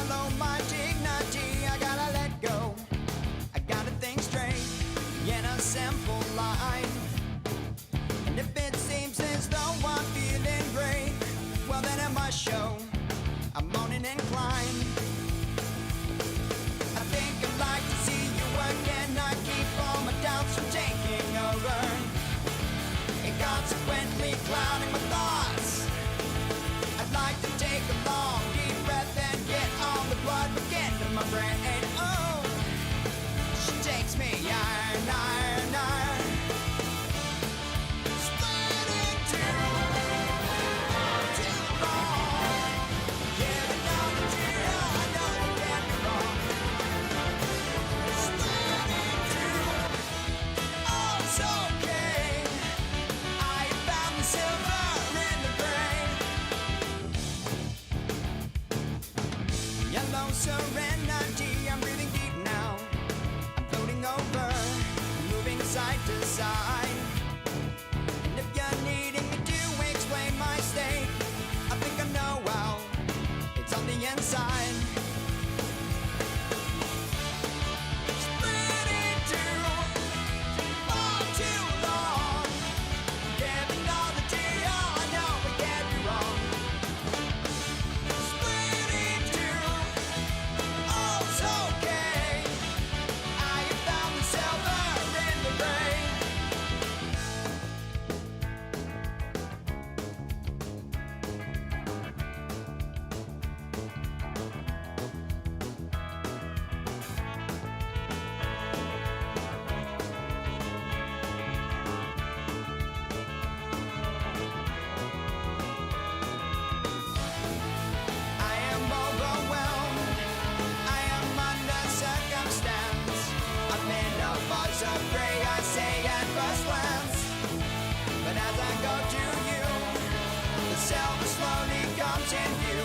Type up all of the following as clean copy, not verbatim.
Yellow, my dignity, I gotta let go. I gotta think straight in a simple line. And if it seems as though I'm feeling great, well then it must show I'm moaning inclined. I think I'd like to see you again. I keep all my doubts from taking over and consequently clouding my thoughts. I'd like to take a long deep breath and get all the blood back into my brain. Oh, she takes me iron, iron, iron. Split in two, too long. Giving all the deal, I know you get me wrong. Split in two, oh it's okay. I found the silver in the gray. Yellow serenity, I'm breathing deep now. I'm floating over, moving side to side. And if you're needing me to explain my state, I think I know how. It's on the inside. Split in two, for too long. Giving all the deal, I know we get me wrong. Split in two, oh it's okay. I have found the silver in the gray. I am overwhelmed. I am under circumstance. I'm in a box of gray, I say at first glance. But as I go to you, the silver slowly comes in view.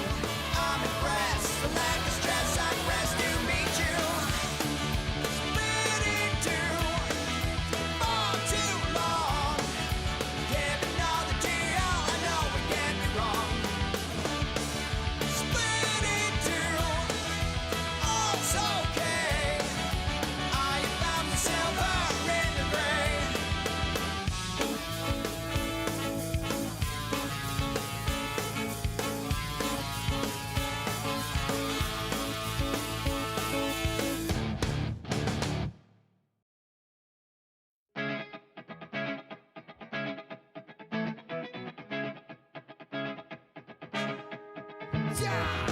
I'm impressed, the lack of stress, I press to meet you. Split in two, for too long. Giving all the deal, I know we get me wrong. Split in two, oh it's okay. I have found the silver in the gray. Yeah!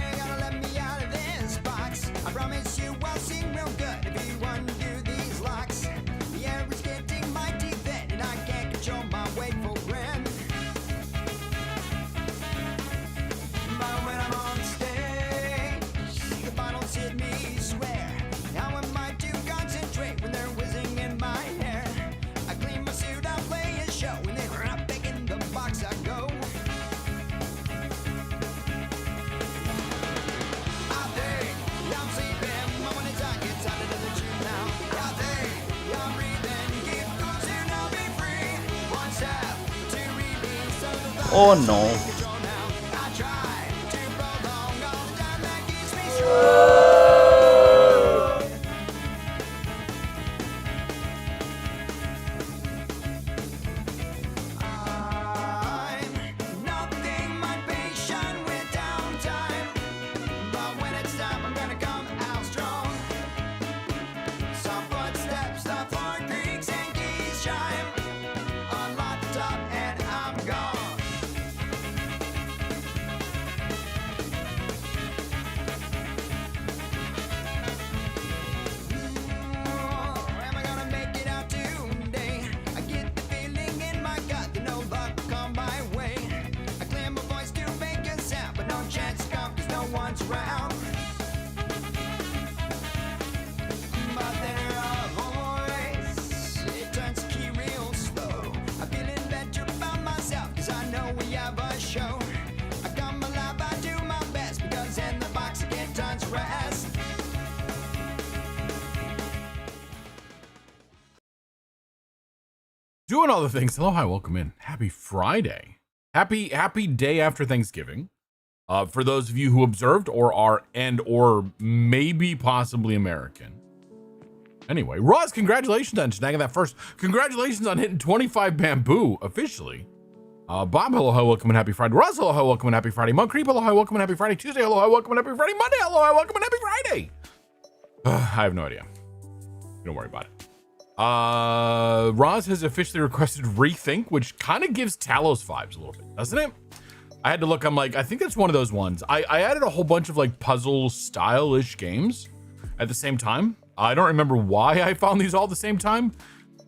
You gotta let me out of this box. I promise you I'll sing real good if you undo these locks. The air is getting mighty thin and I can't control my wakeful grin. But when I'm on stage, the bottles hit me, swear. How am I to concentrate when they're whizzing in my hair? I clean my suit, I play a show, and then right back in the box I go. I think I'm sleeping, but when it's I get tired of the truth now. I think I'm breathing, keep cruising, I'll be free. One step to release, so the thought Oh no. control now. I try to prolong all the time that keeps me strong. I'm nothing my patient with downtime, but when it's time I'm gonna come out strong. Some footsteps, the floor creaks and keys chime. Unlock the top and I'm gone. Am I gonna make it out today? I get the feeling in my gut that no luck will come my way. I clear my voice to make a sound, but no chance to come 'cause no one's around. But there a voice, it turns the key real slow. I'm feeling better about myself 'cause I know we have a show. I come Doing all the things. Hello, hi, welcome in. Happy Friday. Happy day after Thanksgiving. For those of you who observed or are or maybe possibly American. Anyway, Roz, congratulations on snagging that first. Congratulations on hitting 25 bamboo officially. Bob, hello, hi, welcome and happy Friday. Roz, hello, hi, welcome and happy Friday. Monk Creep, hello, hi, welcome and happy Friday. Tuesday, hello, hi, welcome and happy Friday. Monday, hello, hi, welcome and happy Friday. I have no idea. Don't worry about it. Roz has officially requested Rethink, which kind of gives Talos vibes a little bit, doesn't it? I had to look, I'm like, I think that's one of those ones. I added a whole bunch of like puzzle style-ish games at the same time. I don't remember why I found these all at the same time,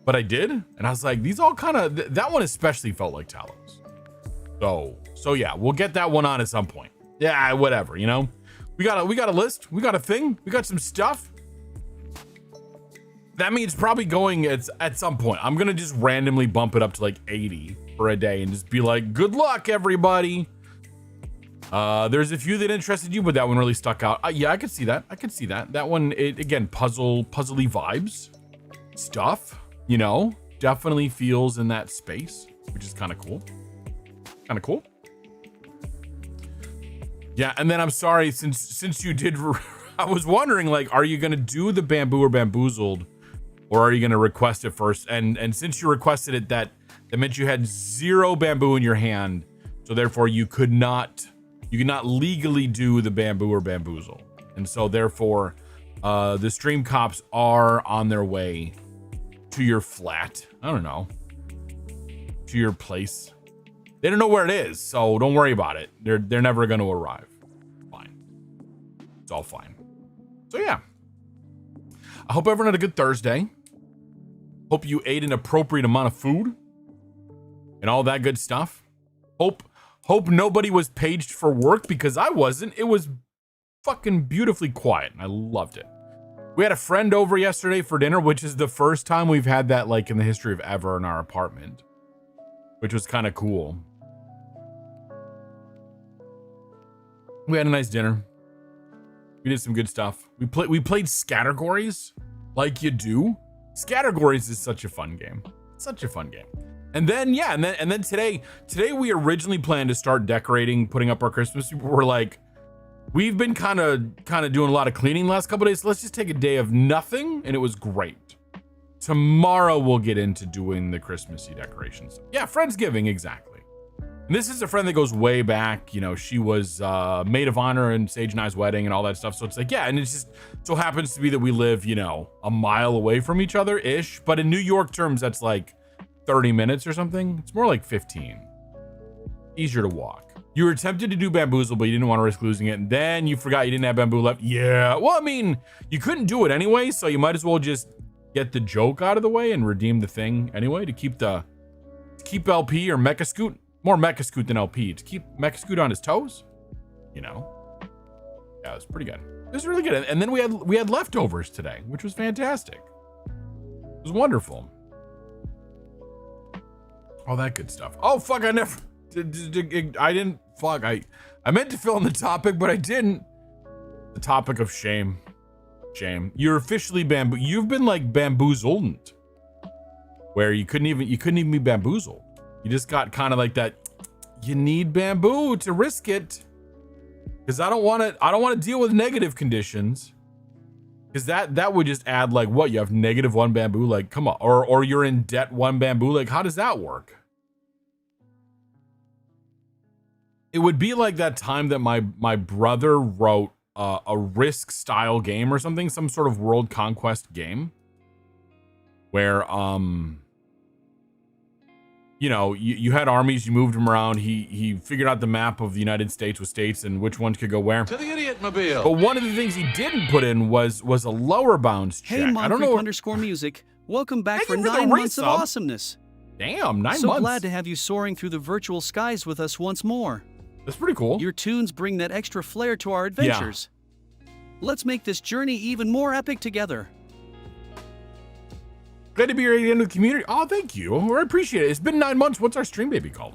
but I did. And I was like, these all kind of, that one especially felt like Talos. So yeah, we'll get that one on at some point. Yeah, whatever, you know? We got a list, we got a thing, we got some stuff. That means probably going at some point. I'm gonna just randomly bump it up to like 80 for a day and just be like, good luck, everybody. There's a few that interested you, but that one really stuck out. Yeah, I could see that. That one, again, puzzly vibes, stuff, you know, definitely feels in that space, which is kind of cool. Yeah, and then I'm sorry, since you did, I was wondering, like, are you gonna do the bamboo or bamboozled, or are you gonna request it first? And since you requested it, that meant you had 0 bamboo in your hand, so therefore you could not legally do the bamboo or bamboozle. And so therefore, the stream cops are on their way to your flat. I don't know, to your place. They don't know where it is, so don't worry about it. They're never going to arrive. Fine. It's all fine. So yeah. I hope everyone had a good Thursday. Hope you ate an appropriate amount of food and all that good stuff. Hope nobody was paged for work, because I wasn't. It was fucking beautifully quiet and I loved it. We had a friend over yesterday for dinner, which is the first time we've had that like in the history of ever in our apartment, which was kind of cool. We had a nice dinner. We did some good stuff. We played Scattergories like you do. Scattergories is such a fun game. Such a fun game. And then yeah, and then today we originally planned to start decorating, putting up our Christmas. We're like, we've been kind of doing a lot of cleaning the last couple of days. So let's just take a day of nothing, and it was great. Tomorrow we'll get into doing the Christmassy decorations. Yeah, Friendsgiving, exactly. And this is a friend that goes way back. You know, she was maid of honor in Sage and I's wedding and all that stuff. So it's like, yeah, and it just so happens to be that we live, you know, a mile away from each other ish. But in New York terms, that's like 30 minutes or something. It's more like 15. Easier to walk. You were tempted to do bamboozle, but you didn't want to risk losing it. And then you forgot you didn't have bamboo left. Yeah. Well, I mean, you couldn't do it anyway, so you might as well just get the joke out of the way and redeem the thing anyway to keep LP or Mecha Scoot, more Mecha Scoot than LP, to keep Mecha Scoot on his toes. You know? Yeah, it was pretty good. It was really good. And then we had leftovers today, which was fantastic. It was wonderful. All that good stuff. Oh, fuck, I didn't, fuck, I meant to fill in the topic, but I didn't. The topic of shame. Shame. You're officially you've been like bamboozled, where you couldn't even be bamboozled. You just got kind of like that, you need bamboo to risk it. Because I don't want to deal with negative conditions. Because that would just add like, what, you have -1 bamboo, like, come on, or you're in debt 1 bamboo, like, how does that work? It would be like that time that my brother wrote a Risk style game or something, some sort of world conquest game, where you know, you had armies, you moved them around. He figured out the map of the United States with states and which ones could go where. To the idiot mobile. But one of the things he didn't put in was a lower bounds check. Hey, I don't know. _music. Welcome back for Thank you for the 9 months of resub. awesomeness. Damn, 9 months. So glad to have you soaring through the virtual skies with us once more. That's pretty cool. Your tunes bring that extra flair to our adventures. Let's make this journey even more epic together. Glad to be right into the community. Oh, thank you. I appreciate it. It's been 9 months. What's our stream baby called?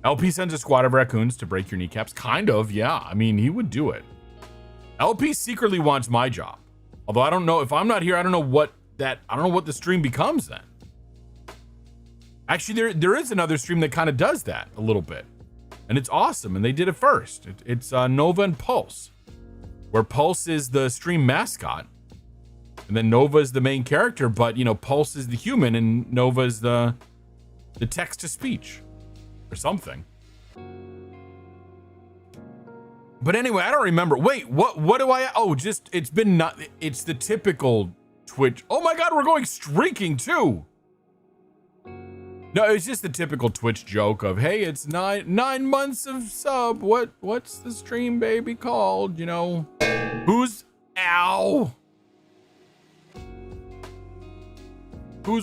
LP sends a squad of raccoons to break your kneecaps. Kind of, yeah. I mean, he would do it. LP secretly wants my job. Although I don't know if I'm not here. I don't know what the stream becomes then. Actually, there is another stream that kind of does that a little bit. And it's awesome. And they did it first. It's Nova and Pulse, where Pulse is the stream mascot. And then Nova is the main character, but, you know, Pulse is the human and Nova is the text-to-speech or something. But anyway, I don't remember. Wait, what do I... Oh, just, it's the typical Twitch. Oh my God, we're going streaking too. No, it's just the typical Twitch joke of, hey, it's nine months of sub. What's the stream baby called? You know, who's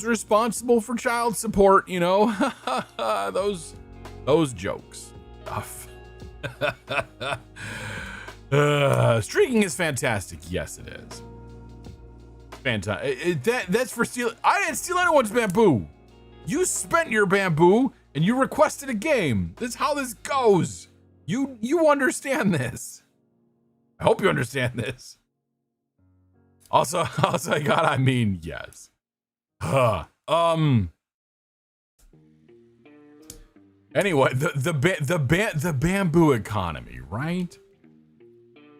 responsible for child support? You know, those jokes. Streaking is fantastic. Yes, it is. Fantastic. That's for steal. I didn't steal anyone's bamboo. You spent your bamboo and you requested a game. This is how this goes. You understand this. I hope you understand this. Also, I mean, yes. Anyway, the bamboo economy, right?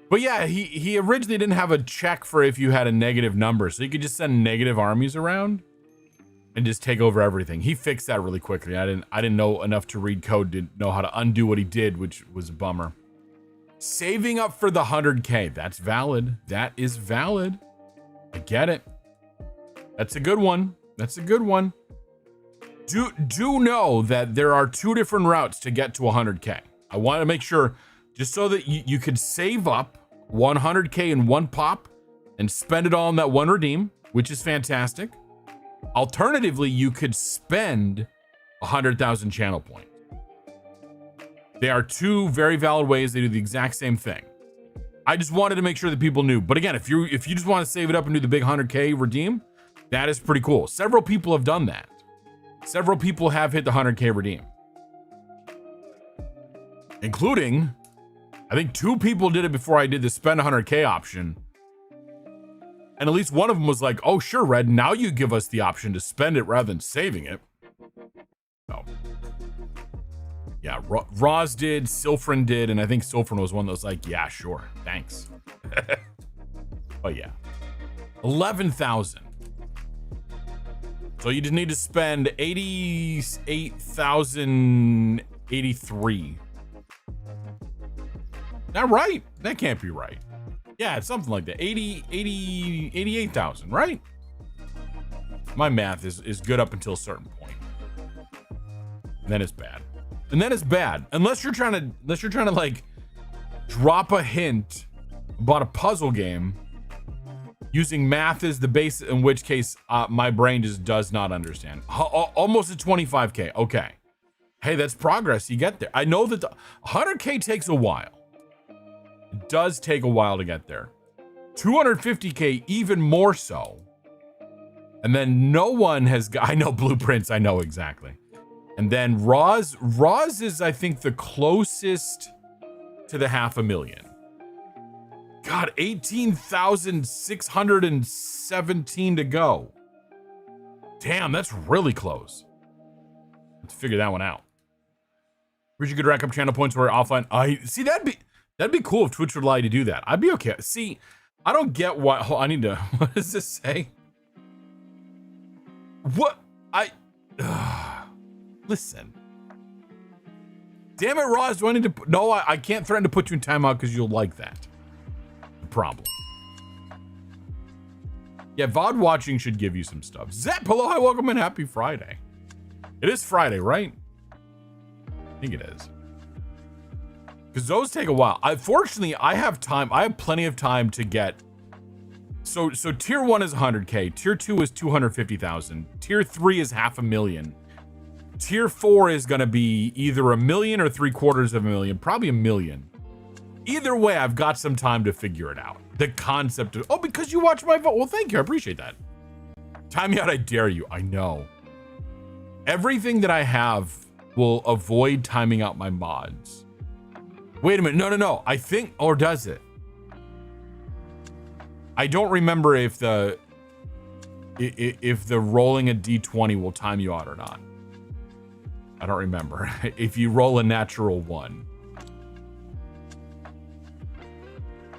But yeah, he originally didn't have a check for if you had a negative number, so you could just send negative armies around and just take over everything. He fixed that really quickly. I didn't know enough to read code to know how to undo what he did, which was a bummer. Saving up for the 100K. That's valid. That is valid. I get it. That's a good one. That's a good one. Do know that there are two different routes to get to 100K. I want to make sure, just so that you could save up 100K in one pop and spend it all on that one redeem, which is fantastic. Alternatively, you could spend 100,000 channel points. They are two very valid ways. They do the exact same thing. I just wanted to make sure that people knew. But again, if you just want to save it up and do the big 100K redeem, that is pretty cool. Several people have done that. Several people have hit the 100K redeem, including, I think 2 people did it before I did the spend 100K option. And at least one of them was like, oh, sure, Red, now you give us the option to spend it rather than saving it. So, yeah, Roz did, Silfrin did, and I think Silfrin was one that was like, yeah, sure, thanks. Oh, yeah. 11,000. So you just need to spend 88,083. That right? That can't be right. Yeah, it's something like that. 88,000, right? My math is good up until a certain point. And then it's bad. And then it's bad. Unless you're trying to like drop a hint about a puzzle game using math as the base, in which case my brain just does not understand. Almost at 25K. Okay. Hey, that's progress. You get there. I know that the 100K takes a while. It does take a while to get there. 250K even more so. And then no one has got, I know blueprints, I know exactly. And then Roz is, I think, the closest to the 500,000. God, 18,617 to go. Damn, that's really close. Let's figure that one out. Wish you could rack up channel points where offline. See, that'd be cool if Twitch would allow you to do that. I'd be okay. See, I don't get why. Oh, I need to. What does this say? What? Listen. Damn it, Roz. Do I need to? No, I can't threaten to put you in timeout because you'll like that. Problem. Yeah, VOD watching should give you some stuff. Zep, hello, hi, welcome, and happy Friday. It is Friday, right? I think it is. Because those take a while. Fortunately, I have time. I have plenty of time to get. So tier 1 is 100K. Tier 2 is 250,000. Tier 3 is 500,000. Tier 4 is going to be either 1 million or 750,000. Probably 1 million. Either way, I've got some time to figure it out. The concept of, oh, because you watch my vote. Well, thank you. I appreciate that. Time me out. I dare you. I know. Everything that I have will avoid timing out my mods. Wait a minute. No. I think, or does it? I don't remember if the rolling a D20 will time you out or not. I don't remember. If you roll a natural 1.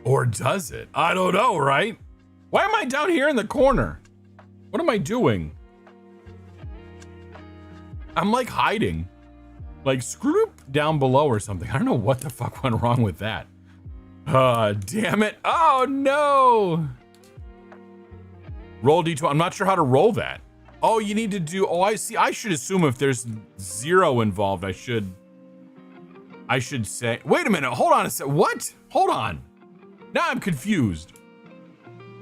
Or does it? I don't know, right? Why am I down here in the corner? What am I doing? I'm like hiding. Like scroop down below or something. I don't know what the fuck went wrong with that. Damn it. Oh no. Roll D20. I'm not sure how to roll that. Oh, you need to do, oh, I see. I should assume if there's 0 involved, I should say, wait a minute. Hold on a sec. What? Hold on. Now I'm confused.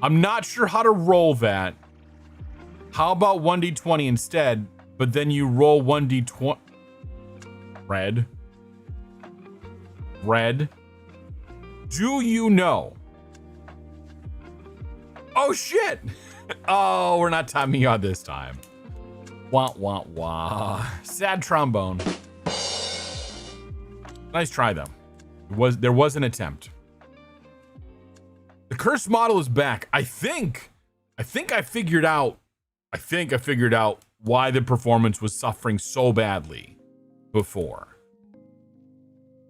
I'm not sure how to roll that. How about 1d20 instead, but then you roll 1d20. Red. Do you know? Oh shit. Oh, we're not timing you out this time. Wah, wah, wah. Sad trombone. Nice try though. There was an attempt. The cursed model is back. I think I figured out why the performance was suffering so badly before.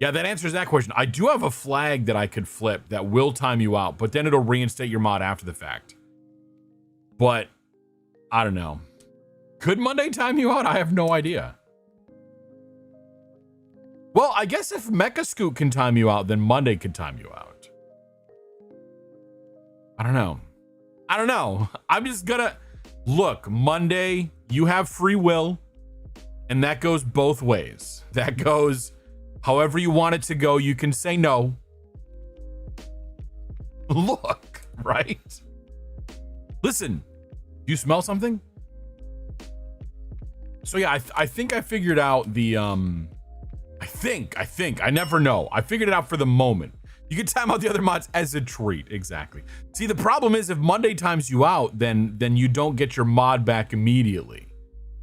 Yeah, that answers that question. I do have a flag that I could flip that will time you out, but then it'll reinstate your mod after the fact. But I don't know. Could Monday time you out? I have no idea. Well, I guess if Mecha Scoot can time you out, then Monday could time you out. I don't know. I'm just gonna look. Monday, you have free will, and that goes both ways. That goes however you want it to go. You can say no. Look, right? Listen, you smell something? So yeah, I think I figured out the I never know. I figured it out for the moment. You can time out the other mods as a treat. Exactly. See, the problem is if Monday times you out, then you don't get your mod back immediately.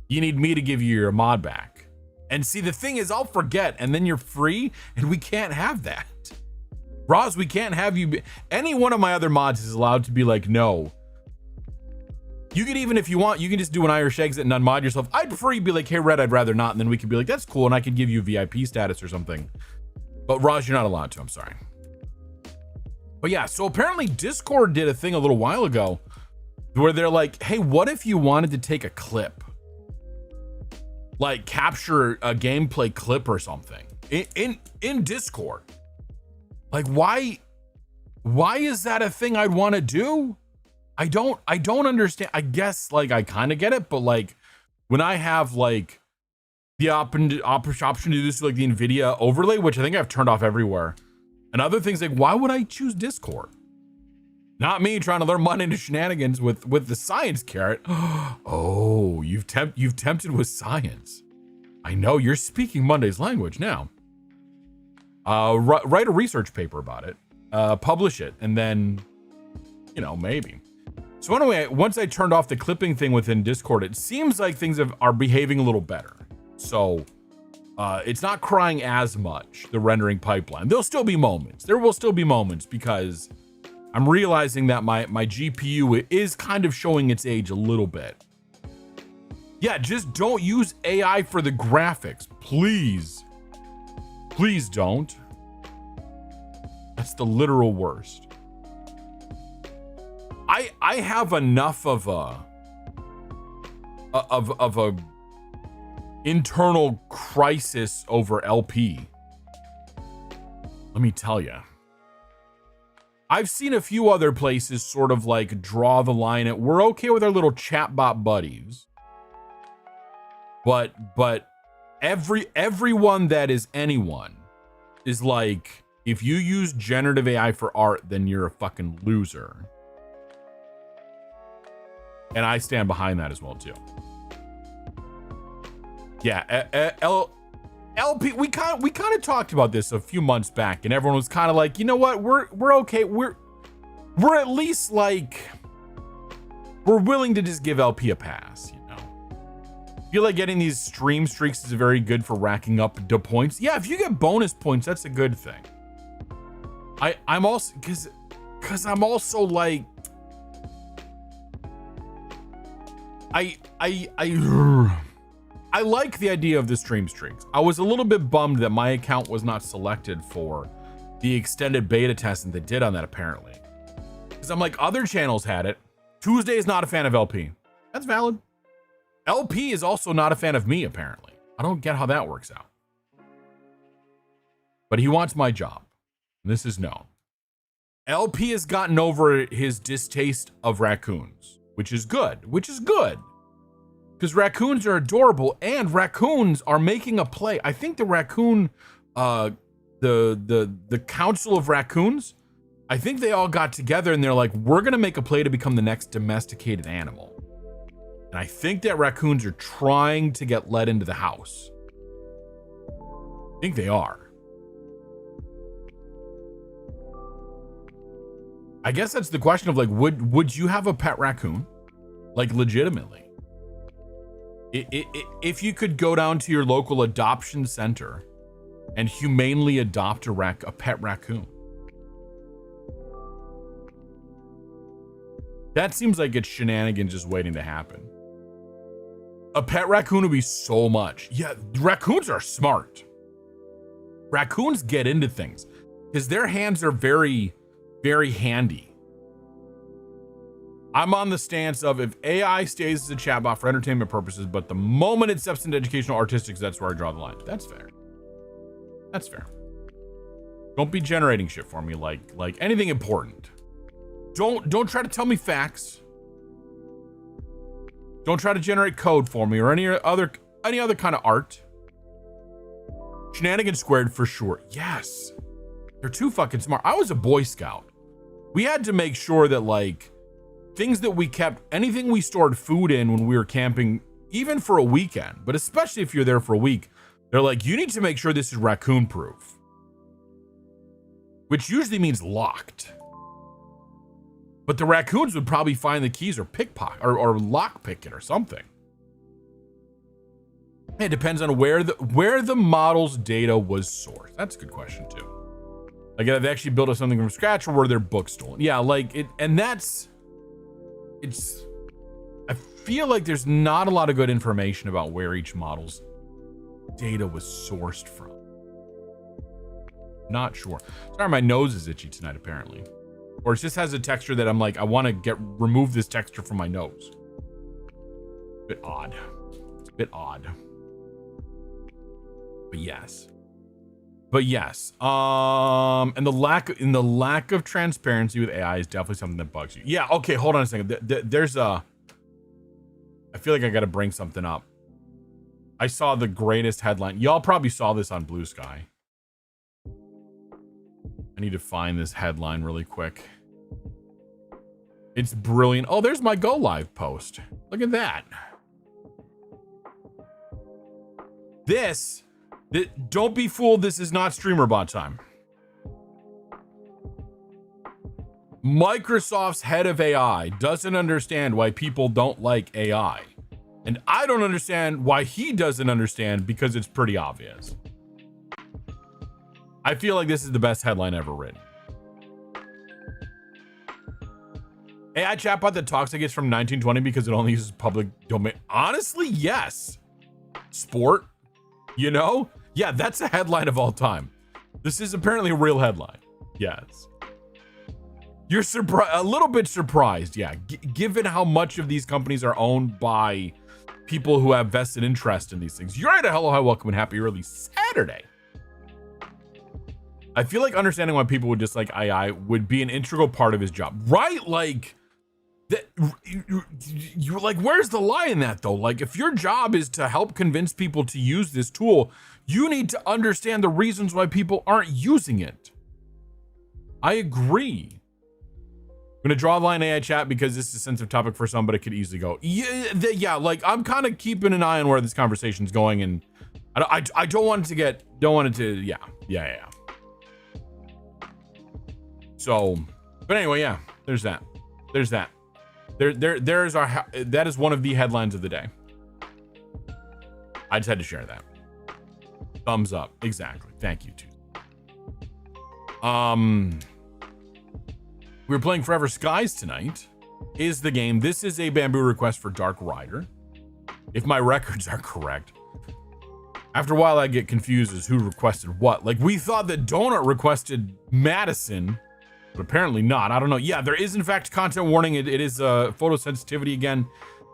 You need me to give you your mod back. And see, the thing is, I'll forget, and then you're free, and we can't have that. Roz, we can't have you any one of my other mods is allowed to be like, no. You could even, if you want, you can just do an Irish exit and unmod yourself. I'd prefer you be like, hey, Red, I'd rather not. And then we could be like, that's cool. And I could give you VIP status or something. But Roz, you're not allowed to. I'm sorry. But yeah, so apparently Discord did a thing a little while ago where they're like, hey, what if you wanted to take a clip? Like capture a gameplay clip or something in Discord. Like, why is that a thing I'd want to do? I don't understand. I guess like I kind of get it, but like when I have like the option to do this, like the NVIDIA overlay, which I think I've turned off everywhere, and other things, like why would I choose Discord? Not me trying to learn money into shenanigans with the science carrot. Oh, you've tempted with science. I know you're speaking Monday's language now. Write a research paper about it, publish it, and then, you know, maybe. So anyway, once I turned off the clipping thing within Discord, it seems like things are behaving a little better. So it's not crying as much, the rendering pipeline. There'll still be moments. There will still be moments because I'm realizing that my GPU is kind of showing its age a little bit. Yeah, just don't use AI for the graphics, please. Please don't. That's the literal worst. I have enough of a internal crisis over LP. Let me tell you. I've seen a few other places sort of like draw the line at we're okay with our little chatbot buddies. But everyone that is anyone is like, if you use generative AI for art, then you're a fucking loser. And I stand behind that as well too. Yeah, LP, we kind of talked about this a few months back, and everyone was kind of like, you know what, we're okay, we're at least like, we're willing to just give LP a pass, you know. I feel like getting these stream streaks is very good for racking up the points. Yeah, if you get bonus points, that's a good thing. I'm also because I'm also like, I like the idea of the stream streaks. I was a little bit bummed that my account was not selected for the extended beta testing they did on that, apparently. Because I'm like, other channels had it. Tuesday is not a fan of LP. That's valid. LP is also not a fan of me, apparently. I don't get how that works out. But he wants my job. This is known. LP has gotten over his distaste of raccoons, which is good. Because raccoons are adorable, and raccoons are making a play. I think the raccoon, the Council of Raccoons, I think they all got together and they're like, we're gonna make a play to become the next domesticated animal. And I think that raccoons are trying to get let into the house. I think they are. I guess that's the question of like, would you have a pet raccoon? Like legitimately? If you could go down to your local adoption center and humanely adopt a pet raccoon. That seems like it's shenanigans just waiting to happen. A pet raccoon would be so much. Yeah, raccoons are smart. Raccoons get into things because their hands are very, very handy. I'm on the stance of if AI stays as a chatbot for entertainment purposes, but the moment it steps into educational artistics, that's where I draw the line. That's fair. That's fair. Don't be generating shit for me like anything important. Don't try to tell me facts. Don't try to generate code for me or any other kind of art. Shenanigans squared for sure. Yes. They're too fucking smart. I was a Boy Scout. We had to make sure that like things that we kept, anything we stored food in when we were camping, even for a weekend, but especially if you're there for a week, they're like, you need to make sure this is raccoon proof, which usually means locked. But the raccoons would probably find the keys or pickpocket or lock pick it or something. It depends on where the model's data was sourced. That's a good question too. Like, have they actually built something from scratch or were their books stolen? Yeah, like it, and I feel like there's not a lot of good information about where each model's data was sourced from. Not sure. Sorry, my nose is itchy tonight, apparently. Or it just has a texture that I'm like, I want to remove this texture from my nose. Bit odd. It's a bit odd. But yes. And the lack of transparency with AI is definitely something that bugs you. Yeah, okay, hold on a second. I feel like I got to bring something up. I saw the greatest headline. Y'all probably saw this on Blue Sky. I need to find this headline really quick. It's brilliant. Oh, there's my Go Live post. Look at that. Don't be fooled. This is not streamer bot time. Microsoft's head of AI doesn't understand why people don't like AI. And I don't understand why he doesn't understand, because it's pretty obvious. I feel like this is the best headline ever written. AI chatbot that talks like it's from 1920 because it only uses public domain. Honestly, yes. Sport, you know? Yeah, that's a headline of all time. This is apparently a real headline. Yes. You're a little bit surprised, yeah, given how much of these companies are owned by people who have vested interest in these things. You're right. Hello, hi, welcome, and happy early Saturday. I feel like understanding why people would dislike AI would be an integral part of his job, right? Like that. You like, where's the lie in that though? Like, if your job is to help convince people to use this tool, you need to understand the reasons why people aren't using it. I agree. I'm gonna draw a line AI chat because this is a sensitive topic for some, but it could easily go. Yeah, like I'm kind of keeping an eye on where this conversation's going, and I don't want it to. Yeah. So, but anyway, yeah. There's that. That is one of the headlines of the day. I just had to share that. Thumbs up. Exactly. Thank you too. We're playing Forever Skies tonight. Is the game. This is a Bamboo request for Dark Rider, if my records are correct. After a while, I get confused as who requested what. Like, we thought that Donut requested Madison, but apparently not. I don't know. Yeah, there is, in fact, content warning. It is photosensitivity again.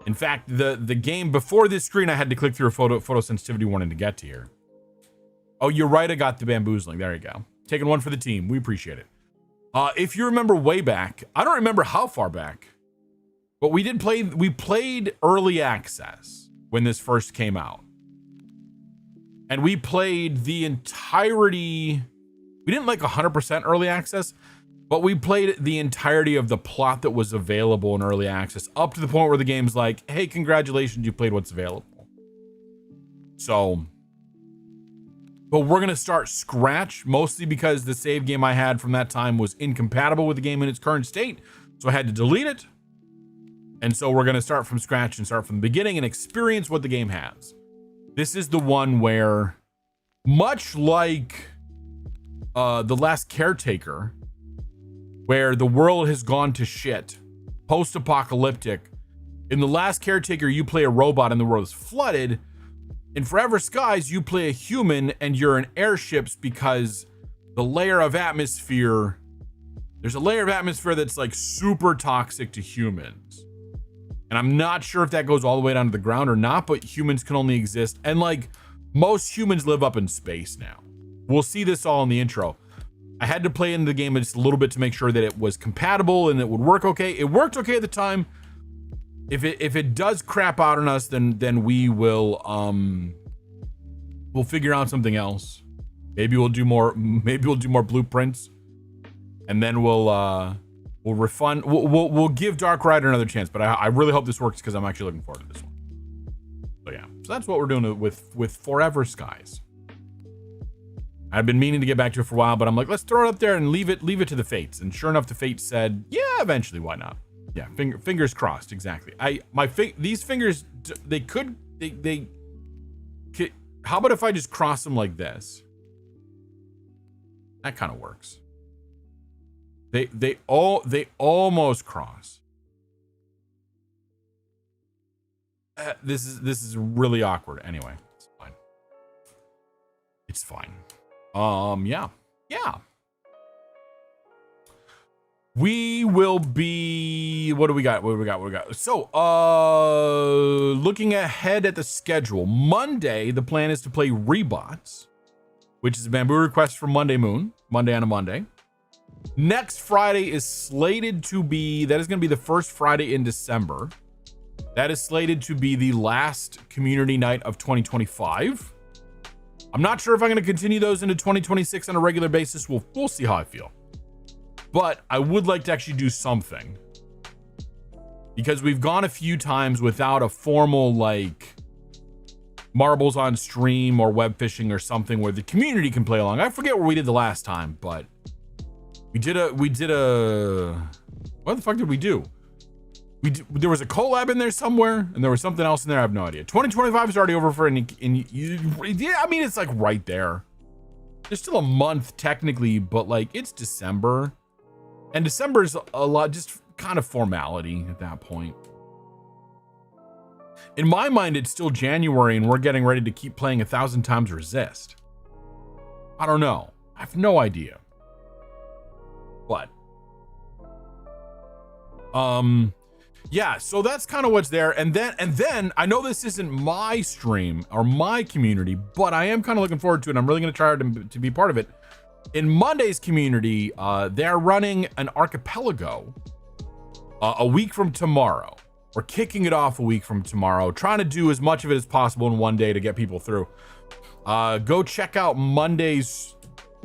In fact, the game before this screen, I had to click through a photosensitivity warning to get to here. Oh, you're right. I got the bamboozling. There you go. Taking one for the team. We appreciate it. If you remember way back, I don't remember how far back, but we played early access when this first came out. And we played the entirety. We didn't like 100% early access, but we played the entirety of the plot that was available in early access up to the point where the game's like, hey, congratulations, you played what's available. So, but we're going to start scratch, mostly because the save game I had from that time was incompatible with the game in its current state. So I had to delete it. And so we're going to start from scratch and start from the beginning and experience what the game has. This is the one where, much like The Last Caretaker, where the world has gone to shit, post-apocalyptic. In The Last Caretaker, you play a robot and the world is flooded. In Forever Skies, you play a human and you're in airships because the layer of atmosphere, there's a layer of atmosphere that's like super toxic to humans. And I'm not sure if that goes all the way down to the ground or not, but humans can only exist. And like most humans live up in space now. We'll see this all in the intro. I had to play in the game just a little bit to make sure that it was compatible and it would work okay. It worked okay at the time. If it does crap out on us, then we will we'll figure out something else. Maybe we'll do more blueprints, and then we'll refund. We'll give Dark Rider another chance. But I really hope this works because I'm actually looking forward to this one. So yeah, so that's what we're doing with Forever Skies. I've been meaning to get back to it for a while, but I'm like, let's throw it up there and leave it to the fates. And sure enough, the fates said, yeah, eventually, why not? Yeah, fingers crossed. Exactly. These fingers, they could. How about if I just cross them like this? That kind of works. They almost cross. This is really awkward. Anyway, it's fine. It's fine. Yeah. We will be, what do we got? So, looking ahead at the schedule, Monday, the plan is to play Rebots, which is a Bamboo request from Monday on a Monday. Next Friday is slated to be, that is going to be the first Friday in December. That is slated to be the last community night of 2025. I'm not sure if I'm going to continue those into 2026 on a regular basis. We'll see how I feel. But I would like to actually do something, because we've gone a few times without a formal like marbles on stream or web fishing or something where the community can play along. I forget what we did the last time, but we did a what the fuck did we do? There was a collab in there somewhere, and there was something else in there. I have no idea. 2025 is already over yeah, I mean, it's like right there. There's still a month technically, but like it's December. And December is a lot, just kind of formality at that point. In my mind, it's still January and we're getting ready to keep playing 1,000 times Resist. I don't know. I have no idea. But, yeah, so that's kind of what's there. And then I know this isn't my stream or my community, but I am kind of looking forward to it. I'm really going to try to be part of it. In Monday's community, they're running an archipelago a week from tomorrow. We're kicking it off a week from tomorrow, trying to do as much of it as possible in one day to get people through. Go check out Monday's.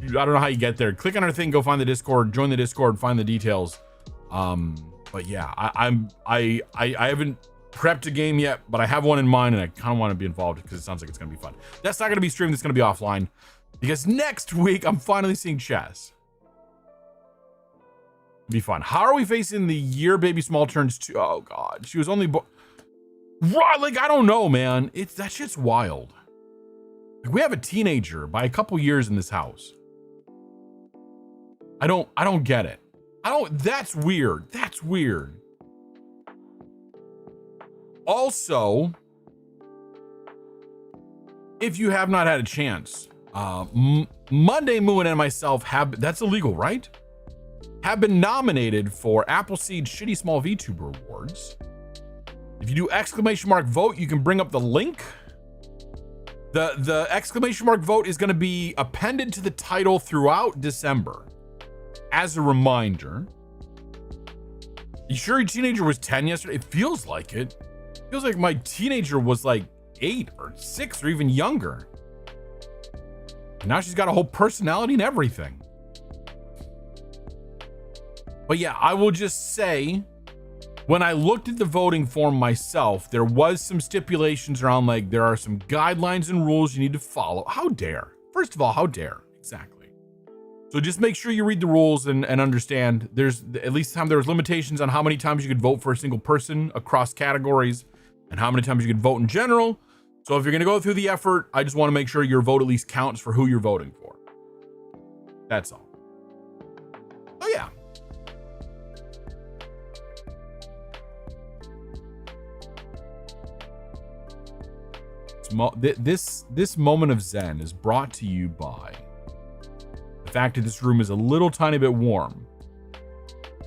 I don't know how you get there. Click on our thing, go find the Discord, join the Discord, find the details. But yeah, I haven't prepped a game yet, but I have one in mind and I kind of want to be involved because it sounds like it's going to be fun. That's not going to be streamed. It's going to be offline. Because next week, I'm finally seeing Chess. Be fun. How are we facing the year baby small turns to? Oh, God. She was only... Right, like, I don't know, man. That shit's wild. Like, we have a teenager by a couple years in this house. I don't get it. That's weird. That's weird. Also... if you have not had a chance, Monday Moon and myself have, that's illegal, right? Have been nominated for Appleseed Shitty Small VTuber Awards. If you do !vote, you can bring up the link. The ! vote is going to be appended to the title throughout December. As a reminder, you sure your teenager was 10 yesterday? It feels like it. It feels like my teenager was like 8 or 6 or even younger. And now she's got a whole personality and everything. But yeah, I will just say, when I looked at the voting form myself, there was some stipulations around, like, there are some guidelines and rules you need to follow. How dare? First of all, how dare? Exactly. So just make sure you read the rules and understand there's, at least time there was limitations on how many times you could vote for a single person across categories and how many times you could vote in general. So if you're going to go through the effort, I just want to make sure your vote at least counts for who you're voting for. That's all. Oh yeah. This moment of zen is brought to you by the fact that this room is a little tiny bit warm.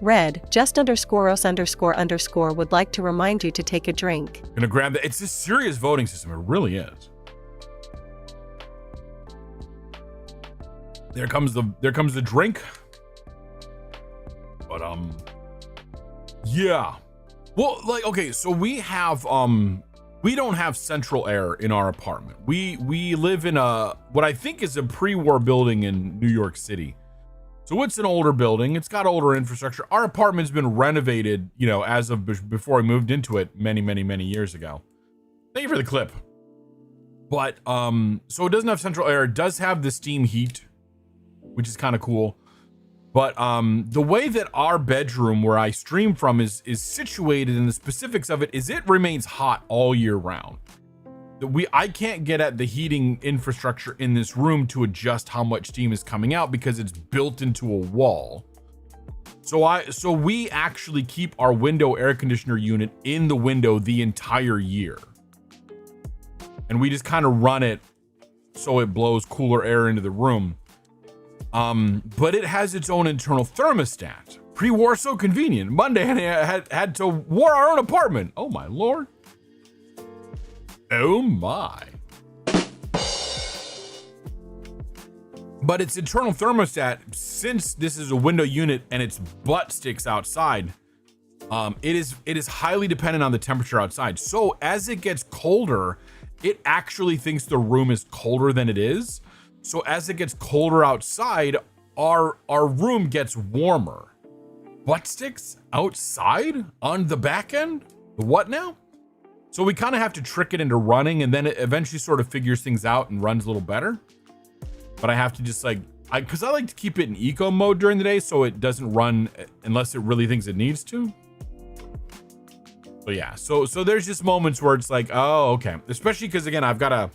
Red, just _us__ would like to remind you to take a drink. Gonna grab that. It's a serious voting system. It really is. There comes the drink. But yeah. Well, like, okay, so we have we don't have central air in our apartment. We live in what I think is a pre-war building in New York City. So it's an older building. It's got older infrastructure. Our apartment's been renovated, you know, as of before I moved into it many years ago. Thank you for the clip. But so it doesn't have central air. It does have the steam heat, which is kind of cool. But the way that our bedroom where I stream from is situated, and the specifics of it is it remains hot all year round. I can't get at the heating infrastructure in this room to adjust how much steam is coming out because it's built into a wall. So we actually keep our window air conditioner unit in the window the entire year. And we just kind of run it so it blows cooler air into the room. But it has its own internal thermostat. Pre-war, so convenient. Monday had to war our own apartment. Oh my lord. Oh my. But its internal thermostat, since this is a window unit and its butt sticks outside, it is highly dependent on the temperature outside. So as it gets colder, it actually thinks the room is colder than it is. So as it gets colder outside, our room gets warmer. Butt sticks outside on the back end? The what now? So we kind of have to trick it into running, and then it eventually sort of figures things out and runs a little better. But I have to just because I like to keep it in eco mode during the day so it doesn't run unless it really thinks it needs to. But yeah, so there's just moments where it's like, oh, okay. Especially because, again, I've got a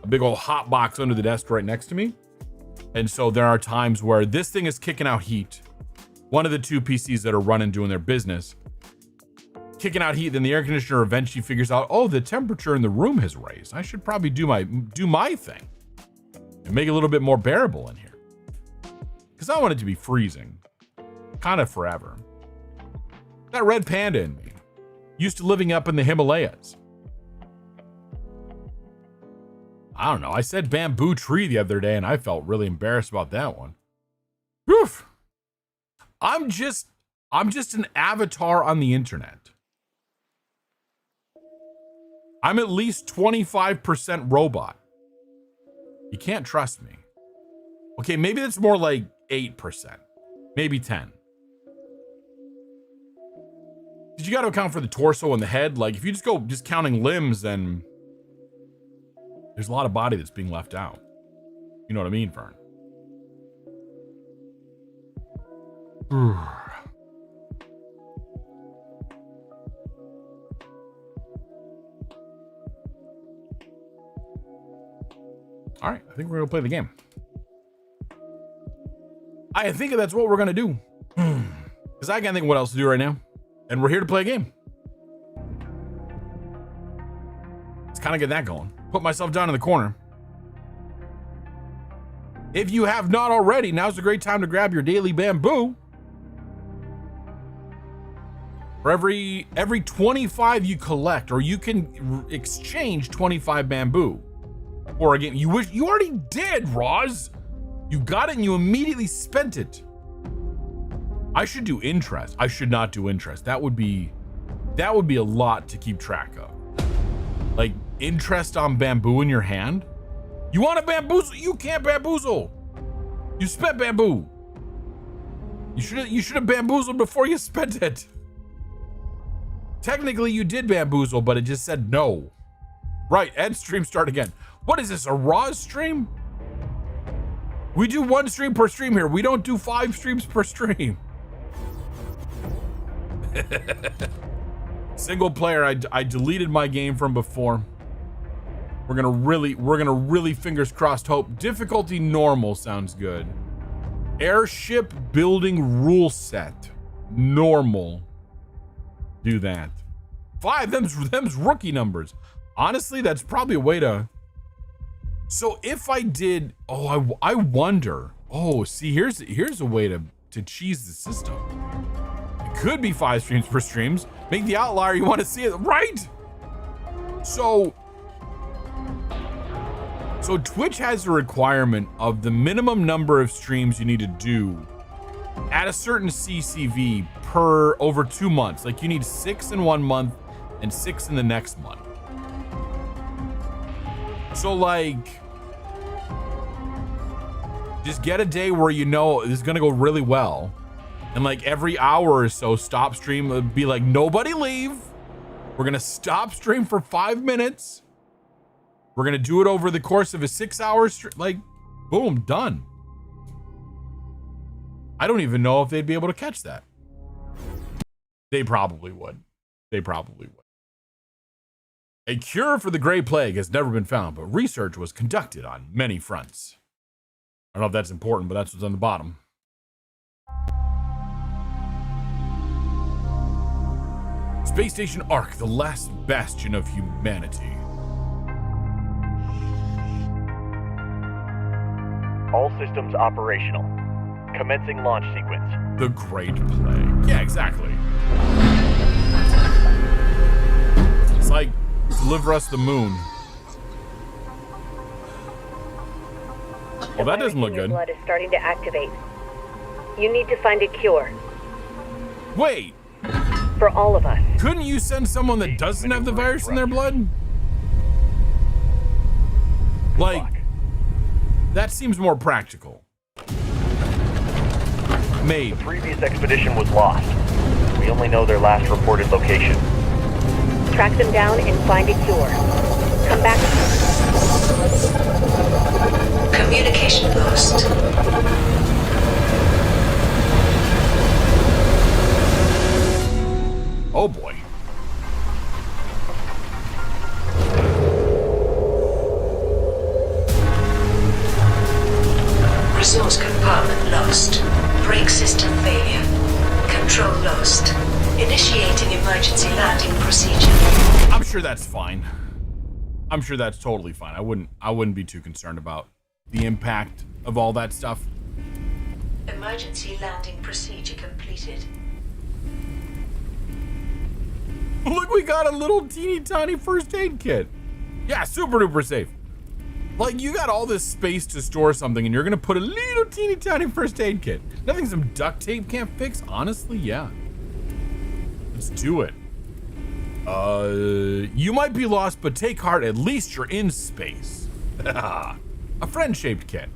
big old hot box under the desk right next to me. And so there are times where this thing is kicking out heat. One of the two PCs that are running, doing their business, kicking out heat, then the air conditioner eventually figures out, oh, the temperature in the room has raised. I should probably do my thing and make it a little bit more bearable in here. Because I want it to be freezing. Kind of forever. That red panda in me. Used to living up in the Himalayas. I don't know. I said bamboo tree the other day and I felt really embarrassed about that one. Oof. I'm just an avatar on the internet. I'm at least 25% robot. You can't trust me. Okay, maybe that's more like 8%. Maybe 10. Because you got to account for the torso and the head. Like, if you just go counting limbs, then there's a lot of body that's being left out. You know what I mean, Fern? All right, I think we're gonna play the game. I think that's what we're gonna do. Because I can't think of what else to do right now. And we're here to play a game. Let's kind of get that going. Put myself down in the corner. If you have not already, now's a great time to grab your daily bamboo. For every 25 you collect, or you can exchange 25 bamboo. Or again, you already did, Roz. You got it and you immediately spent it. I should do interest. I should not do interest. That would be a lot to keep track of. Like interest on bamboo in your hand. You want to bamboozle? You can't bamboozle. You spent bamboo. You should have bamboozled before you spent it. Technically, you did bamboozle, but it just said no. Right, end stream start again. What is this, a Roz stream? We do 1 stream per stream here. We don't do 5 streams per stream. Single player, I deleted my game from before. We're gonna really fingers crossed hope. Difficulty normal sounds good. Airship building rule set. Normal. Do that. 5, them's rookie numbers. Honestly, that's probably a way to. So if I did, I wonder. Oh, see, here's a way to cheese the system. It could be 5 streams per streams. Make the outlier you want to see it, right? So Twitch has a requirement of the minimum number of streams you need to do at a certain CCV per over 2 months. Like you need 6 in 1 month and 6 in the next month. So like, just get a day where you know this is gonna go really well, and like every hour or so stop stream, be like, nobody leave. We're gonna stop stream for 5 minutes. We're gonna do it over the course of a 6-hour stream. Like, boom, done. I don't even know if they'd be able to catch that. They probably would. A cure for the Gray Plague has never been found, but research was conducted on many fronts. I don't know if that's important, but that's what's on the bottom. Space Station Ark, the last bastion of humanity. All systems operational. Commencing launch sequence. The Great Plague. Yeah, exactly. It's like, deliver us the moon. Well, that doesn't look good. Blood is starting to activate. You need to find a cure. Wait. For all of us. Couldn't you send someone that doesn't have the virus in their blood? Like, that seems more practical. Maybe. The previous expedition was lost. We only know their last reported location. Track them down and find a cure. Come back. Communication lost. Oh boy. Resource compartment lost. Brake system failure. Control lost. Initiating emergency landing procedure. I'm sure that's fine. I'm sure that's totally fine. I wouldn't be too concerned about the impact of all that stuff. Emergency landing procedure completed. Look, we got a little teeny tiny first aid kit. Yeah, super duper safe. Like, you got all this space to store something and you're gonna put a little teeny tiny first aid kit. Nothing some duct tape can't fix. Honestly, yeah. Let's do it. You might be lost, but take heart, at least you're in space. A friend-shaped kit.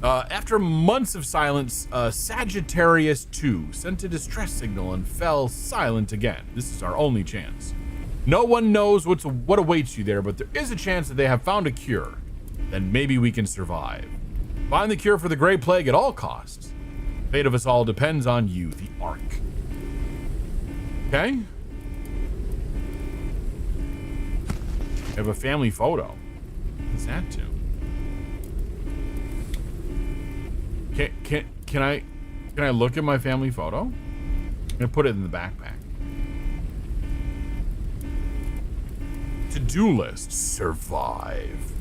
After months of silence, Sagittarius 2 sent a distress signal and fell silent again. This is our only chance. No one knows what awaits you there, but there is a chance that they have found a cure. Then maybe we can survive. Find the cure for the Great Plague at all costs. The fate of us all depends on you, the Ark. Okay? We have a family photo. What's that do? Can I look at my family photo? I'm gonna put it in the backpack. To-do list, survive.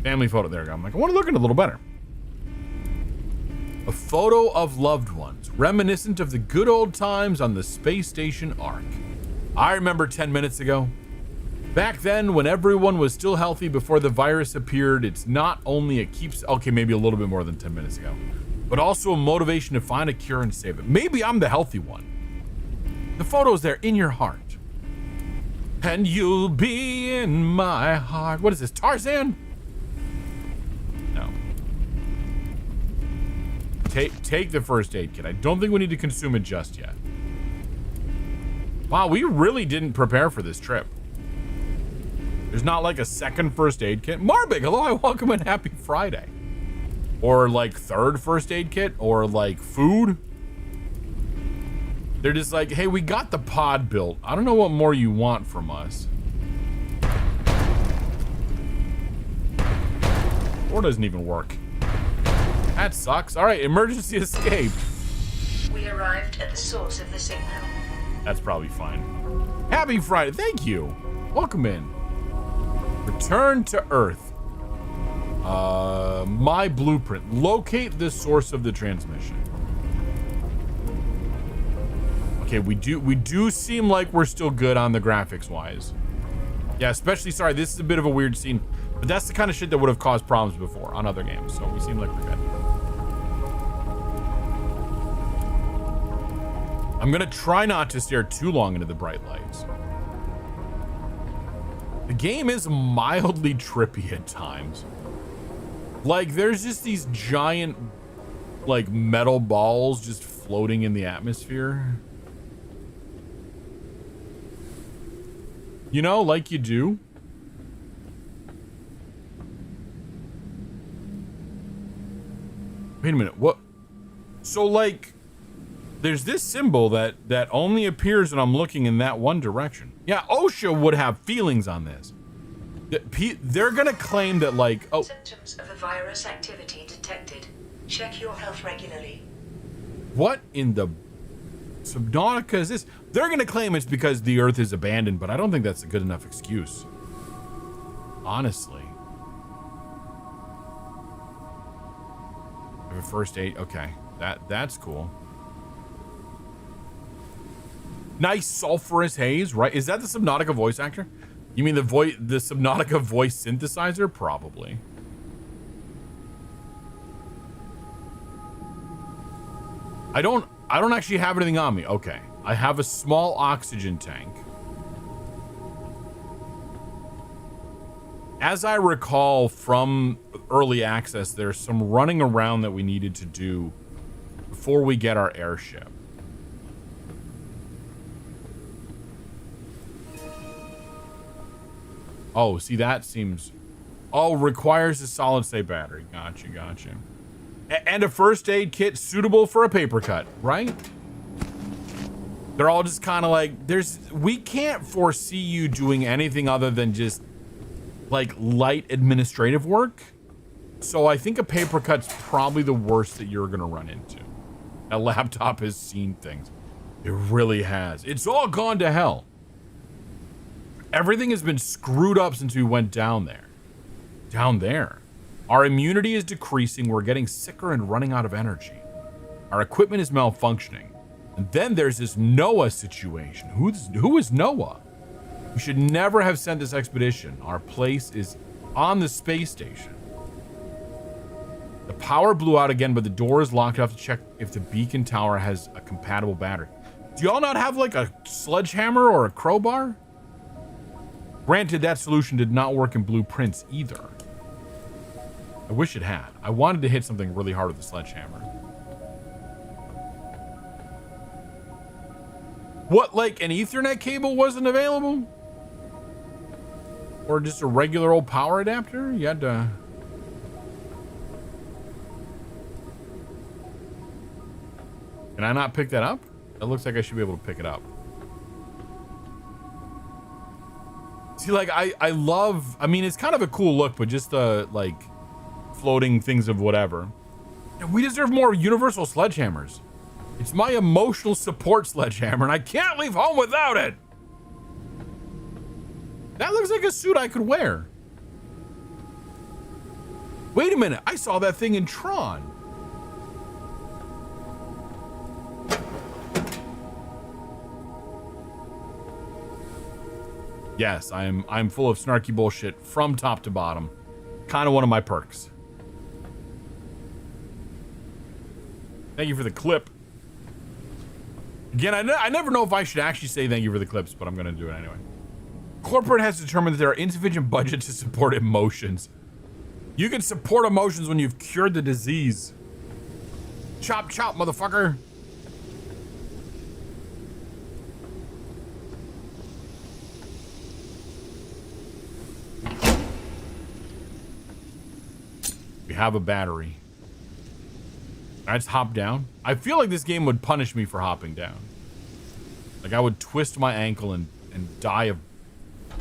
Family photo. There we go. I'm like, I want to look at it a little better. A photo of loved ones, reminiscent of the good old times on the space station Ark. I remember 10 minutes ago. Back then, when everyone was still healthy before the virus appeared, it's not only a okay, maybe a little bit more than 10 minutes ago, but also a motivation to find a cure and save it. Maybe I'm the healthy one. The photo's there in your heart. And you'll be in my heart. What is this, Tarzan? No. Take the first aid kit. I don't think we need to consume it just yet. Wow, we really didn't prepare for this trip. There's not like a second first aid kit. Marbig, hello, I welcome and happy Friday. Or like third first aid kit, or like food. They're just like, hey, we got the pod built. I don't know what more you want from us. Or doesn't even work. That sucks. All right, emergency escape. We arrived at the source of the signal. That's probably fine. Happy Friday. Thank you. Welcome in. Return to Earth. My blueprint. Locate the source of the transmission. Okay, we do seem like we're still good on the graphics wise. Yeah, especially, sorry, this is a bit of a weird scene, but that's the kind of shit that would have caused problems before on other games, so we seem like we're good. I'm gonna try not to stare too long into the bright lights. The game is mildly trippy at times. Like, there's just these giant, like, metal balls just floating in the atmosphere. You know, like you do. Wait a minute, what? So, like, there's this symbol that only appears when I'm looking in that one direction. Yeah, OSHA would have feelings on this. They're gonna claim that, like, oh. Symptoms of a virus activity detected. Check your health regularly. What in the Subnautica is this? They're gonna claim it's because the Earth is abandoned, but I don't think that's a good enough excuse. Honestly. Have a first aid. Okay, that's cool. Nice sulfurous haze, right? Is that the Subnautica voice actor? You mean the Subnautica voice synthesizer? Probably. I don't actually have anything on me. Okay. I have a small oxygen tank. As I recall from early access, there's some running around that we needed to do before we get our airship. Oh, see, that seems... Oh, requires a solid-state battery. Gotcha. And a first aid kit suitable for a paper cut, right? They're all just kind of like, we can't foresee you doing anything other than just, like, light administrative work. So I think a paper cut's probably the worst that you're going to run into. A laptop has seen things. It really has. It's all gone to hell. Everything has been screwed up since we went down there. Down there. Our immunity is decreasing. We're getting sicker and running out of energy. Our equipment is malfunctioning. And then there's this Noah situation. Who is Noah? We should never have sent this expedition. Our place is on the space station. The power blew out again, but the door is locked. I have to check if the beacon tower has a compatible battery. Do y'all not have like a sledgehammer or a crowbar? Granted, that solution did not work in blueprints either. I wish it had. I wanted to hit something really hard with the sledgehammer. What, like an Ethernet cable wasn't available? Or just a regular old power adapter? You had to... Can I not pick that up? It looks like I should be able to pick it up. See, like, I love... I mean, it's kind of a cool look, but just the, like, floating things of whatever. And we deserve more universal sledgehammers. It's my emotional support sledgehammer, and I can't leave home without it. That looks like a suit I could wear. Wait a minute, I saw that thing in Tron. Yes, I'm full of snarky bullshit from top to bottom. Kind of one of my perks. Thank you for the clip. Again, I never know if I should actually say thank you for the clips, but I'm going to do it anyway. Corporate has determined that there are insufficient budgets to support emotions. You can support emotions when you've cured the disease. Chop, chop, motherfucker. We have a battery. I just hop down. I feel like this game would punish me for hopping down. Like I would twist my ankle and die of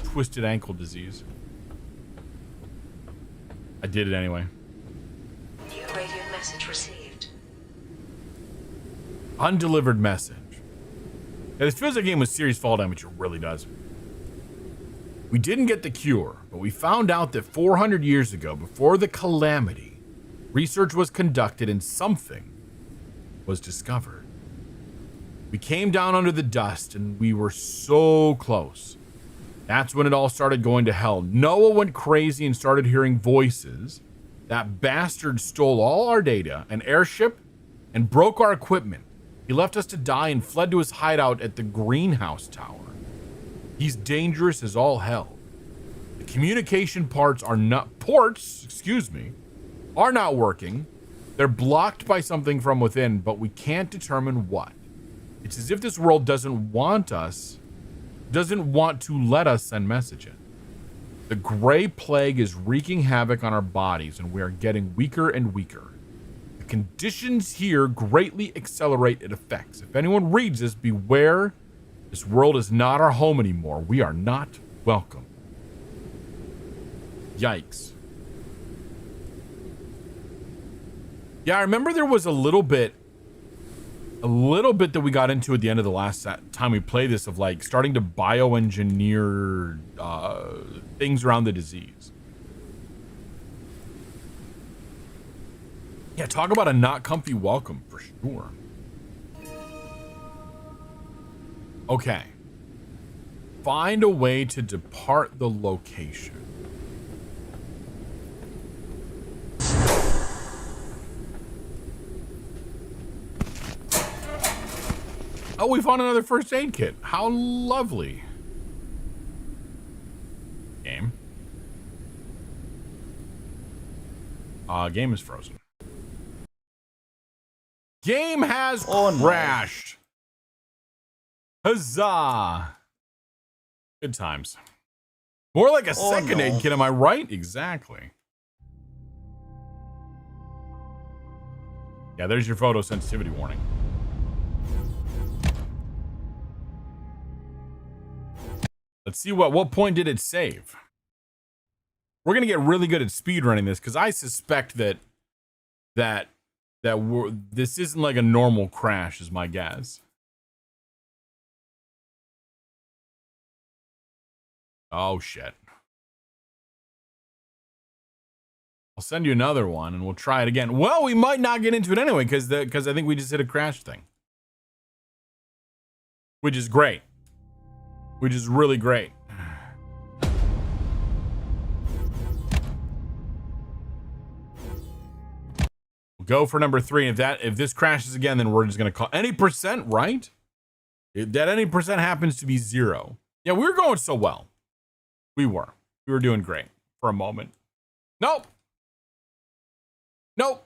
twisted ankle disease. I did it anyway. New radio message received. Undelivered message. Yeah, this feels like a game with serious fall damage. It really does. We didn't get the cure, but we found out that 400 years ago, before the calamity, research was conducted and something was discovered. We came down under the dust and we were so close. That's when it all started going to hell. Noah went crazy and started hearing voices. That bastard stole all our data, an airship, and broke our equipment. He left us to die and fled to his hideout at the greenhouse tower. He's dangerous as all hell. The communication ports are not working. They're blocked by something from within, but we can't determine what. It's as if this world doesn't want to let us send messages. The gray plague is wreaking havoc on our bodies, and we are getting weaker and weaker. The conditions here greatly accelerate its effects. If anyone reads this, beware. This world is not our home anymore. We are not welcome. Yikes. Yeah, I remember there was a little bit that we got into at the end of the last time we played this of like starting to bioengineer things around the disease. Yeah, talk about a not comfy welcome for sure. Okay. Find a way to depart the location. Oh, we found another first aid kit. How lovely. Game. Game is frozen. Game has crashed. Huzzah. Good times. More like a second aid kit, am I right? Exactly. Yeah, there's your photosensitivity warning. Let's see what point did it save? We're gonna get really good at speedrunning this because I suspect that this isn't like a normal crash, is my guess. Oh shit. I'll send you another one and we'll try it again. Well, we might not get into it anyway because I think we just hit a crash thing. Which is great. Which is really great. We'll go for number 3. If this crashes again, then we're just gonna call any percent, right? If that any percent happens to be 0. Yeah, we were going so well. We were doing great for a moment. Nope. Nope.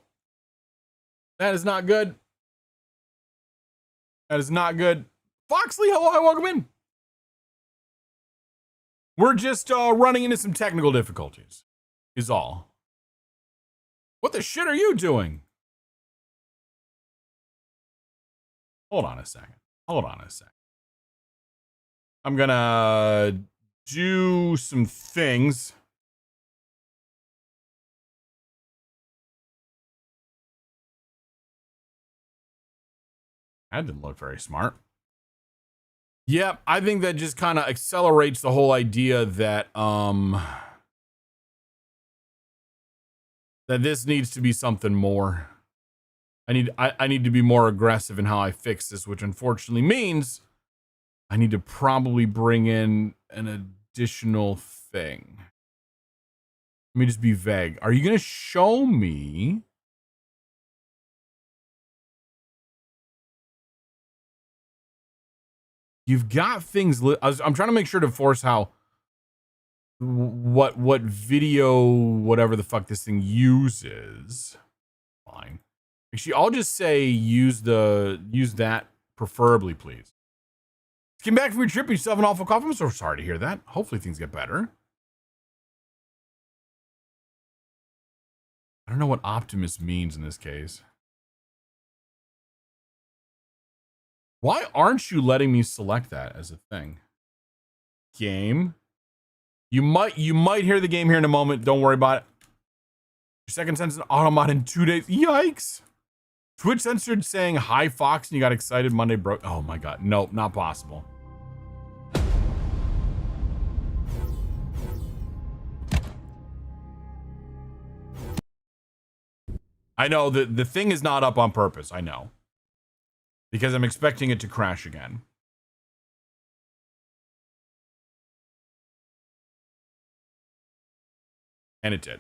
That is not good. That is not good. Foxley, hello, hi, welcome in. We're just running into some technical difficulties, is all. What the shit are you doing? Hold on a second. I'm gonna do some things. That didn't look very smart. Yep, I think that just kind of accelerates the whole idea that that this needs to be something more. I need to be more aggressive in how I fix this, which unfortunately means I need to probably bring in an additional thing. Let me just be vague. Are you going to show me? You've got things. I'm trying to make sure to force how what video, whatever the fuck this thing uses. Fine. Actually, I'll just say use that preferably, please. Came back from your trip. You still have an awful cough. I'm so sorry to hear that. Hopefully things get better. I don't know what Optimus means in this case. Why aren't you letting me select that as a thing? Game. You might hear the game here in a moment. Don't worry about it. Your second sentence automod in 2 days. Yikes. Twitch censored saying hi Fox and you got excited Monday broke. Oh my god. Nope, not possible. I know the thing is not up on purpose. I know. Because I'm expecting it to crash again. And it did.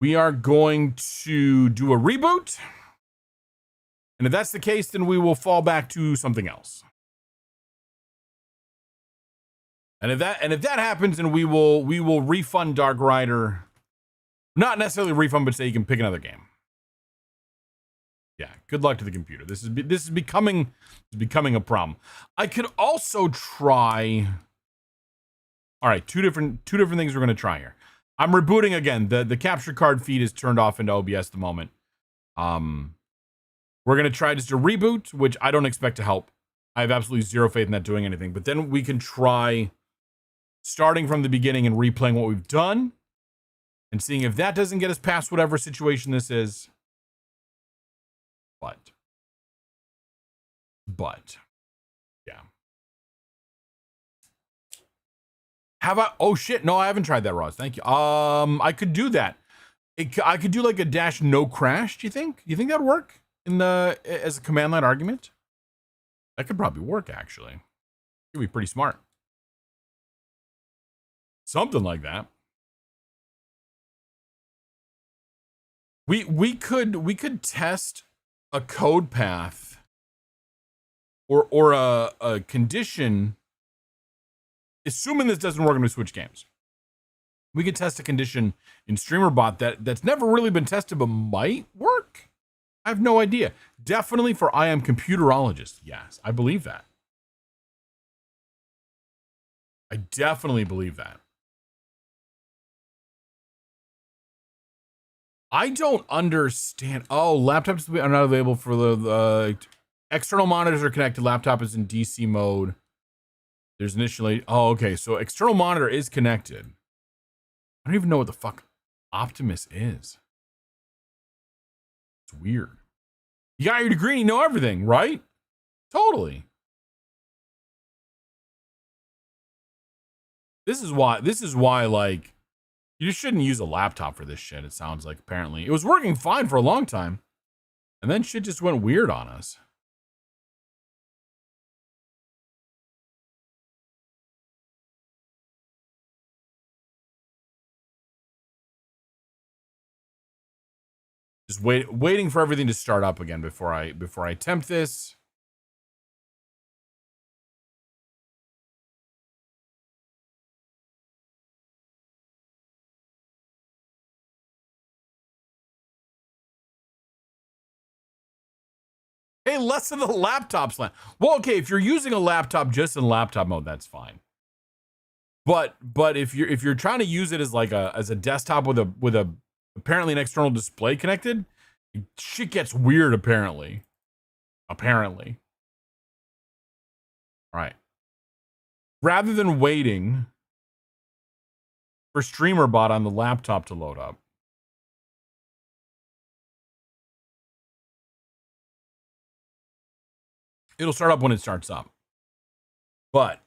We are going to do a reboot. And if that's the case, then we will fall back to something else. And if that happens, then we will refund Dark Rider. Not necessarily refund, but say you can pick another game. Yeah, good luck to the computer. This is becoming a problem. I could also try. All right, two different things we're gonna try here. I'm rebooting again. The capture card feed is turned off into OBS at the moment. We're gonna try just a reboot, which I don't expect to help. I have absolutely zero faith in that doing anything. But then we can try starting from the beginning and replaying what we've done and seeing if that doesn't get us past whatever situation this is. But yeah. Have I? Oh shit! No, I haven't tried that, Ross. Thank you. I could do that. I could do like a dash no crash. Do you think? You think that'd work as a command line argument? That could probably work actually. It'd be pretty smart. Something like that. We could test a code path or a condition. Assuming this doesn't work when we switch games, we could test a condition in StreamerBot that's never really been tested but might work. I have no idea. Definitely for I am computerologist. Yes, I believe that. I definitely believe that. I don't understand. Oh, laptops are not available for the external monitors are connected. Laptop is in DC mode. There's initially. Oh, okay. So external monitor is connected. I don't even know what the fuck Optimus is. It's weird. You got your degree, you know everything, right? Totally. This is why, like, you shouldn't use a laptop for this shit, it sounds like, apparently. It was working fine for a long time. And then shit just went weird on us. Just waiting for everything to start up again before I attempt this. Hey, less of the laptop slam. Well, okay, if you're using a laptop just in laptop mode, that's fine. But if you're trying to use it as like as a desktop with a apparently an external display connected, shit gets weird apparently. Apparently. All right. Rather than waiting for StreamerBot on the laptop to load up, it'll start up when it starts up. But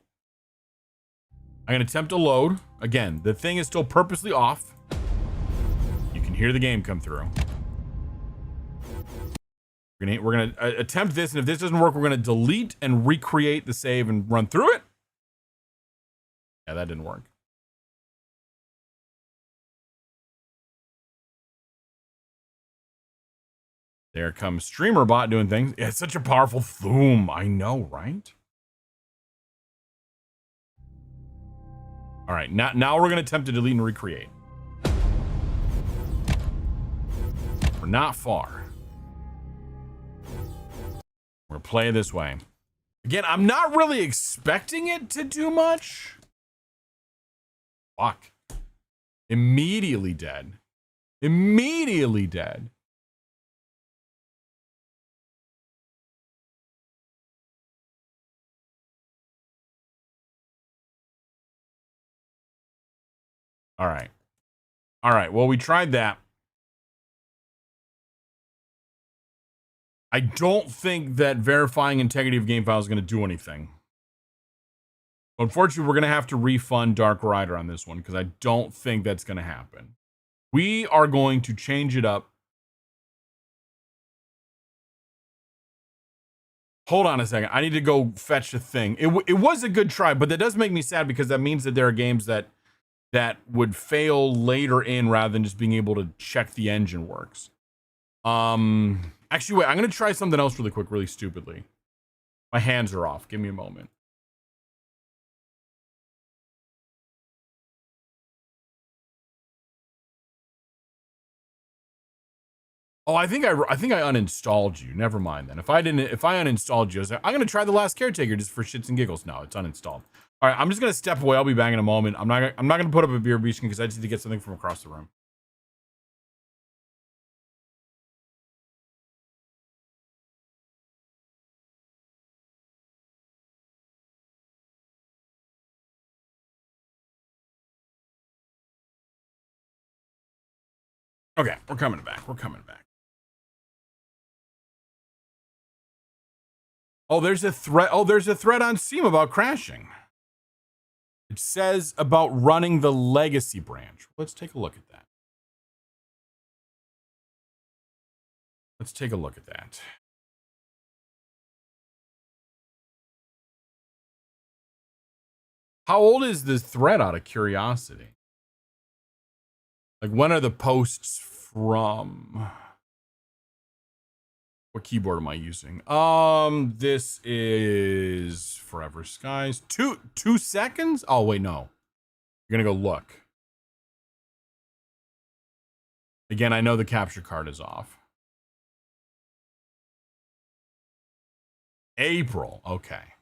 I'm going to attempt to load. Again, the thing is still purposely off. You can hear the game come through. We're gonna attempt this, and if this doesn't work, we're gonna delete and recreate the save and run through it. Yeah, that didn't work. There comes StreamerBot doing things. Yeah, it's such a powerful Zoom. I know, right? All right, now we're gonna attempt to delete and recreate. We're not far. We're gonna play this way. Again, I'm not really expecting it to do much. Fuck. Immediately dead. Immediately dead. All right. All right. Well, we tried that. I don't think that verifying integrity of game files is going to do anything. Unfortunately, we're going to have to refund Dark Rider on this one because I don't think that's going to happen. We are going to change it up. Hold on a second. I need to go fetch the thing. It was a good try, but that does make me sad because that means that there are games that would fail later in rather than just being able to check the engine works. Actually, wait, I'm going to try something else really quick, really stupidly. My hands are off. Give me a moment. Oh, I think I uninstalled you. Never mind then. If I uninstalled you, I was like, I'm going to try The Last Caretaker just for shits and giggles. No, it's uninstalled. All right, I'm just going to step away. I'll be back in a moment. I'm not going to put up a beer beacon because I just need to get something from across the room. Okay, we're coming back. We're coming back. Oh, there's a thread. Oh, there's a thread on Steam about crashing. It says about running the legacy branch. Let's take a look at that. Let's take a look at that. How old is this thread out of curiosity? Like, when are the posts from? What keyboard am I using? This is Forever Skies. Two seconds? Oh, wait, no. You're gonna go look. Again, I know the capture card is off. April, okay.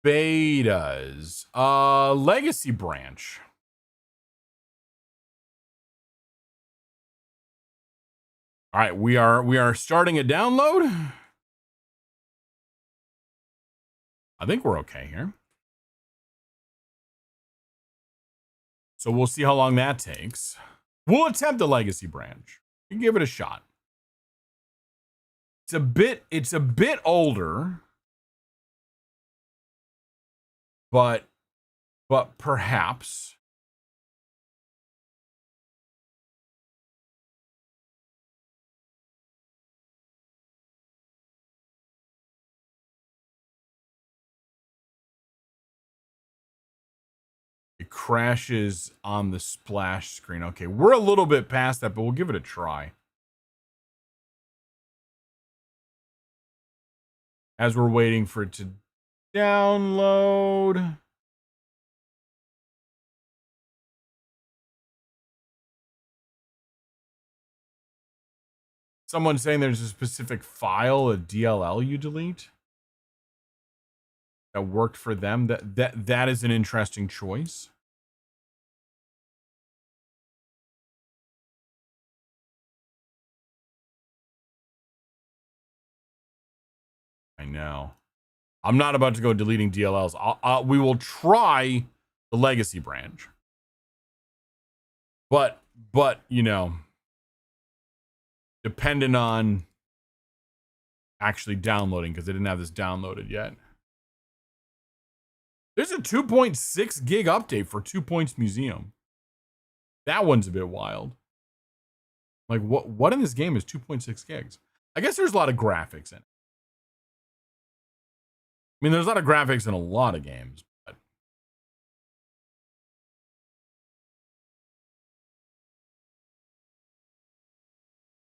Betas. Legacy branch. All right, we are starting a download. I think we're okay here. So we'll see how long that takes. We'll attempt the legacy branch. You can give it a shot. It's a bit older. But perhaps it crashes on the splash screen. Okay, we're a little bit past that, but we'll give it a try. As we're waiting for it to download. Someone's saying there's a specific file, a DLL you delete that worked for them. That is an interesting choice. I know. I'm not about to go deleting DLLs. We will try the legacy branch. But you know, depending on actually downloading because they didn't have this downloaded yet. There's a 2.6 gig update for 2 Points Museum. That one's a bit wild. Like, what in this game is 2.6 gigs? I guess there's a lot of graphics in it. I mean, there's a lot of graphics in a lot of games, but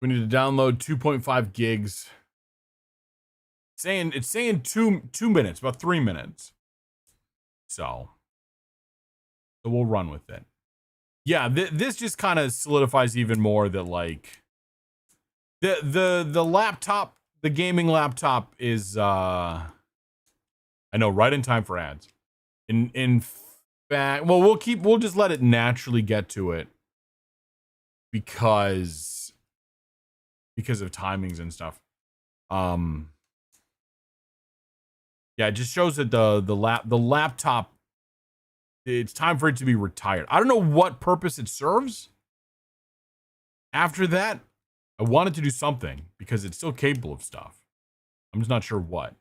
we need to download 2.5 gigs. It's saying two minutes, about 3 minutes. So we'll run with it. Yeah, this just kind of solidifies even more that like the laptop, the gaming laptop is I know, right in time for ads. In fact, well, we'll just let it naturally get to it because of timings and stuff. Yeah, it just shows that the laptop, it's time for it to be retired. I don't know what purpose it serves. After that, I wanted to do something because it's still capable of stuff. I'm just not sure what.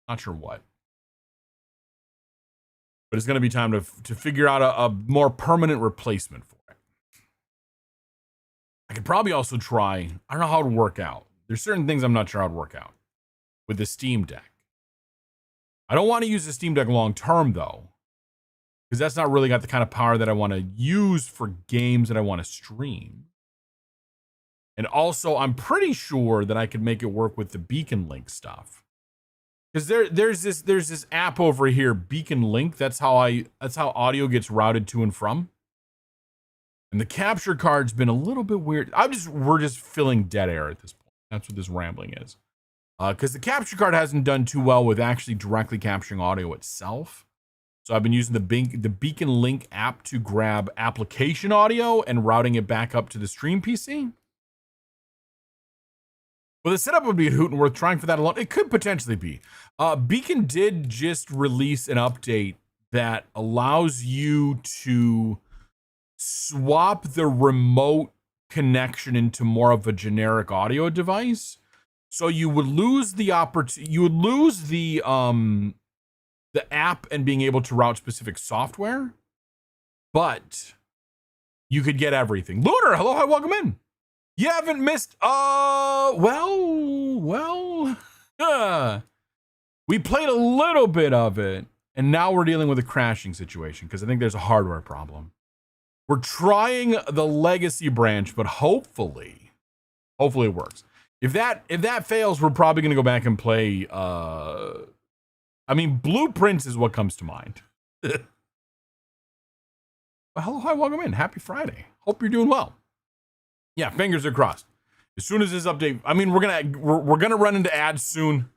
Not sure what. But it's going to be time to figure out a more permanent replacement for it. I could probably also try, I don't know how it would work out. There's certain things I'm not sure how it would work out with the Steam Deck. I don't want to use the Steam Deck long term, though, because that's not really got the kind of power that I want to use for games that I want to stream. And also, I'm pretty sure that I could make it work with the Beacon Link stuff. Because there's this app over here, Beacon Link. That's how audio gets routed to and from. And the capture card's been a little bit weird. We're just filling dead air at this point. That's what this rambling is. Because the capture card hasn't done too well with actually directly capturing audio itself. So I've been using the Beacon Link app to grab application audio and routing it back up to the stream PC. Well, the setup would be a hoot and worth trying for that alone. It could potentially be. Beacon did just release an update that allows you to swap the remote connection into more of a generic audio device. So you would lose the app and being able to route specific software, but you could get everything. Lunar, hello, hi, welcome in. You haven't missed, we played a little bit of it, and now we're dealing with a crashing situation, because I think there's a hardware problem. We're trying the legacy branch, but hopefully it works. If that fails, we're probably going to go back and play, Blueprints is what comes to mind. Well, hello, hi, welcome in. Happy Friday. Hope you're doing well. Yeah, fingers are crossed. As soon as this update, we're gonna run into ads soon.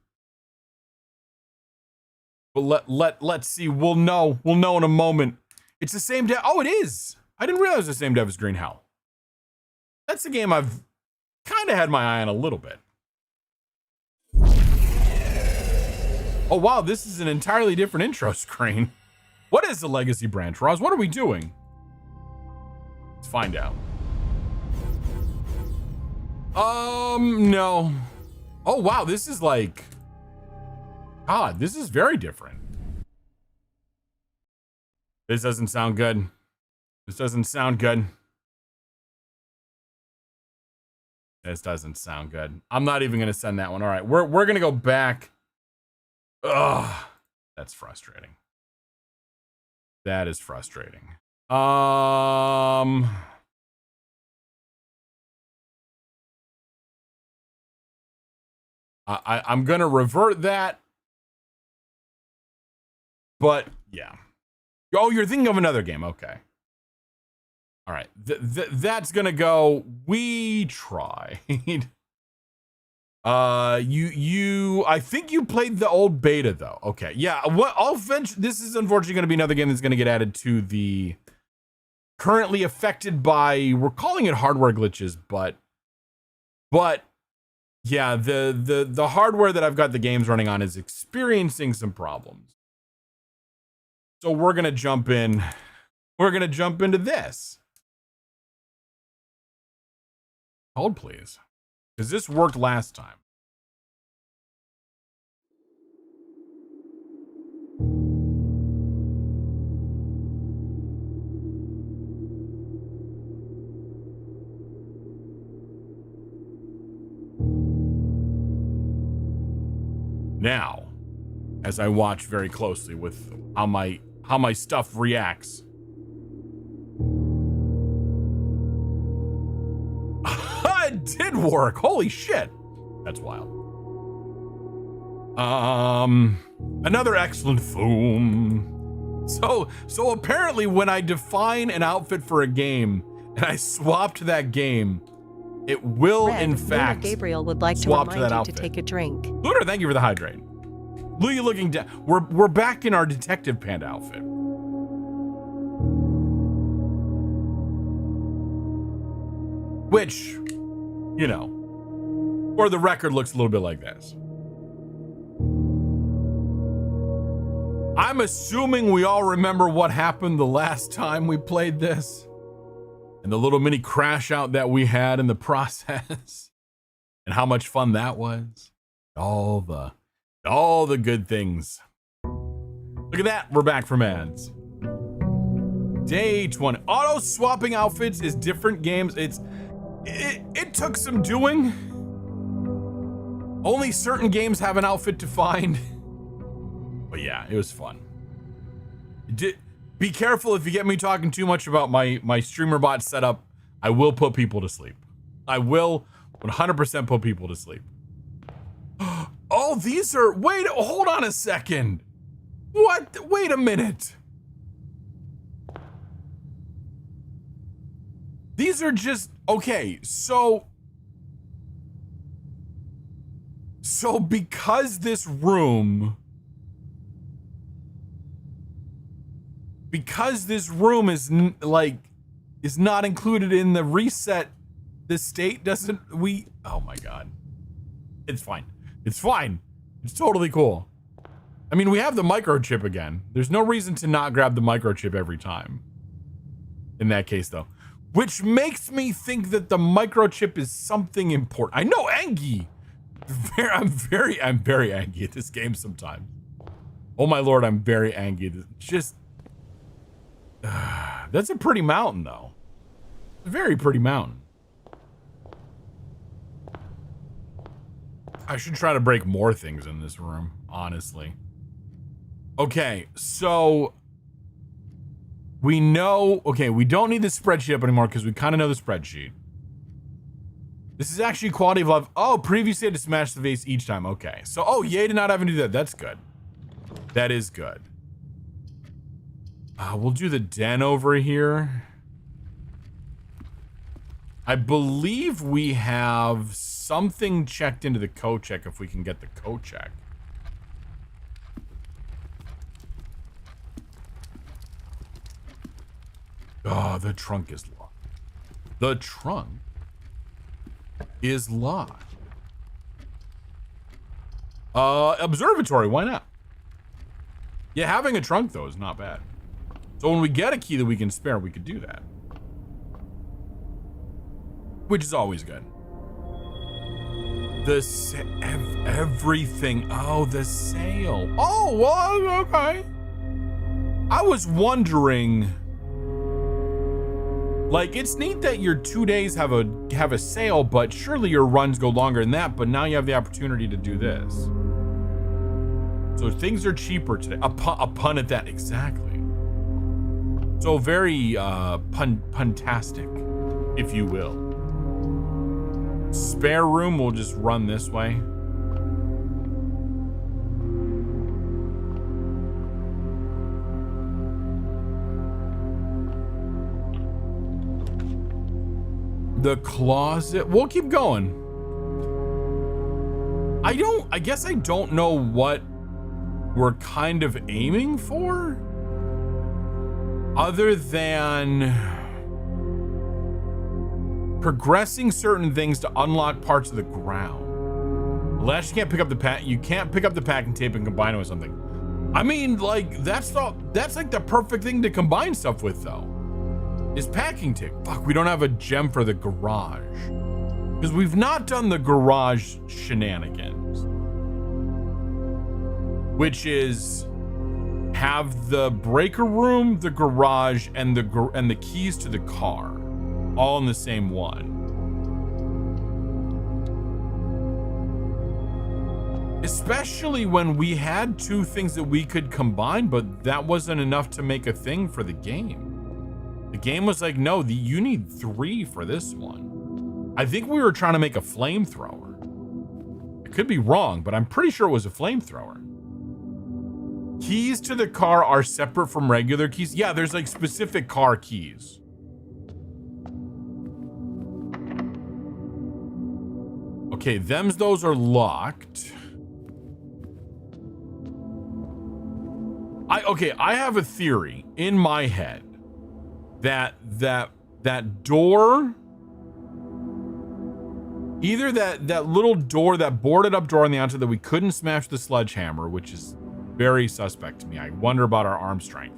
But let's see. We'll know in a moment. It's the same dev. Oh, it is. I didn't realize the same dev as Green Hell. That's the game I've kind of had my eye on a little bit. Oh wow, this is an entirely different intro screen. What is the legacy branch, Roz? What are we doing? Let's find out. No. Oh wow, this is like, God, this is very different. This doesn't sound good. This doesn't sound good. This doesn't sound good. I'm not even gonna send that one. All right, we're gonna go back. Ugh, that's frustrating. That is frustrating. I'm gonna revert that, but yeah. Oh, you're thinking of another game. Okay. All right. That's gonna go. We tried. I think you played the old beta though. Okay. Yeah. This is unfortunately gonna be another game that's gonna get added to the currently affected by. We're calling it hardware glitches, but. Yeah, the hardware that I've got the games running on is experiencing some problems. So we're going to jump in. We're going to jump into this. Hold, please. Because this worked last time. Now, as I watch very closely with how my stuff reacts. It did work. Holy shit. That's wild. Another excellent foom. So apparently when I define an outfit for a game and I swap to that game, it will Red, in fact Lunar Gabriel would like to swap to remind that you outfit. to take a drink. Lunar, thank you for the hydrate. Lunar looking down. We're back in our detective panda outfit. Which, you know, or the record looks a little bit like this. I'm assuming we all remember what happened the last time we played this and the little mini crash out that we had in the process and how much fun that was. All the good things. Look at that. We're back from ads. Day 20. Auto swapping outfits is different games. It took some doing. Only certain games have an outfit to find. But yeah, it was fun. Be careful if you get me talking too much about my streamer bot setup. I will put people to sleep. I will 100% put people to sleep. Oh, these are, wait, hold on a second. What? Wait a minute. These are just, okay, so because this room is not included in the reset, the state doesn't, oh my God. It's fine. It's fine. It's totally cool. I mean, we have the microchip again. There's no reason to not grab the microchip every time. In that case, though. Which makes me think that the microchip is something important. I know, Angie. I'm very angry at this game sometimes. Oh my Lord, I'm very angry. Just, that's a pretty mountain, though. A very pretty mountain. I should try to break more things in this room, honestly. Okay, so we know, okay, we don't need the spreadsheet up anymore because we kind of know the spreadsheet. This is actually quality of life. Oh, previously had to smash the vase each time. Okay, so, oh, yay to not having to do that. That's good. That is good. We'll do the den over here. I believe we have something checked into the co-check if we can get the co-check. Oh, the trunk is locked. The trunk is locked. Observatory, why not? Yeah, having a trunk, though, is not bad. So when we get a key that we can spare, we could do that. Which is always good. Everything. Oh, the sale. Oh, well, okay. I was wondering, like, it's neat that your 2 days have a sale, but surely your runs go longer than that. But now you have the opportunity to do this. So things are cheaper today. A pun at that, exactly. So very puntastic, if you will. Spare room, we'll just run this way. The closet, we'll keep going. I guess I don't know what we're kind of aiming for, other than progressing certain things to unlock parts of the ground. Unless you can't pick up the pack, you can't pick up the packing tape and combine it with something. I mean, like, that's like the perfect thing to combine stuff with, though. Is packing tape. Fuck, we don't have a gem for the garage. Because we've not done the garage shenanigans, which is have the breaker room, the garage, and the keys to the car all in the same one. Especially when we had two things that we could combine, but that wasn't enough to make a thing for the game. The game was like, no, you need 3 for this one. I think we were trying to make a flamethrower. I could be wrong, but I'm pretty sure it was a flamethrower. Keys to the car are separate from regular keys. Yeah, there's like specific car keys. Okay, those are locked. I have a theory in my head that door, either that little door, that boarded up door on the outside that we couldn't smash the sledgehammer, which is very suspect to me. I wonder about our arm strength.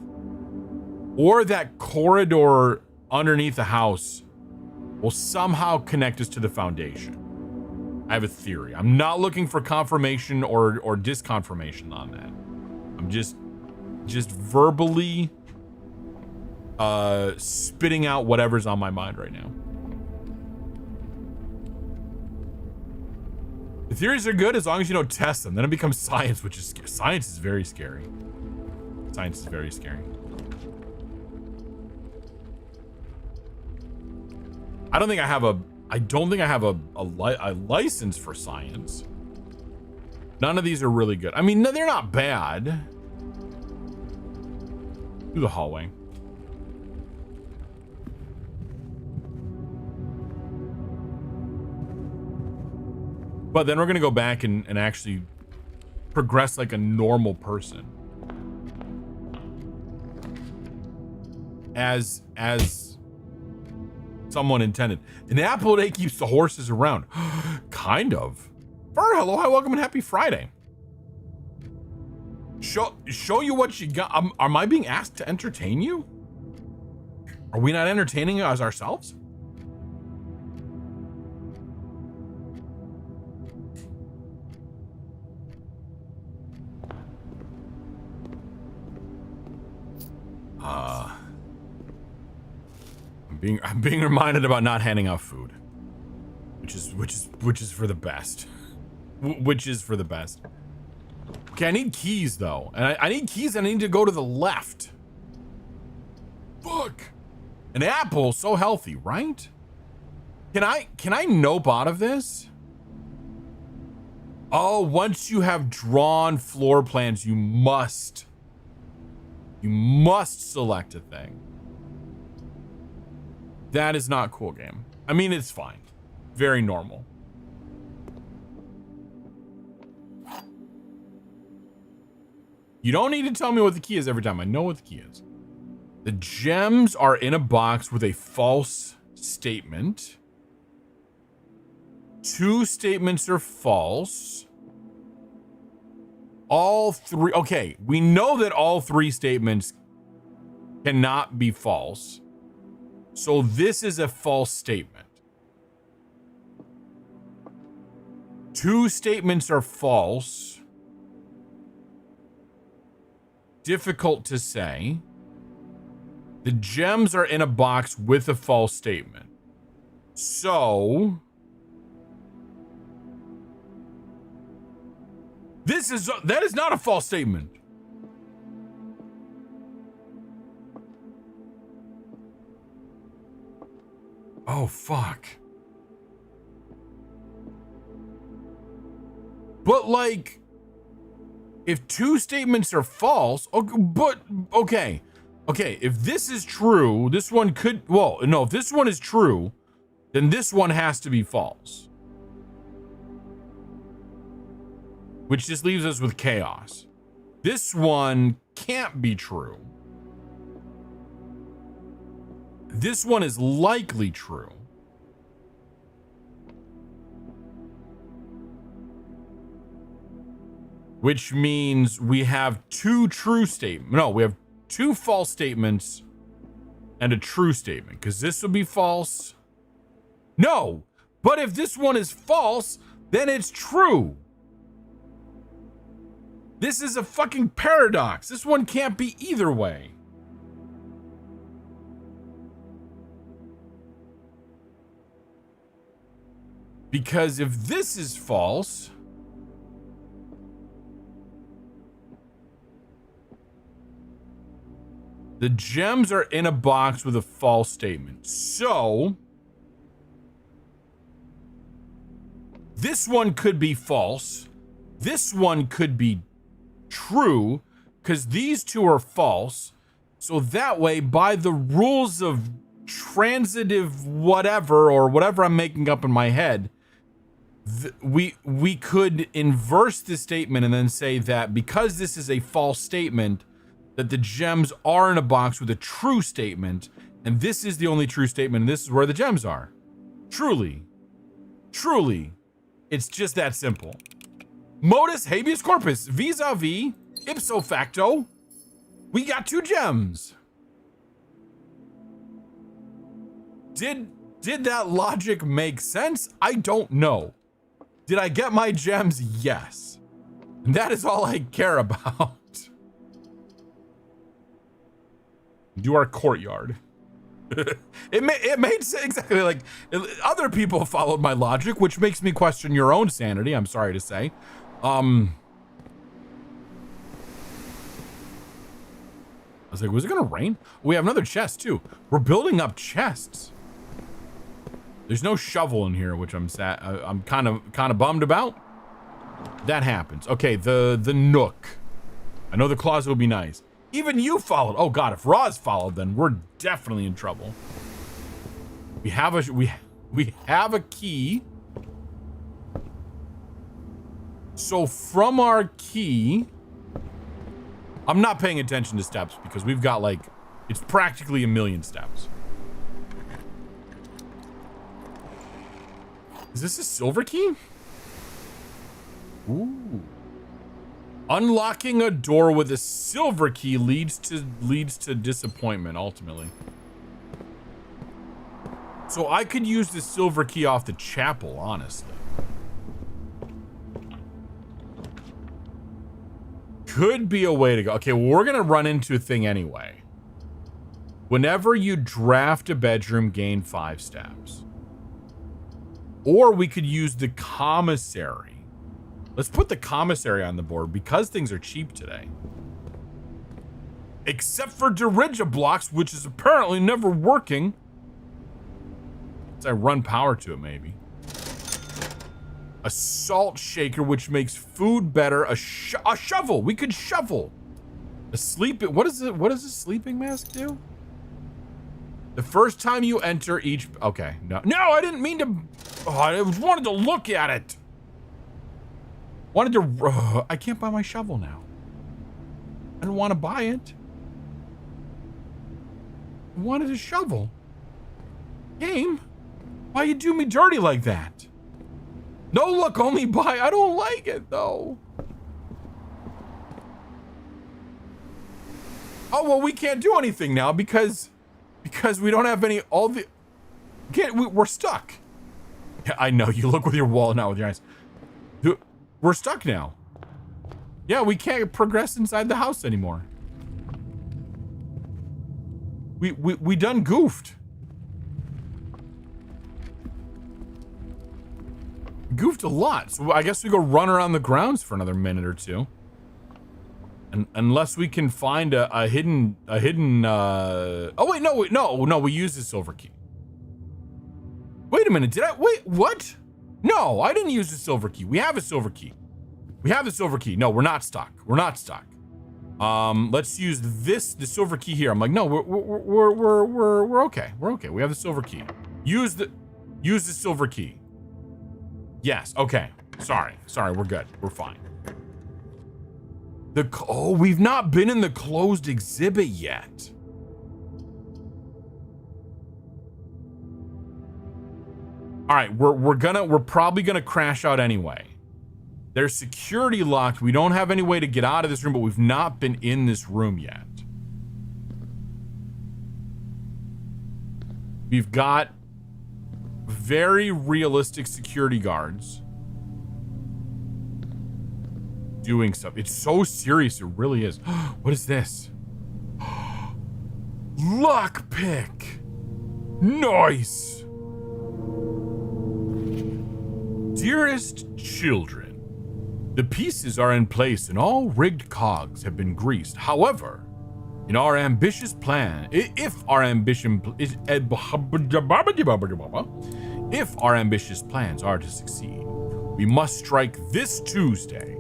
Or that corridor underneath the house will somehow connect us to the foundation. I have a theory. I'm not looking for confirmation or disconfirmation on that. I'm just verbally spitting out whatever's on my mind right now. The theories are good as long as you don't test them. Then it becomes science, which is science is very scary. Science is very scary. I don't think I have a license for science. None of these are really good. I mean, no, they're not bad. Through the hallway. But then we're gonna go back and actually progress like a normal person. As someone intended. An apple a day keeps the horses around. Kind of. Fur, hello, hi, welcome, and happy Friday. Show you what you got. Am I being asked to entertain you? Are we not entertaining us ourselves? I'm being reminded about not handing out food, which is for the best. Which is for the best. Okay, I need keys though, and I need keys, and I need to go to the left. Fuck. An apple, so healthy, right? Can I nope out of this? Oh, once you have drawn floor plans, you must select a thing. That is not cool, game. I mean, it's fine. Very normal. You don't need to tell me what the key is every time. I know what the key is. The gems are in a box with a false statement. 2 statements are false. All 3. Okay, we know that all 3 statements cannot be false. So this is a false statement. 2 statements are false. Difficult to say. The gems are in a box with a false statement. So that is not a false statement. Oh, fuck. But like, if 2 statements are false, okay, if this is true, this one could, well, no, if this one is true, then this one has to be false. Which just leaves us with chaos. This one can't be true. This one is likely true. Which means we have 2 true statements. No, we have 2 false statements and a true statement. Because this would be false. No, But if this one is false, then it's true. This is a fucking paradox. This one can't be either way. Because if this is false, the gems are in a box with a false statement. So this one could be false. This one could be true because these two are false. So that way, by the rules of transitive whatever or whatever I'm making up in my head, we could inverse the statement and then say that because this is a false statement, that the gems are in a box with a true statement, and this is the only true statement, and this is where the gems are. Truly, it's just that simple. Modus habeas corpus, vis-a-vis, ipso facto, we got 2 gems. Did that logic make sense? I don't know. Did I get my gems? Yes. And that is all I care about. Do our courtyard. It made sense, exactly like other people followed my logic, which makes me question your own sanity, I'm sorry to say. I was like, was it gonna rain? We have another chest too. We're building up chests. There's no shovel in here, which I'm sad. I'm kind of bummed about. That happens. Okay, the nook. I know the closet would be nice. Even you followed. Oh God, if Roz followed, then we're definitely in trouble. We have a key. So from our key, I'm not paying attention to steps because we've got like, it's practically 1,000,000 steps. Is this a silver key? Ooh. Unlocking a door with a silver key leads to disappointment ultimately. So I could use the silver key off the chapel, honestly. Could be a way to go. Okay, well, we're gonna run into a thing anyway. Whenever you draft a bedroom, gain 5 steps. Or we could use the commissary. Let's put the commissary on the board because things are cheap today. Except for Derija blocks, which is apparently never working. Let's I run power to it, maybe. A salt shaker, which makes food better. A shovel. We could shovel. A sleep. What is it? What does a sleeping mask do? The first time you enter each. Okay. No, I didn't mean to. Oh, I wanted to look at it. Wanted to. I can't buy my shovel now. I don't want to buy it. I wanted a shovel. Game, why you do me dirty like that? No look, only buy. I don't like it though. Oh well, we can't do anything now because we don't have any. We're stuck. Yeah, I know. You look with your wall now with your eyes. We're stuck now. Yeah, we can't progress inside the house anymore. We done goofed. Goofed a lot. So I guess we go run around the grounds for another minute or two. And unless we can find a hidden oh wait, no, we used the silver key. Wait a minute, wait, what? No, I didn't use the silver key. We have a silver key. We have the silver key. No, we're not stuck. We're not stuck. Let's use the silver key here. I'm like, no, we're okay. We're okay. We have the silver key. Use the silver key. Yes, okay. Sorry, we're good. We're fine. We've not been in the closed exhibit yet. All right, we're probably gonna crash out anyway. There's security locked. We don't have any way to get out of this room, but we've not been in this room yet. We've got very realistic security guards doing stuff. It's so serious, it really is. What is this? Lockpick! Nice! Dearest children, the pieces are in place and all rigged cogs have been greased. However, in our ambitious plan, if our ambitious plans are to succeed, we must strike this Tuesday.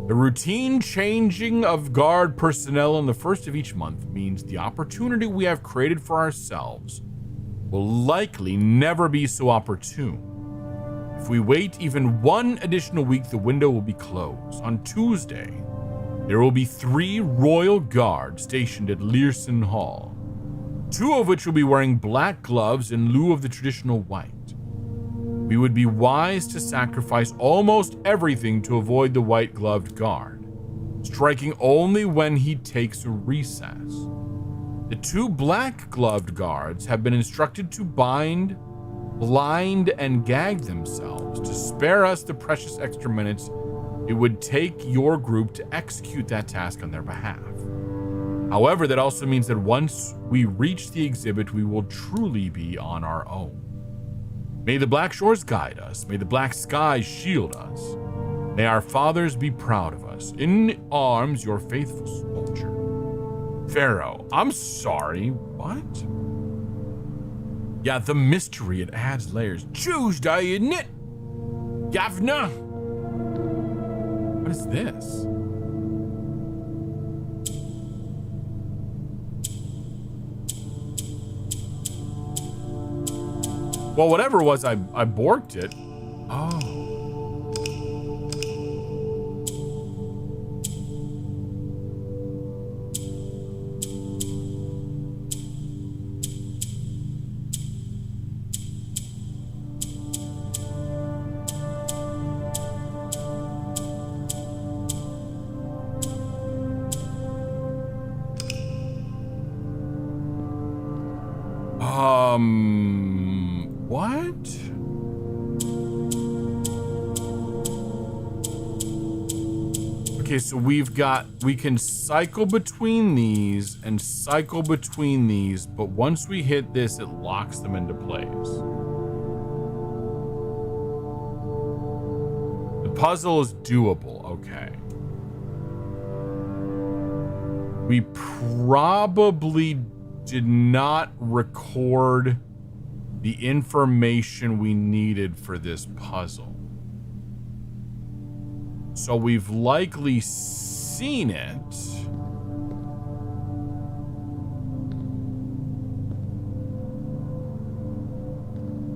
The routine changing of guard personnel on the first of each month means the opportunity we have created for ourselves will likely never be so opportune. If we wait even one additional week, the window will be closed. On Tuesday, there will be 3 royal guards stationed at Learson Hall, 2 of which will be wearing black gloves in lieu of the traditional white. We would be wise to sacrifice almost everything to avoid the white-gloved guard, striking only when he takes a recess. The 2 black-gloved guards have been instructed to bind, blind, and gag themselves to spare us the precious extra minutes it would take your group to execute that task on their behalf. However, that also means that once we reach the exhibit, we will truly be on our own. May the black shores guide us. May the black skies shield us. May our fathers be proud of us. In arms, your faithful soldier. Pharaoh, I'm sorry, what? Yeah, the mystery, it adds layers. Tuesday, isn't it? Governor! What is this? Well, whatever it was, I borked it. Oh. What? Okay, so we can cycle between these and cycle between these, but once we hit this, it locks them into place. The puzzle is doable, okay. We probably did not record the information we needed for this puzzle. So we've likely seen it.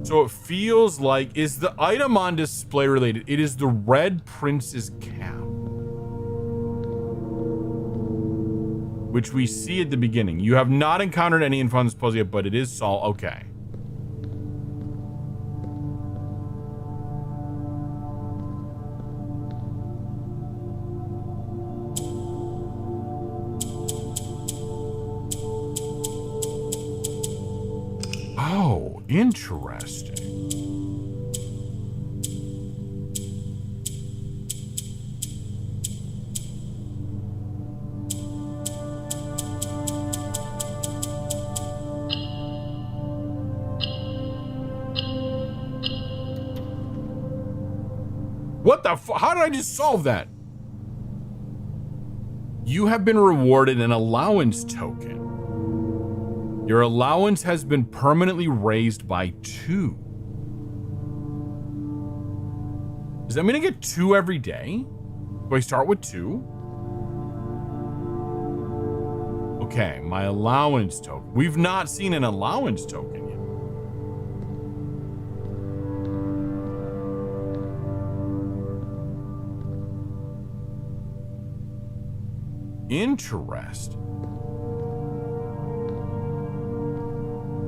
So it feels like, is the item on display related? It is the Red Prince's cap, which we see at the beginning. You have not encountered any info on this puzzle yet, but it is Saul. Okay. Oh, interesting. What the how did I just solve that? You have been rewarded an allowance token. Your allowance has been permanently raised by 2. Does that mean I get 2 every day? Do I start with 2? Okay, my allowance token. We've not seen an allowance token yet. Interesting.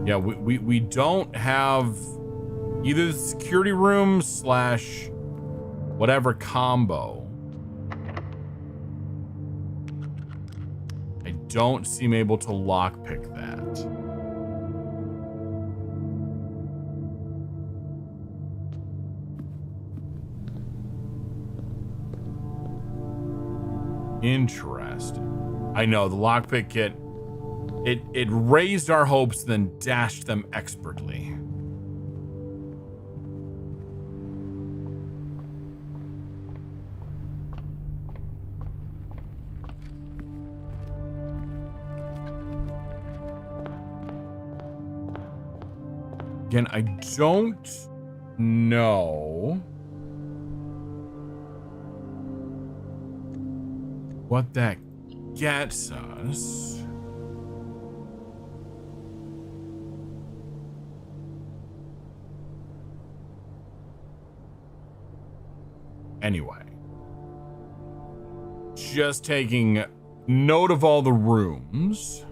Yeah, we don't have either the security room / whatever combo. I don't seem able to lockpick that. Interesting. I know, the lockpick kit, it raised our hopes, then dashed them expertly. Again, I don't know what that gets us. Anyway, just taking note of all the rooms.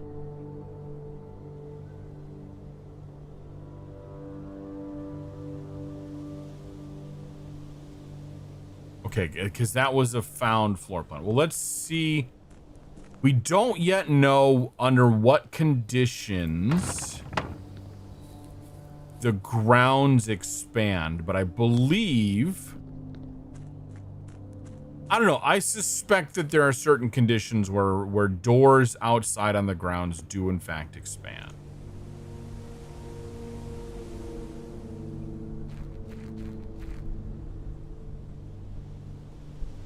Okay, because that was a found floor plan. Well, let's see. We don't yet know under what conditions the grounds expand, but I believe... I don't know. I suspect that there are certain conditions where doors outside on the grounds do in fact expand.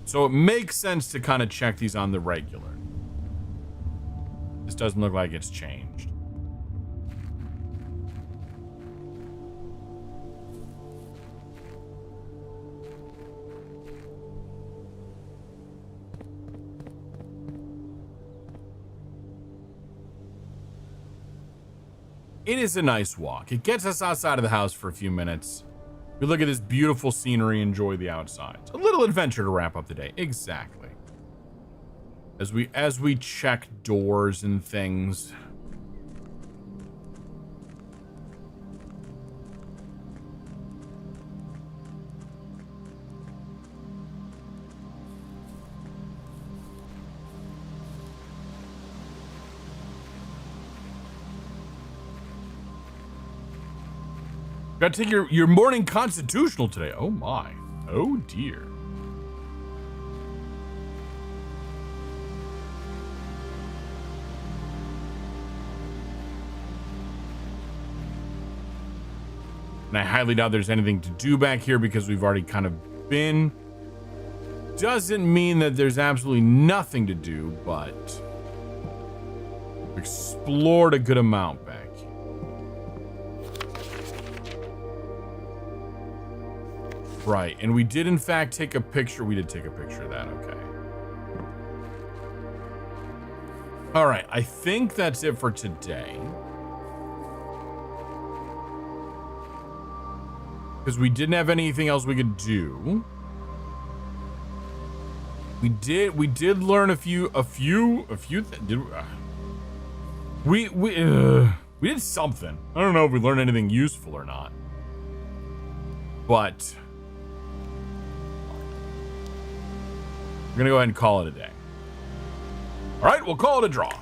So it makes sense to kind of check these on the regular. This doesn't look like it's changed. It is a nice walk. It gets us outside of the house for a few minutes. We look at this beautiful scenery, enjoy the outside. It's a little adventure to wrap up the day. Exactly. As we check doors and things. Got to take your morning constitutional today. Oh my. Oh dear. And I highly doubt there's anything to do back here because we've already kind of been. Doesn't mean that there's absolutely nothing to do, but explored a good amount back. Right, and we did in fact take a picture. We did take a picture of that, okay. All right, I think that's it for today. Because we didn't have anything else we could do. We did learn a few we did something. I don't know if we learned anything useful or not. But we're gonna go ahead and call it a day. All right, we'll call it a draw.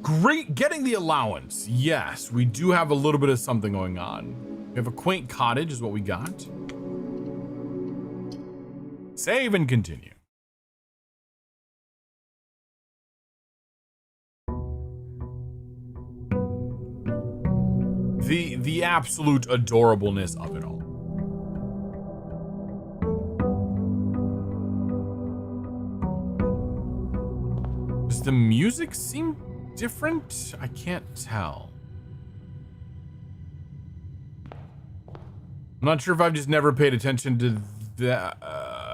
Great, getting the allowance. Yes, we do have a little bit of something going on. We have a quaint cottage is what we got. Save and continue. The absolute adorableness of it all. Does the music seem different? I can't tell. I'm not sure if I've just never paid attention to the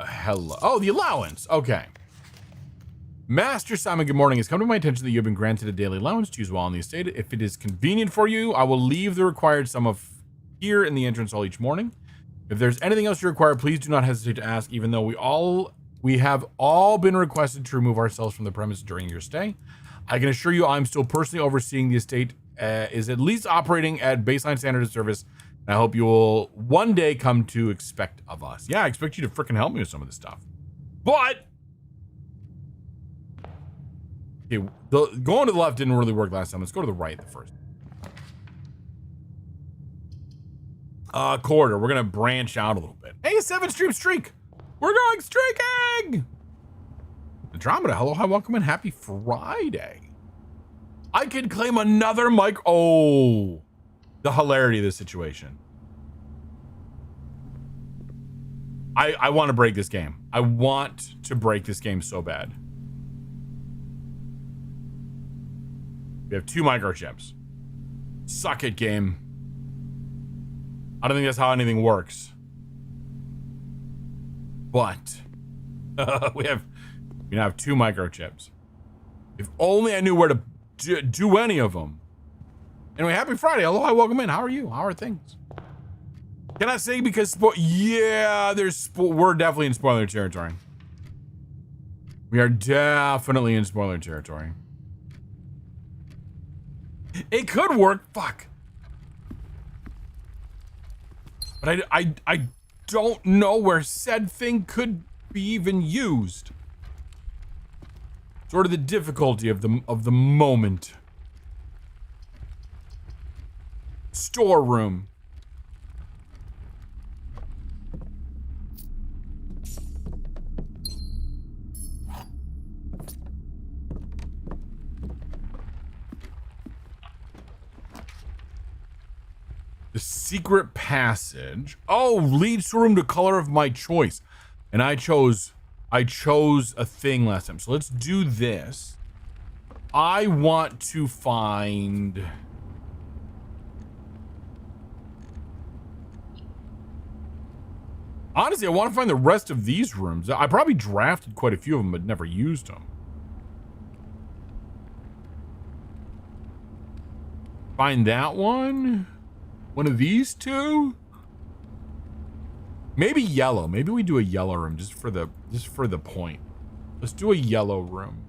hello. Oh, the allowance. Okay. Master Simon, good morning. It's come to my attention that you have been granted a daily allowance to use while on the estate. If it is convenient for you, I will leave the required sum of here in the entrance hall each morning. If there's anything else you require, please do not hesitate to ask, even though we have all been requested to remove ourselves from the premise during your stay. I can assure you I'm still personally overseeing the estate is at least operating at baseline standard of service. And I hope you will one day come to expect of us. Yeah, I expect you to freaking help me with some of this stuff. But okay, going to the left didn't really work last time. Let's go to the right first. corridor. We're gonna branch out a little bit. Hey, 7-stream streak. We're going streaking. Andromeda, hello, hi, welcome in. Happy Friday. I could claim another mic. Oh, the hilarity of this situation. I want to break this game. I want to break this game so bad. We have 2 microchips. Suck it, game. I don't think that's how anything works. But we now have 2 microchips. If only I knew where to do any of them. Anyway, happy Friday. Hello, hi, welcome in. How are you? How are things? Can I say because yeah, we're definitely in spoiler territory. We are definitely in spoiler territory. It could work. Fuck. But I don't know where said thing could be even used. Sort of the difficulty of the moment. Storeroom. The secret passage. Oh, leads to a room to color of my choice. And I chose a thing last time. So let's do this. I want to find... Honestly, I want to find the rest of these rooms. I probably drafted quite a few of them, but never used them. Find that one. One of these 2. Maybe yellow. Maybe we do a yellow room just for the point. Let's do a yellow room.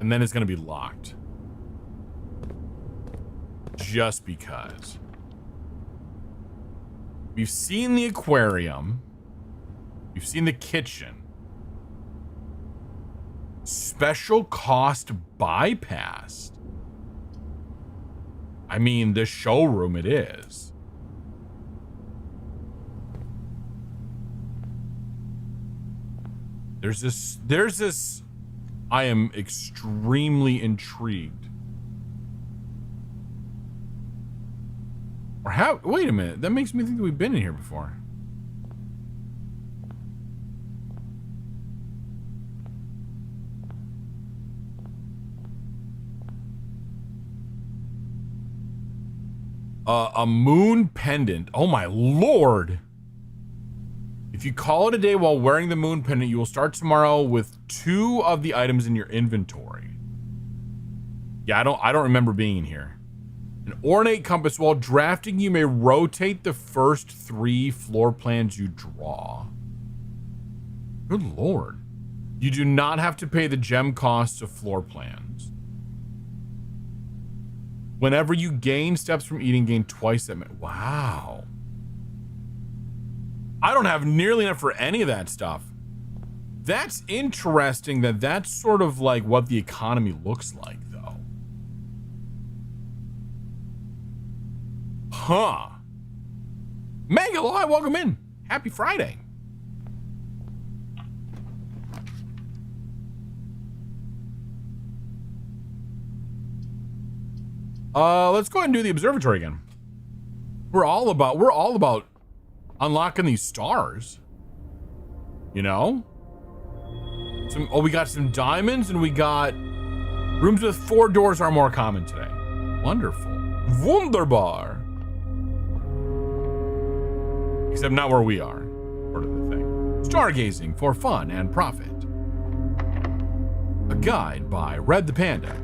And then it's going to be locked. Just because. We've seen the aquarium. We've seen the kitchen. Special cost bypassed. I mean, the showroom it is. There's this. I am extremely intrigued. Or how? Wait a minute. That makes me think that we've been in here before. A moon pendant. Oh my lord. If you call it a day while wearing the moon pendant, you will start tomorrow with 2 of the items in your inventory. Yeah, I don't remember being in here. An ornate compass. While drafting, you may rotate the first 3 floor plans you draw. Good lord. You do not have to pay the gem costs of floor plans. Whenever you gain steps from eating, gain twice that. Wow. I don't have nearly enough for any of that stuff. That's interesting that that's sort of like what the economy looks like, though. Huh. Meg, hello, hi, welcome in. Happy Friday. Let's go ahead and do the observatory again. We're all about unlocking these stars. You know? We got some diamonds and we got rooms with 4 doors are more common today. Wonderful. Wunderbar. Except not where we are. Part of the thing. Stargazing for fun and profit. A guide by Red the Panda.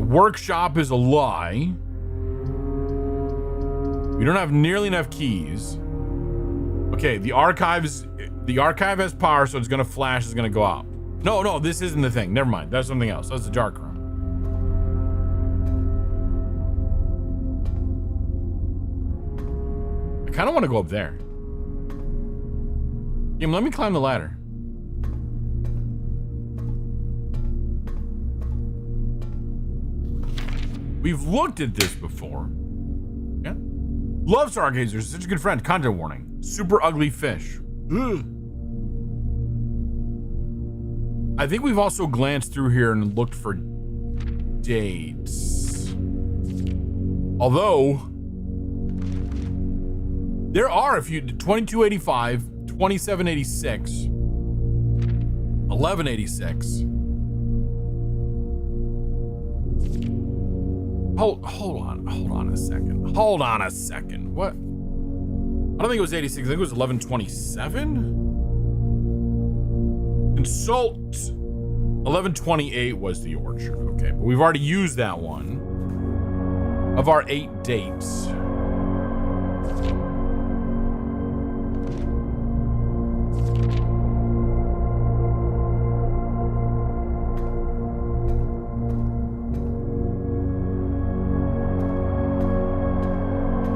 Workshop is a lie. We don't have nearly enough keys. Okay, the archive has power, so it's gonna flash, it's gonna go out. No, this isn't the thing. Never mind. That's something else. That's the dark room. I kind of want to go up there. Game, let me climb the ladder. We've looked at this before. Yeah. Love Stargazers. Such a good friend. Content warning. Super ugly fish. Ugh. I think we've also glanced through here and looked for dates. Although there are a few. 2285, 2786, 1186. Hold on a second. Hold on a second. What? I don't think it was 86. I think it was 1127. Consult 1128 was the orchard. Okay, but we've already used that one of our 8 dates.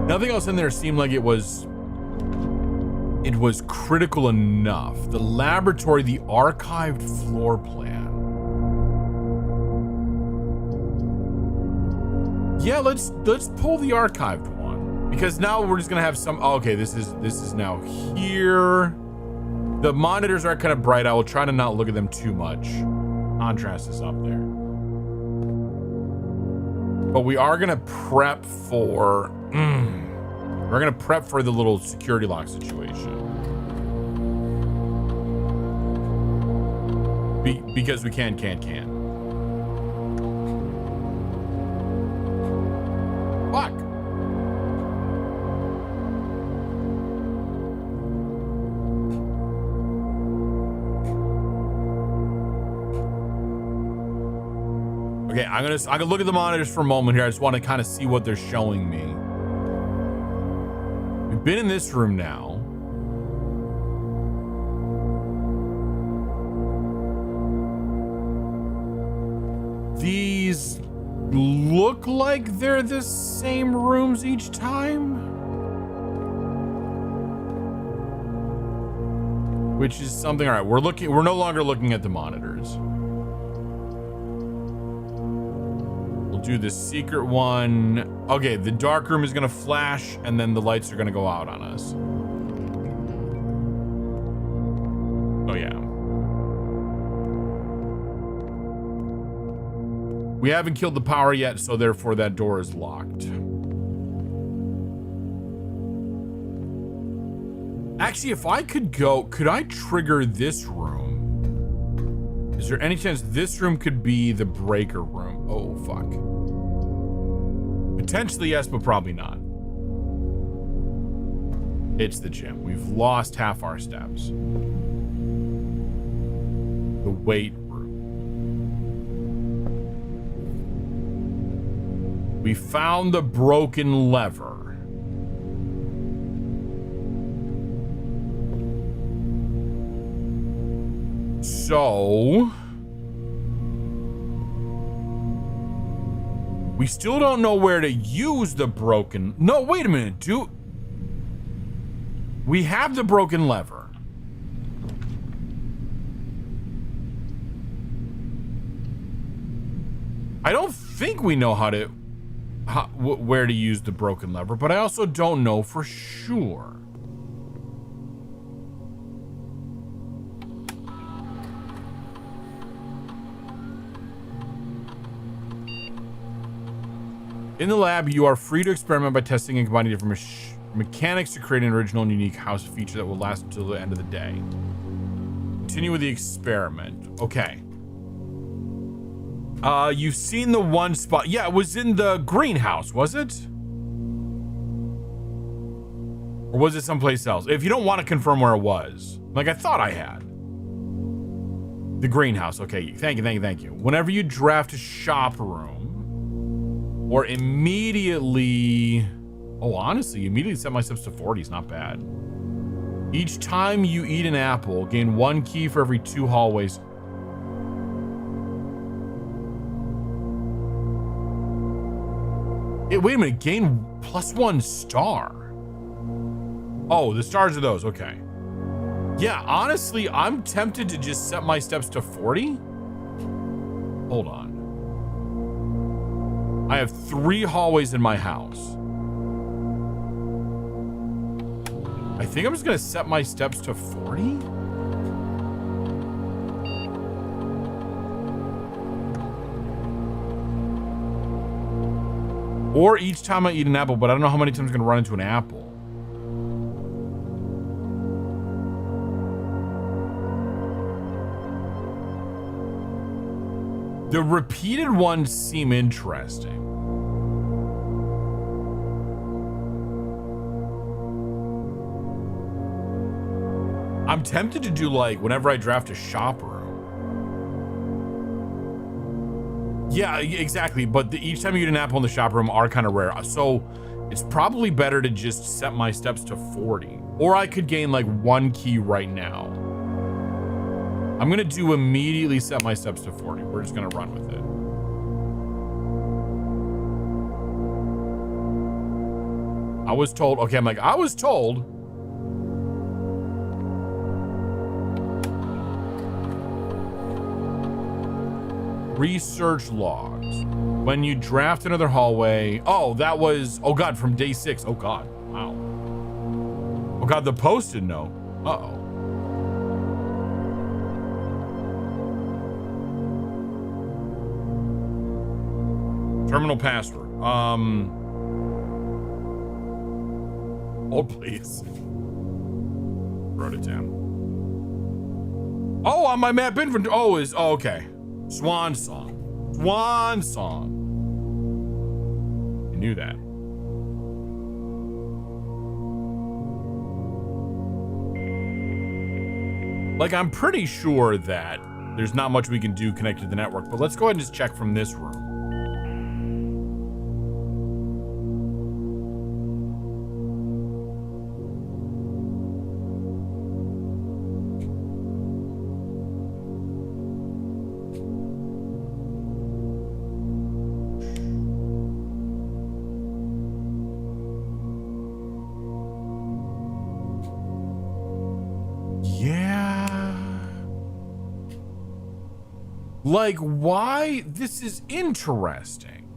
Nothing else in there seemed like it was critical enough. The laboratory, the archived floor plan. Yeah, let's pull the archived one, because now we're just gonna have some. Oh, okay, this is now here. The monitors are kind of bright. I will try to not look at them too much. Contrast is up there, but we are gonna prep for. We're gonna prep for the little security lock situation. Because we can. Fuck. Okay, I'm gonna look at the monitors for a moment here. I just want to kind of see what they're showing me. We've been in this room now. These look like they're the same rooms each time, which is something. All right, we're no longer looking at the monitors. We'll do the secret one. Okay, the dark room is gonna flash and then the lights are gonna go out on us. Oh yeah. We haven't killed the power yet, so therefore that door is locked. Actually, if I could I trigger this room? Is there any chance this room could be the breaker room? Oh, fuck. Potentially yes, but probably not. It's the gym. We've lost half our steps. The weight room. We found the broken lever. So we still don't know where to use the broken. No, wait a minute. We have the broken lever. I don't think we know where to use the broken lever, but I also don't know for sure. In the lab, you are free to experiment by testing and combining different mechanics to create an original and unique house feature that will last until the end of the day. Continue with the experiment. Okay. You've seen the one spot. Yeah, it was in the greenhouse, was it? Or was it someplace else? If you don't want to confirm where it was. Like I thought I had. The greenhouse. Okay, thank you. Whenever you draft a shop room, or immediately... Oh, honestly, immediately set my steps to 40 is not bad. Each time you eat an apple, gain 1 key for every 2 hallways. Wait a minute, gain +1 star. Oh, the stars are those, okay. Yeah, honestly, I'm tempted to just set my steps to 40. Hold on. I have 3 hallways in my house. I think I'm just gonna set my steps to 40. Or each time I eat an apple, but I don't know how many times I'm gonna run into an apple. The repeated ones seem interesting. I'm tempted to do like whenever I draft a shop room. Yeah, exactly. But each time you get an apple in the shop room are kind of rare. So it's probably better to just set my steps to 40. Or I could gain like 1 key right now. I'm going to do immediately set my steps to 40. We're just going to run with it. I was told, okay, I'm like, I was told. Research logs. When you draft another hallway. Oh, that was, oh God, from day 6. Oh God, wow. Oh God, the post-it note. Uh-oh. Terminal password. Hold please. Wrote it down. Oh, on my map inventory. Oh, okay. Swan song. Swan song. I knew that. Like, I'm pretty sure that there's not much we can do connected to the network, but let's go ahead and just check from this room. Like, why? This is interesting.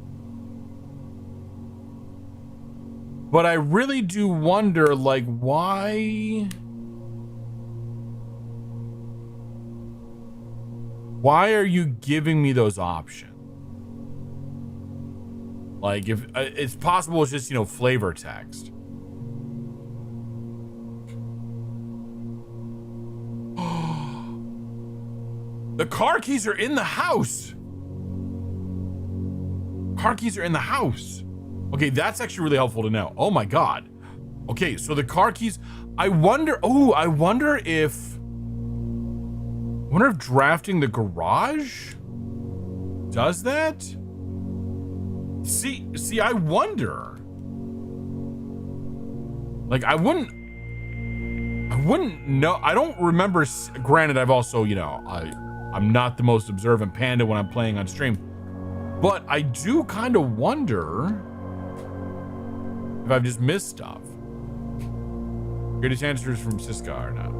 But I really do wonder, like, why? Why are you giving me those options? Like, if it's possible, it's just, you know, flavor text. The car keys are in the house. Car keys are in the house. Okay, that's actually really helpful to know. Oh my God. Okay, so the car keys, I wonder if drafting the garage does that? See, I wonder. Like, I wouldn't know. I don't remember. Granted, I've also, you know, I'm not the most observant panda when I'm playing on stream, but I do kind of wonder if I've just missed stuff. Greatest answers from Siska or not.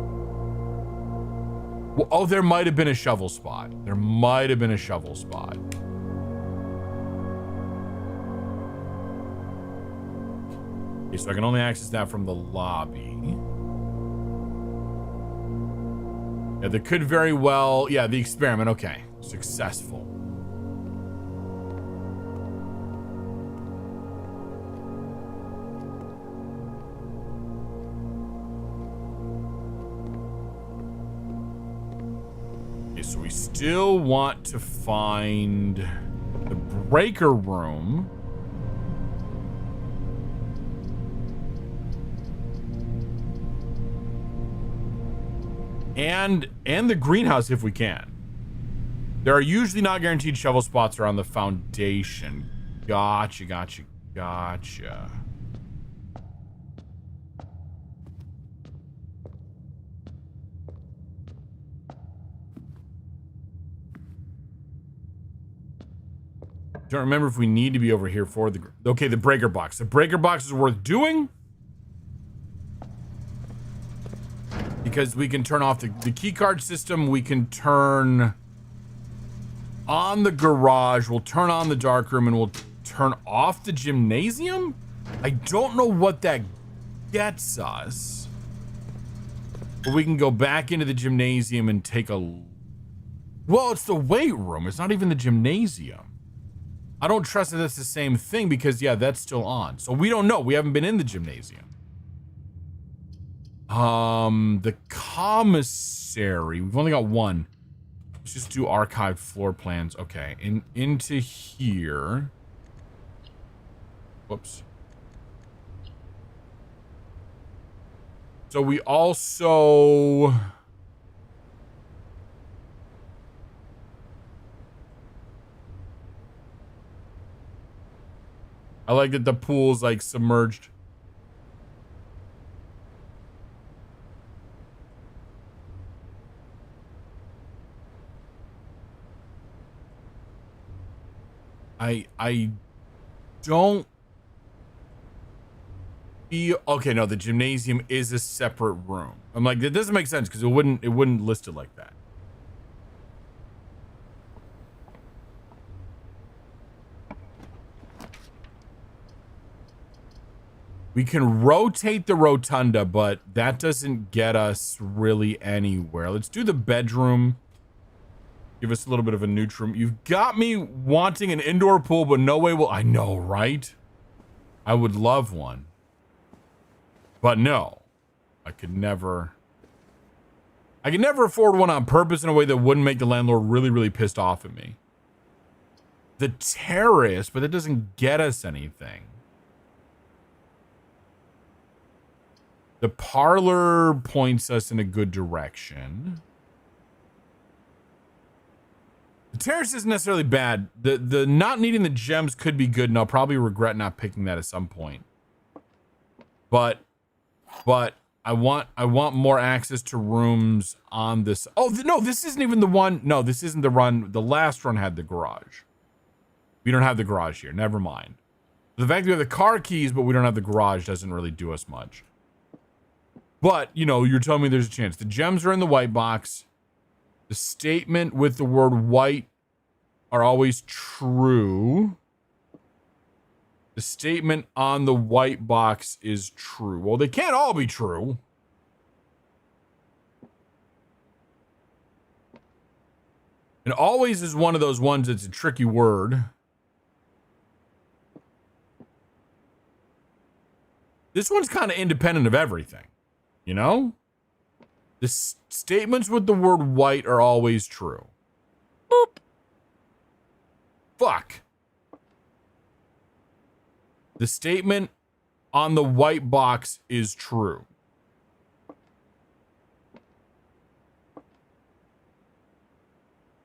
Well, oh, there might have been a shovel spot. There might have been a shovel spot. Okay, so I can only access that from the lobby. Yeah, there could very well, yeah, the experiment, okay. Successful. Okay, so we still want to find the breaker room. And the greenhouse if we can. There are usually not guaranteed shovel spots around the foundation. Gotcha. Don't remember if we need to be over here for the... Okay, the breaker box. The breaker box is worth doing. Because we can turn off the key card system. We can turn on the garage. We'll turn on the dark room and we'll turn off the gymnasium? I don't know what that gets us. But we can go back into the gymnasium and take a... Well, it's the weight room. It's not even the gymnasium. I don't trust that that's the same thing because, yeah, that's still on. So we don't know. We haven't been in the gymnasium. The commissary. We've only got one. Let's just do archived floor plans. Okay, into here. Whoops. So we also... I like that the pool's like submerged. I don't feel okay. No, the gymnasium is a separate room. I'm like, that doesn't make sense because it wouldn't list it like that. We can rotate the rotunda, but that doesn't get us really anywhere. Let's do the bedroom. Give us a little bit of a neutral. You've got me wanting an indoor pool, but no way will... I know, right? I would love one. But no. I could never afford one on purpose in a way that wouldn't make the landlord really, really pissed off at me. The terrace, but that doesn't get us anything. The parlor points us in a good direction. The terrace isn't necessarily bad. The not needing the gems could be good, and I'll probably regret not picking that at some point. But I want more access to rooms on this. Oh no, this isn't even the one. No, this isn't the run. The last run had the garage. We don't have the garage here. Never mind. The fact that we have the car keys, but we don't have the garage doesn't really do us much. But, you know, you're telling me there's a chance. The gems are in the white box. The statement with the word white are always true. The statement on the white box is true. Well, they can't all be true. And always is one of those ones that's a tricky word. This one's kind of independent of everything. You know? The statements with the word white are always true. Boop. Fuck. The statement on the white box is true.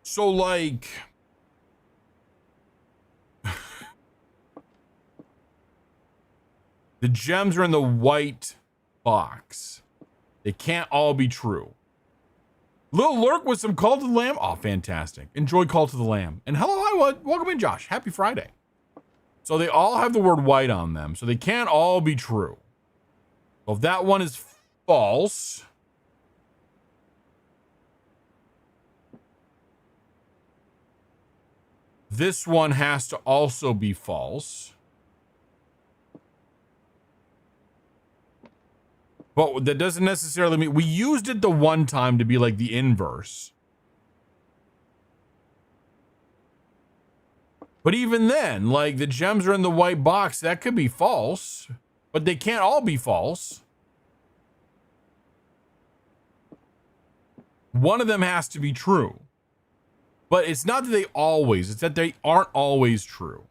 So, like... the gems are in the white box. They can't all be true. Little Lurk with some Call to the Lamb. Oh, fantastic. Enjoy Call to the Lamb. And hello, hi, welcome in, Josh. Happy Friday. So they all have the word white on them. So they can't all be true. Well, if that one is false... this one has to also be false. But that doesn't necessarily mean... we used it the one time to be like the inverse. But even then, like the gems are in the white box, that could be false. But they can't all be false. One of them has to be true. But it's not that they always, it's that they aren't always true.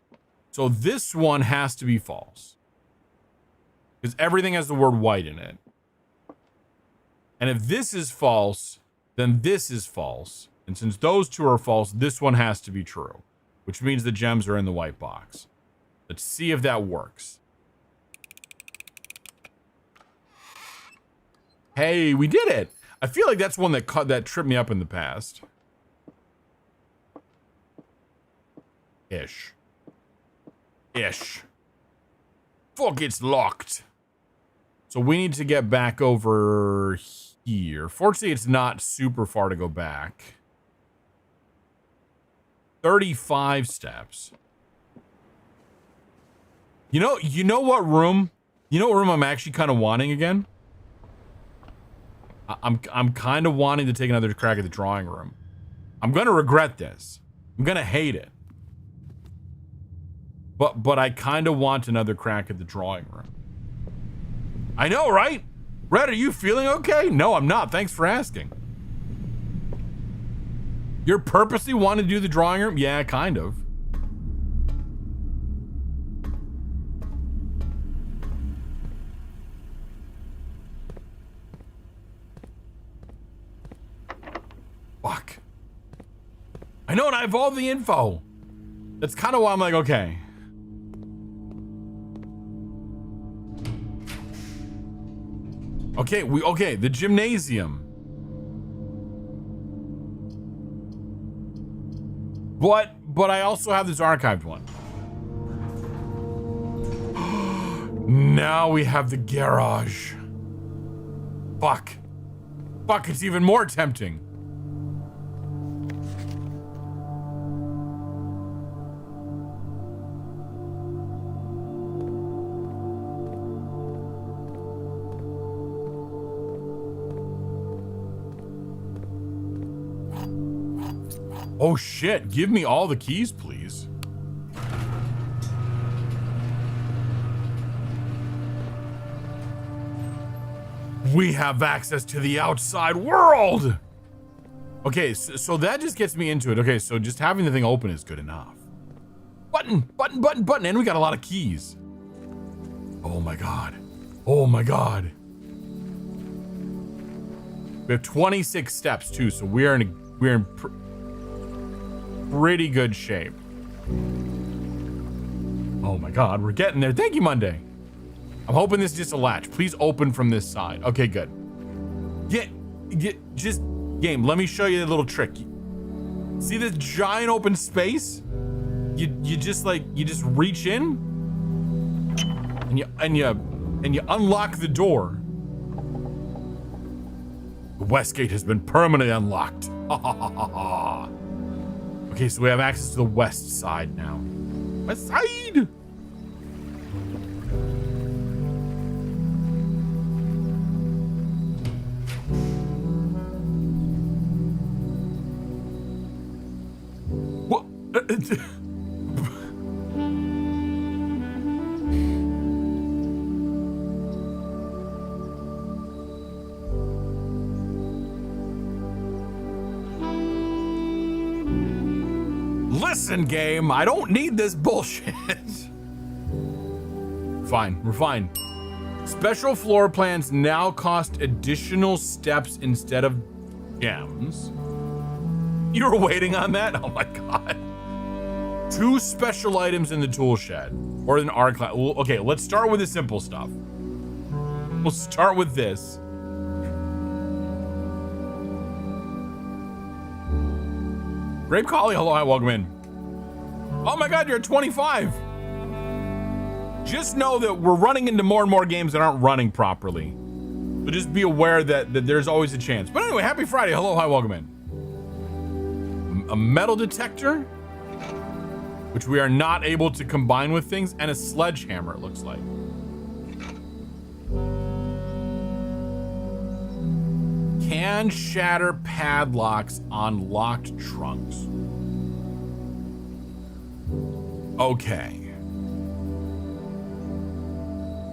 So this one has to be false. Because everything has the word white in it. And if this is false, then this is false. And since those two are false, this one has to be true. Which means the gems are in the white box. Let's see if that works. Hey, we did it! I feel like that's one that tripped me up in the past. Ish. Fuck, it's locked. So we need to get back over here. Fortunately, it's not super far to go back. 35 steps. You know what room? You know what room I'm actually kind of wanting again? I'm kind of wanting to take another crack at the drawing room. I'm gonna regret this. I'm gonna hate it. But I kind of want another crack at the drawing room. I know, right? Red, are you feeling okay? No, I'm not. Thanks for asking. You're purposely wanting to do the drawing room? Yeah, kind of. Fuck. I know, and I have all the info. That's kind of why I'm like, okay. Okay, the gymnasium. But I also have this archived one. Now we have the garage. Fuck, it's even more tempting. Oh shit, give me all the keys, please. We have access to the outside world. Okay, so that just gets me into it. Okay, so just having the thing open is good enough. Button, and we got a lot of keys. Oh my god. Oh my god. We have 26 steps too, so we're in pretty good shape. Oh my god, we're getting there. Thank you, Monday. I'm hoping this is just a latch. Please open from this side. Okay, good. Just game. Let me show you a little trick. See this giant open space? You just reach in and you unlock the door. The west gate has been permanently unlocked. Okay, so we have access to the west side now. West side! What? Listen, game, I don't need this bullshit. Fine, we're fine. Special floor plans now cost additional steps instead of gems. You were waiting on that? Oh my god. 2 special items in the tool shed. Or in our class. Okay, let's start with the simple stuff. We'll start with this. Grape Collie, hello, hi, welcome in. Oh my god, you're at 25. Just know that we're running into more and more games that aren't running properly. So just be aware that there's always a chance. But anyway, happy Friday. Hello, hi, welcome in. A metal detector, which we are not able to combine with things, and a sledgehammer, it looks like. Can shatter padlocks on locked trunks. Okay.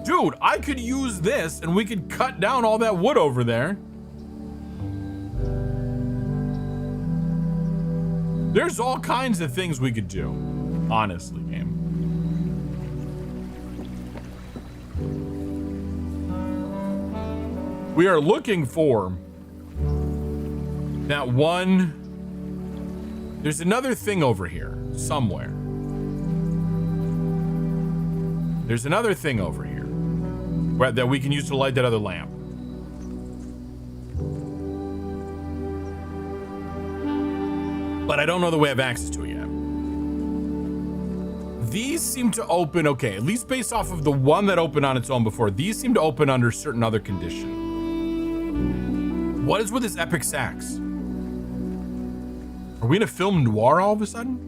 Dude, I could use this and we could cut down all that wood over there. There's all kinds of things we could do, honestly, game. We are looking for that one. There's another thing over here somewhere. There's another thing over here that we can use to light that other lamp. But I don't know that we have access to it yet. These seem to open, okay, at least based off of the one that opened on its own before. These seem to open under certain other condition. What is with this epic sax? Are we in a film noir all of a sudden?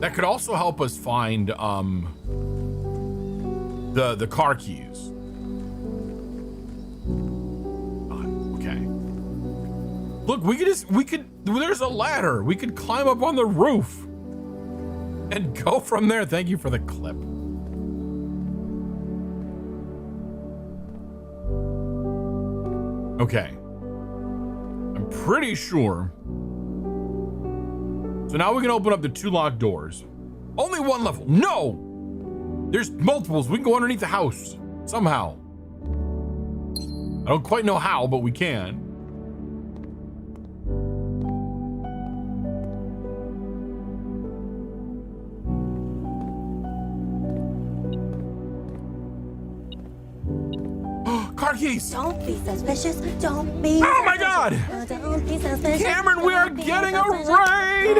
That could also help us find the car keys. Okay. Look, there's a ladder. We could climb up on the roof and go from there. Thank you for the clip. Okay. I'm pretty sure. So now we can open up the 2 locked doors. Only 1 level. No! There's multiples. We can go underneath the house. Somehow. I don't quite know how, but we can. Car keys! Don't be suspicious. Don't be. Oh my God! Don't be suspicious. Cameron, we are getting a raid!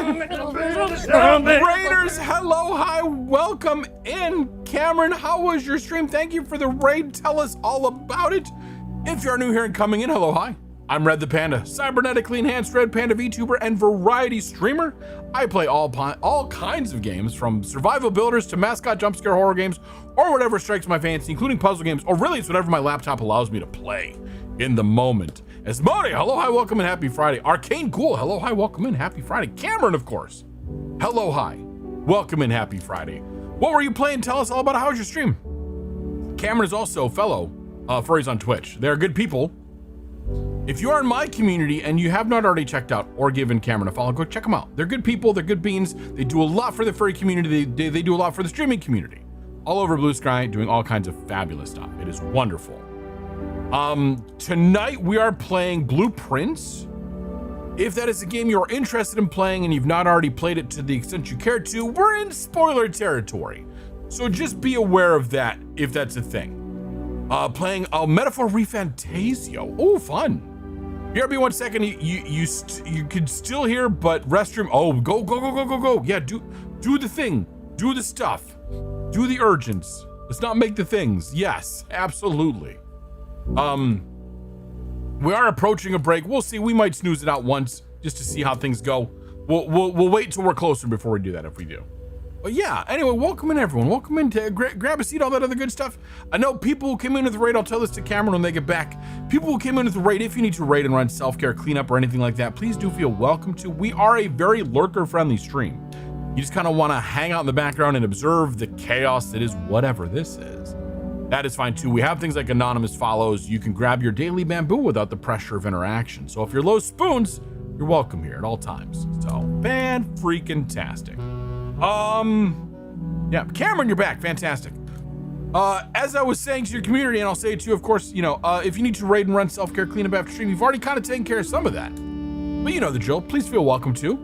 Raiders, hello, hi, welcome in. Cameron, how was your stream? Thank you for the raid. Tell us all about it. If you're new here and coming in, hello, hi. I'm Red the Panda, cybernetically enhanced Red Panda VTuber and variety streamer. I play all kinds of games, from survival builders to mascot jump scare horror games, or whatever strikes my fancy, including puzzle games, or really it's whatever my laptop allows me to play in the moment. Esmodi, hello, hi, welcome, and happy Friday. Arcane Cool, hello, hi, welcome, and happy Friday. Cameron, of course, hello, hi, welcome, and happy Friday. What were you playing? Tell us all about it. How was your stream? Cameron is also a fellow furries on Twitch. They're good people. If you are in my community and you have not already checked out or given Cameron a follow, go check them out. They're good people. They're good beans. They do a lot for the furry community. They do a lot for the streaming community. All over Blue Sky, doing all kinds of fabulous stuff. It is wonderful. Tonight we are playing Blueprints. If that is a game you're interested in playing and you've not already played it to the extent you care to, we're in spoiler territory. So just be aware of that if that's a thing. Playing Metaphor Refantasio. Oh, fun. BRB 1 second. You could still hear, but restroom. Oh, go. Yeah, do the thing. Do the stuff. Do the urgents. Let's not make the things. Yes, absolutely. We are approaching a break. We'll see. We might snooze it out once just to see how things go. We'll wait till we're closer before we do that if we do. But yeah, anyway, welcome in everyone. Welcome in to grab a seat, all that other good stuff. I know people who came in with the raid, I'll tell this to Cameron when they get back. People who came in with the raid, if you need to raid and run self-care, cleanup, or anything like that, please do feel welcome to. We are a very lurker-friendly stream. You just kind of want to hang out in the background and observe the chaos that is whatever this is. That is fine too. We have things like anonymous follows. You can grab your daily bamboo without the pressure of interaction. So if you're low spoons, you're welcome here at all times. So fan-freaking-tastic. Yeah, Cameron, you're back. Fantastic. As I was saying to your community, and I'll say it to you, of course, you know, if you need to raid and run self-care cleanup after stream, you've already kind of taken care of some of that. But you know the drill. Please feel welcome to.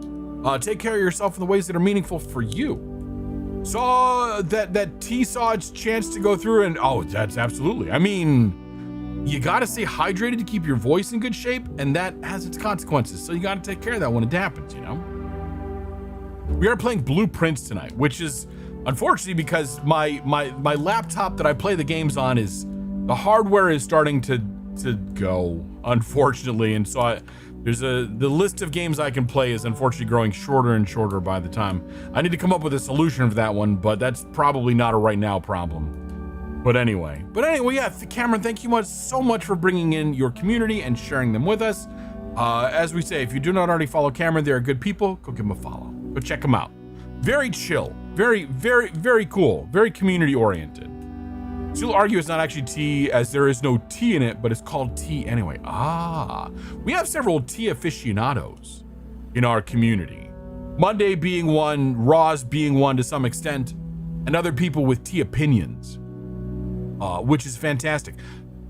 Take care of yourself in the ways that are meaningful for you. Saw that T saw its chance to go through, and oh, that's absolutely. I mean, you gotta stay hydrated to keep your voice in good shape, and that has its consequences. So you gotta take care of that when it happens, you know? We are playing Blueprints tonight, which is unfortunately because my laptop that I play the games on is the hardware is starting to go, unfortunately, and so the list of games I can play is unfortunately growing shorter and shorter by the time. I need to come up with a solution for that one, but that's probably not a right now problem. But anyway, yeah, Cameron, thank you so much for bringing in your community and sharing them with us. As we say, if you do not already follow Cameron, they're good people. Go give them a follow. Go check them out. Very chill. Very, very, very cool. Very community oriented. Still argue it's not actually tea, as there is no tea in it, but it's called tea anyway. We have several tea aficionados in our community. Monday being one, Roz being one to some extent, and other people with tea opinions, which is fantastic.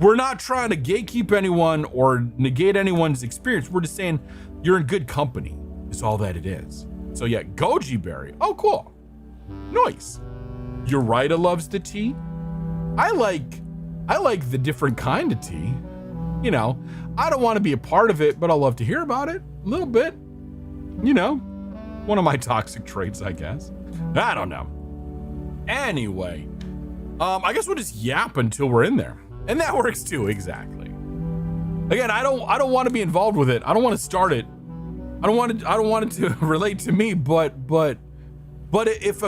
We're not trying to gatekeep anyone or negate anyone's experience. We're just saying you're in good company is all that it is. So yeah, Goji Berry. Oh, cool. Nice. Urida loves the tea. I like the different kind of tea. You know, I don't want to be a part of it, but I'll love to hear about it a little bit. You know, one of my toxic traits, I guess. I don't know. Anyway, I guess we'll just yap until we're in there. And that works too, exactly. Again, I don't want to be involved with it. I don't want to start it. I don't want it to relate to me, but But if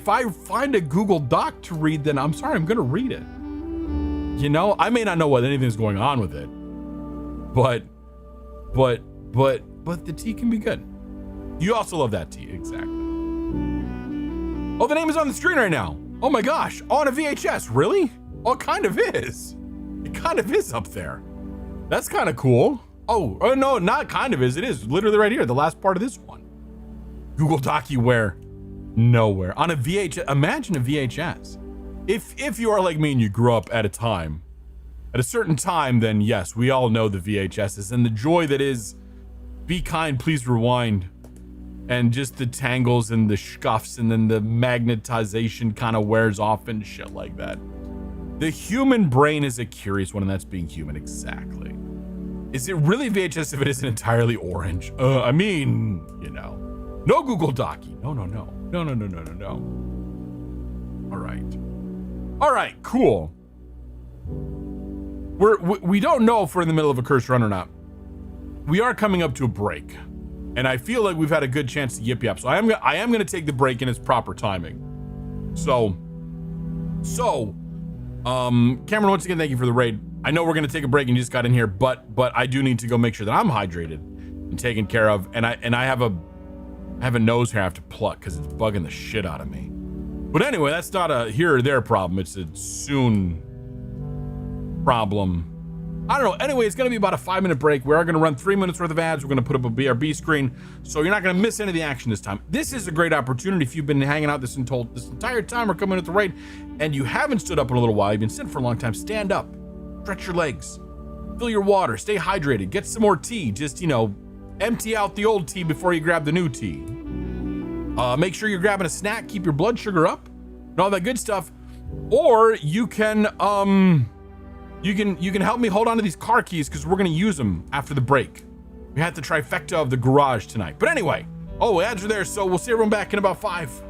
I find a Google Doc to read, then I'm sorry, I'm gonna read it. You know, I may not know what anything's going on with it, but the tea can be good. You also love that tea, exactly. Oh, the name is on the screen right now. Oh my gosh, on a VHS, really? Oh, it kind of is. It kind of is up there. That's kind of cool. Oh no, not kind of is. It is literally right here, the last part of this one. Google Docuware, nowhere. On a VHS, imagine a VHS. If you are like me and you grew up at a certain time, then yes, we all know the VHSs and the joy that is Be Kind, Please Rewind, and just the tangles and the scuffs, and then the magnetization kind of wears off and shit like that. The human brain is a curious one, and that's being human, exactly. Is it really VHS if it isn't entirely orange? I mean, you know. No Google Docky. No. All right, cool. We don't know if we're in the middle of a cursed run or not. We are coming up to a break, and I feel like we've had a good chance to yip yap. So I am gonna take the break in its proper timing. So, Cameron, once again, thank you for the raid. I know we're gonna take a break and you just got in here, but I do need to go make sure that I'm hydrated and taken care of, and I have a nose hair I have to pluck because it's bugging the shit out of me. But anyway, that's not a here or there problem. It's a soon problem. I don't know. Anyway, it's going to be about a 5-minute break. We are going to run 3 minutes worth of ads. We're going to put up a BRB screen, so you're not going to miss any of the action this time. This is a great opportunity if you've been hanging out this entire time or coming at the raid, and you haven't stood up in a little while. You've been sitting for a long time. Stand up, stretch your legs, fill your water, stay hydrated, get some more tea. Just, you know, empty out the old tea before you grab the new tea. Make sure you're grabbing a snack, keep your blood sugar up, and all that good stuff. Or you can help me hold on to these car keys because we're gonna use them after the break. We had the trifecta of the garage tonight. But anyway, ads are there, so we'll see everyone back in about 5.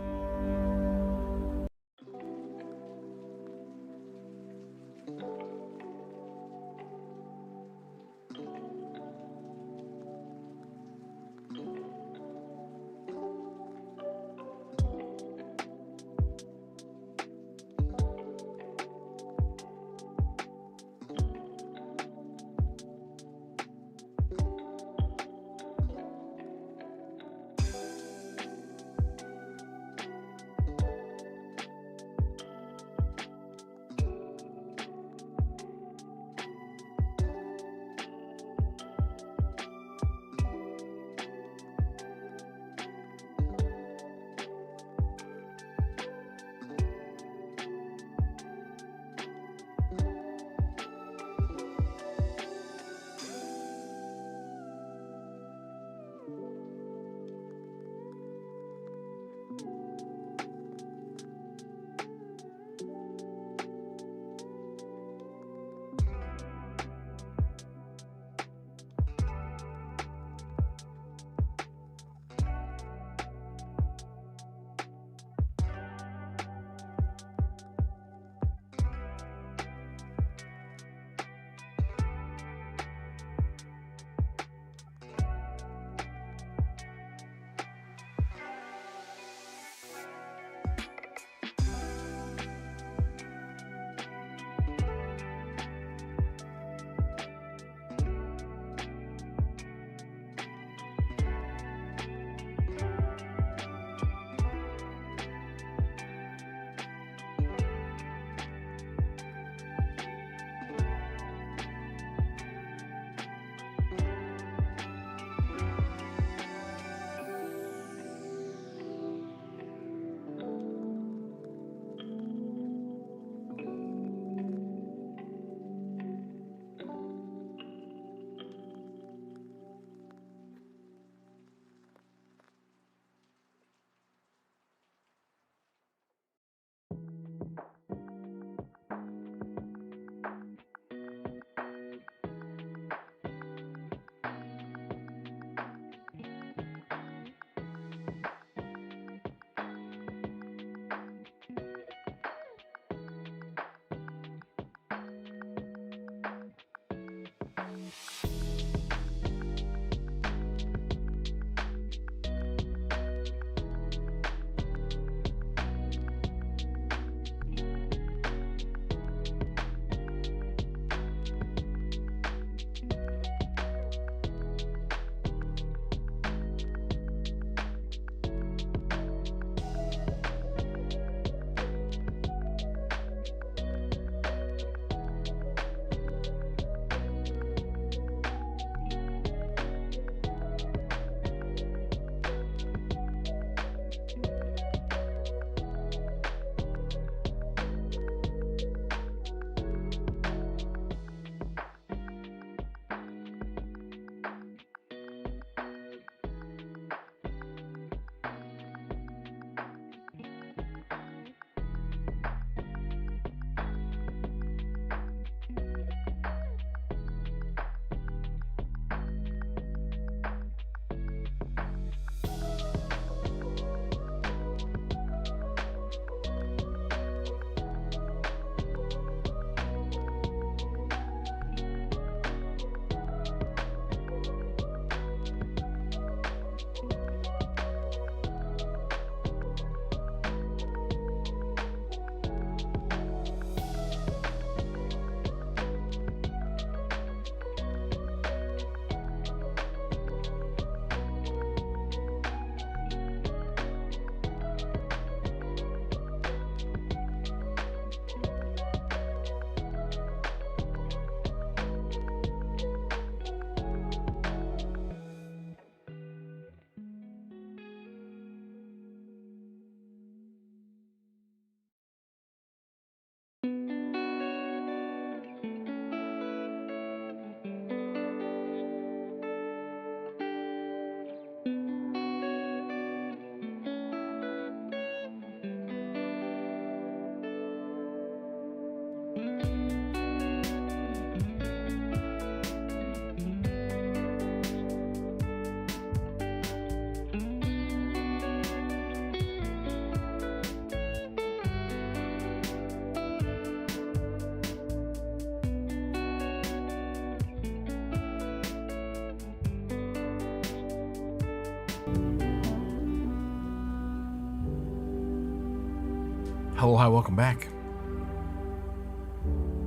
Hello, hi, welcome back.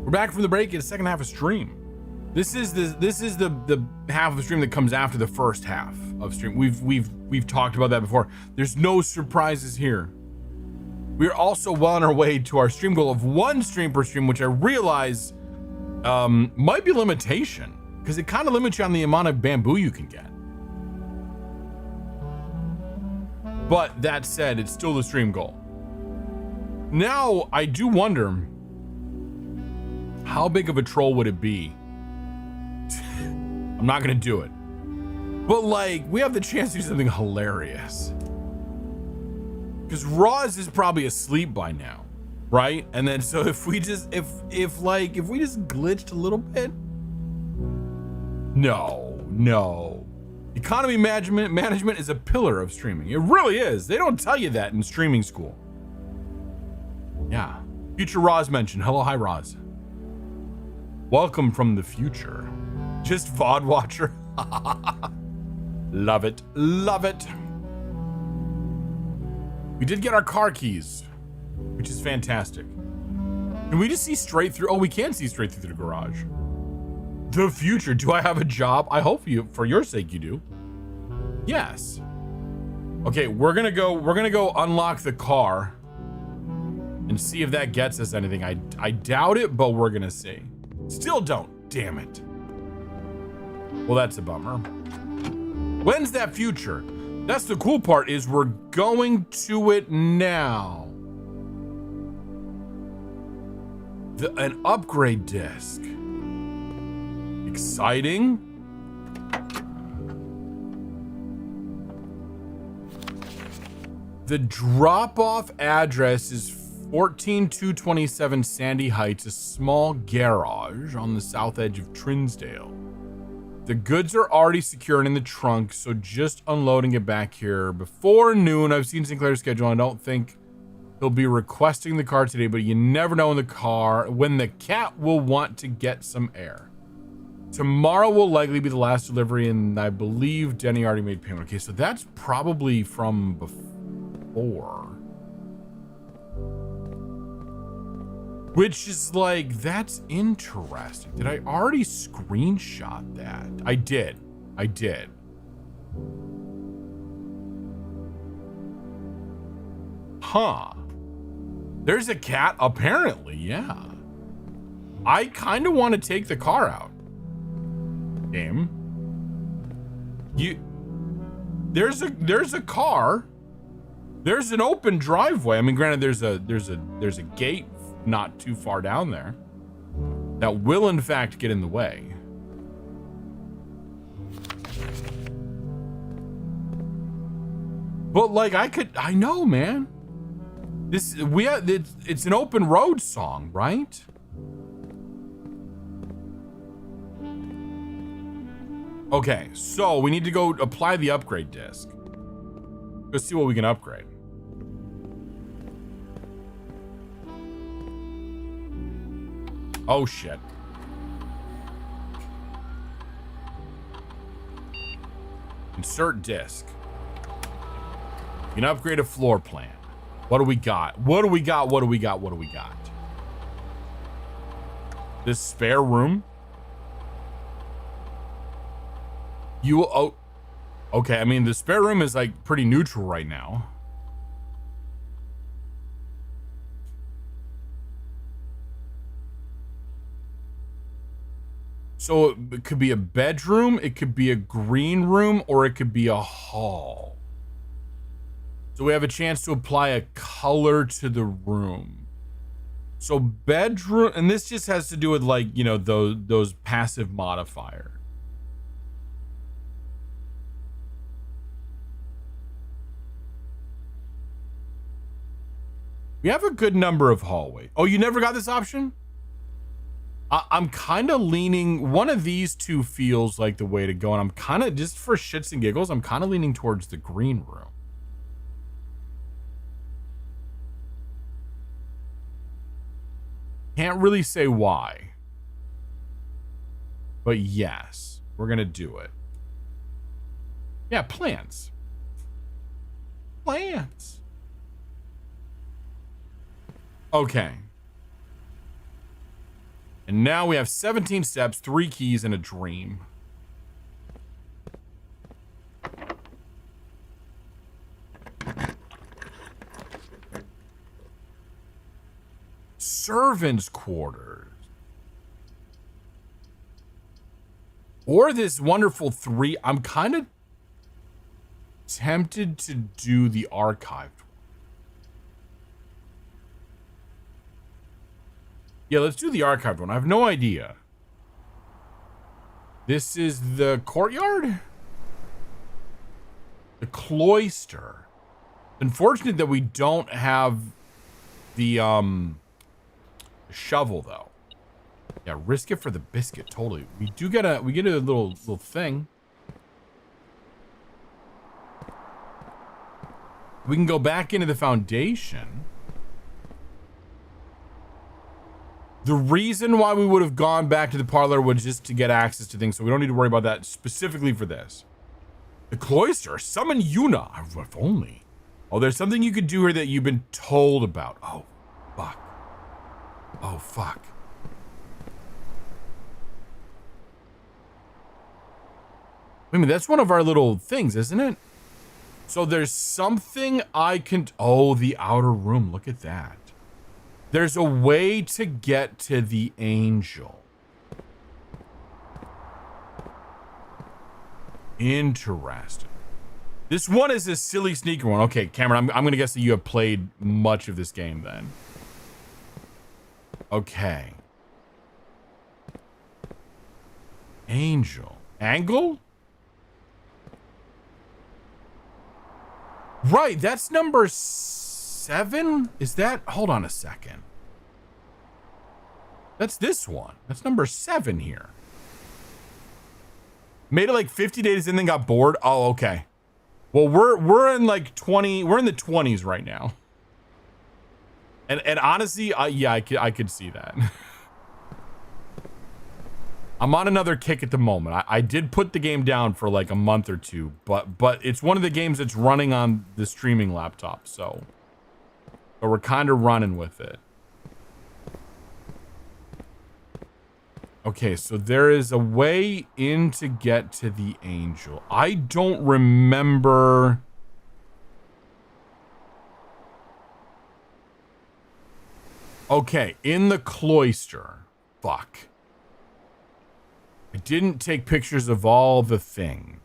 We're back from the break in the second half of stream. This is the half of the stream that comes after the first half of stream. We've talked about that before. There's no surprises here. We're also well on our way to our stream goal of 1 stream per stream, which I realize might be a limitation because it kind of limits you on the amount of bamboo you can get. But that said, it's still the stream goal. Now, I do wonder, how big of a troll would it be? I'm not gonna do it. But like, we have the chance to do something hilarious. Because Roz is probably asleep by now, right? And then so if we just glitched a little bit. No. Economy management is a pillar of streaming. It really is. They don't tell you that in streaming school. Yeah. Future Roz mentioned. Hello, hi Roz. Welcome from the future. Just VOD watcher. Love it. Love it. We did get our car keys, which is fantastic. Can we just see straight through? Oh, we can see straight through the garage. The future. Do I have a job? I hope you, for your sake, you do. Yes. Okay, we're gonna go unlock the car and see if that gets us anything. I doubt it, but we're gonna see. Still don't. Damn it. Well, that's a bummer. When's that future? That's the cool part, is we're going to it now. An upgrade disc. Exciting. The drop-off address is 14227 Sandy Heights, a small garage on the south edge of Trinsdale. The goods are already secured in the trunk, so just unloading it back here before noon. I've seen Sinclair's schedule. I don't think he'll be requesting the car today, but you never know when the cat will want to get some air. Tomorrow will likely be the last delivery, and I believe Denny already made payment. Okay, so that's probably from before. Which is like, that's interesting. Did I already screenshot that? I did. Huh. There's a cat, apparently, yeah. I kind of want to take the car out. Game. There's a car. There's an open driveway. I mean, granted, there's a gate not too far down there that will in fact get in the way. But like, I know, man. It's an open road song, right? Okay, so we need to go apply the upgrade disc. Go see what we can upgrade. Oh shit. Insert disc. You can upgrade a floor plan. What do we got? What do we got? This spare room. Okay, I mean, the spare room is like pretty neutral right now. So it could be a bedroom, it could be a green room, or it could be a hall. So we have a chance to apply a color to the room. So bedroom, and this just has to do with like, you know, those passive modifiers. We have a good number of hallways. Oh, you never got this option? I'm kind of leaning, one of these two feels like the way to go, and I'm kind of, just for shits and giggles, I'm kind of leaning towards the green room. Can't really say why. But yes, we're gonna do it. Yeah, plants. Plants. Okay. And now we have 17 steps, 3 keys, and a dream. Servants' quarters. Or this wonderful 3. I'm kind of tempted to do the archived. Yeah, let's do the archived one. I have no idea. This is the courtyard? The cloister. Unfortunate that we don't have the shovel though. Yeah, risk it for the biscuit, totally. We get a little thing. We can go back into the foundation. The reason why we would have gone back to the parlor was just to get access to things, so we don't need to worry about that specifically for this. The cloister, summon Yuna. If only. Oh, there's something you could do here that you've been told about. Oh, fuck. Oh, fuck. Wait a minute, that's one of our little things, isn't it? So there's something I can... Oh, the outer room. Look at that. There's a way to get to the angel. Interesting. This one is a silly sneaker one. Okay, Cameron, I'm going to guess that you have played much of this game then. Okay. Angel. Angle? Right, that's number 7? Is that? Hold on a second. That's this one. That's number 7 here. Made it like 50 days and then got bored. Oh, okay. Well, we're in like 20. We're in the 20s right now. And honestly, yeah, I could see that. I'm on another kick at the moment. I did put the game down for like a month or two, but it's one of the games that's running on the streaming laptop, so we're kind of running with it. Okay, so there is a way in to get to the angel. I don't remember. Okay, in the cloister. Fuck. I didn't take pictures of all the things.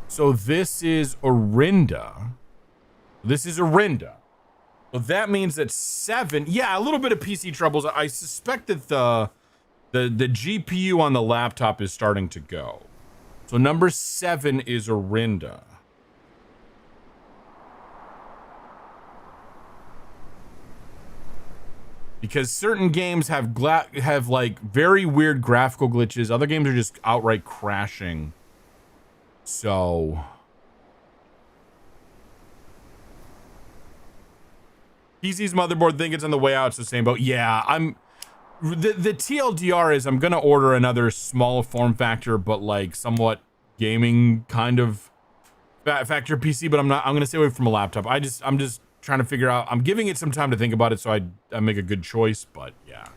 So this is Orinda. This is Orinda. So that means that 7. Yeah, a little bit of PC troubles. I suspect that the GPU on the laptop is starting to go. So number 7 is Orinda. Because certain games have like very weird graphical glitches. Other games are just outright crashing. So PC's motherboard think it's on the way out. It's the same boat. Yeah, the TLDR is I'm gonna order another small form factor, but like somewhat gaming kind of factor PC. But I'm gonna stay away from a laptop. I'm just trying to figure out. I'm giving it some time to think about it, so I make a good choice. But yeah,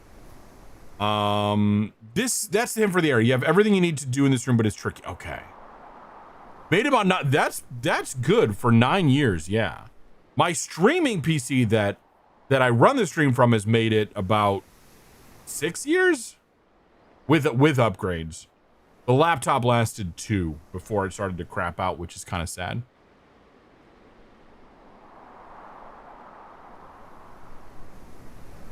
that's the hint for the area. You have everything you need to do in this room, but it's tricky. Okay, made about not. That's good for 9 years. Yeah, my streaming PC that I run the stream from has made it about 6 years with upgrades. The laptop lasted 2 before it started to crap out, which is kind of sad.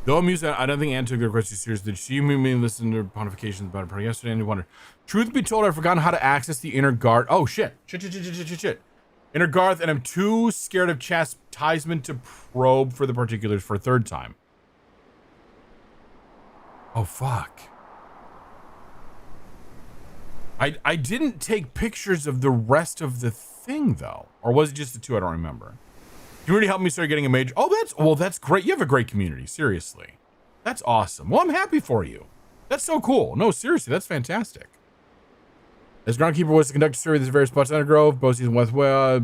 Though amused, I don't think Anne took their question seriously. Did she made me listen to pontifications about it yesterday and wonder. Truth be told, I've forgotten how to access the inner guard. Oh shit. Inner Garth, and I'm too scared of chastisement to probe for the particulars for a 3rd time. Oh fuck. I didn't take pictures of the rest of the thing though. Or was it just the 2? I don't remember. Community helped me start getting a major. Oh, that's great. You have a great community. Seriously. That's awesome. Well, I'm happy for you. That's so cool. No, seriously, that's fantastic. As groundkeeper was to conduct a survey of the various spots in the grove, both season west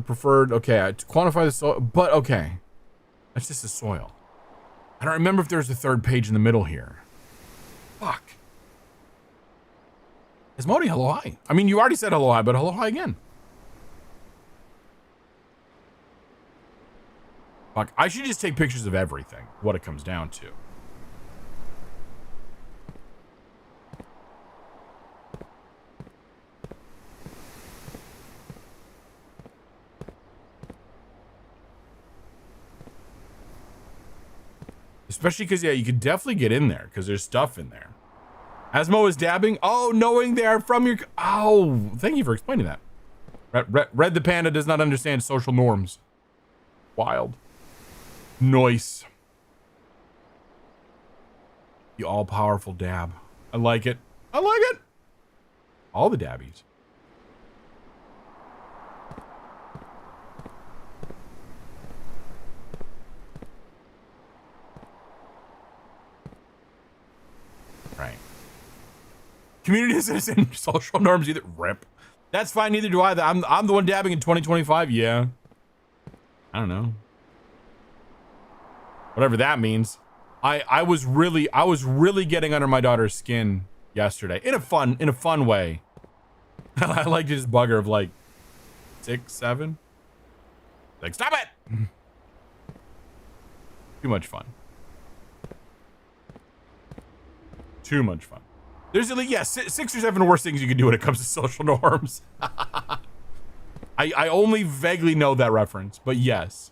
preferred. Okay, to quantify the soil, but okay. That's just the soil. I don't remember if there's a third page in the middle here. Fuck. Is Modi hello hi? I mean, you already said hello hi, but hello hi again. Fuck, I should just take pictures of everything, what it comes down to. Especially because, yeah, you could definitely get in there because there's stuff in there. Asmo is dabbing. Oh, knowing they are from your... Oh, thank you for explaining that. Red the Panda does not understand social norms. Wild. Nice. The all-powerful dab. I like it. I like it. All the dabbies. Right. Community citizen social norms either. Rip. That's fine. Neither do I. I'm the one dabbing in 2025. Yeah. I don't know. Whatever that means. I was really getting under my daughter's skin yesterday in a fun way. I like to just bug her of like 6, 7. Like, stop it. Too much fun. Too much fun. There's at least, yeah, 6 or 7 worse things you can do when it comes to social norms. I only vaguely know that reference, but yes.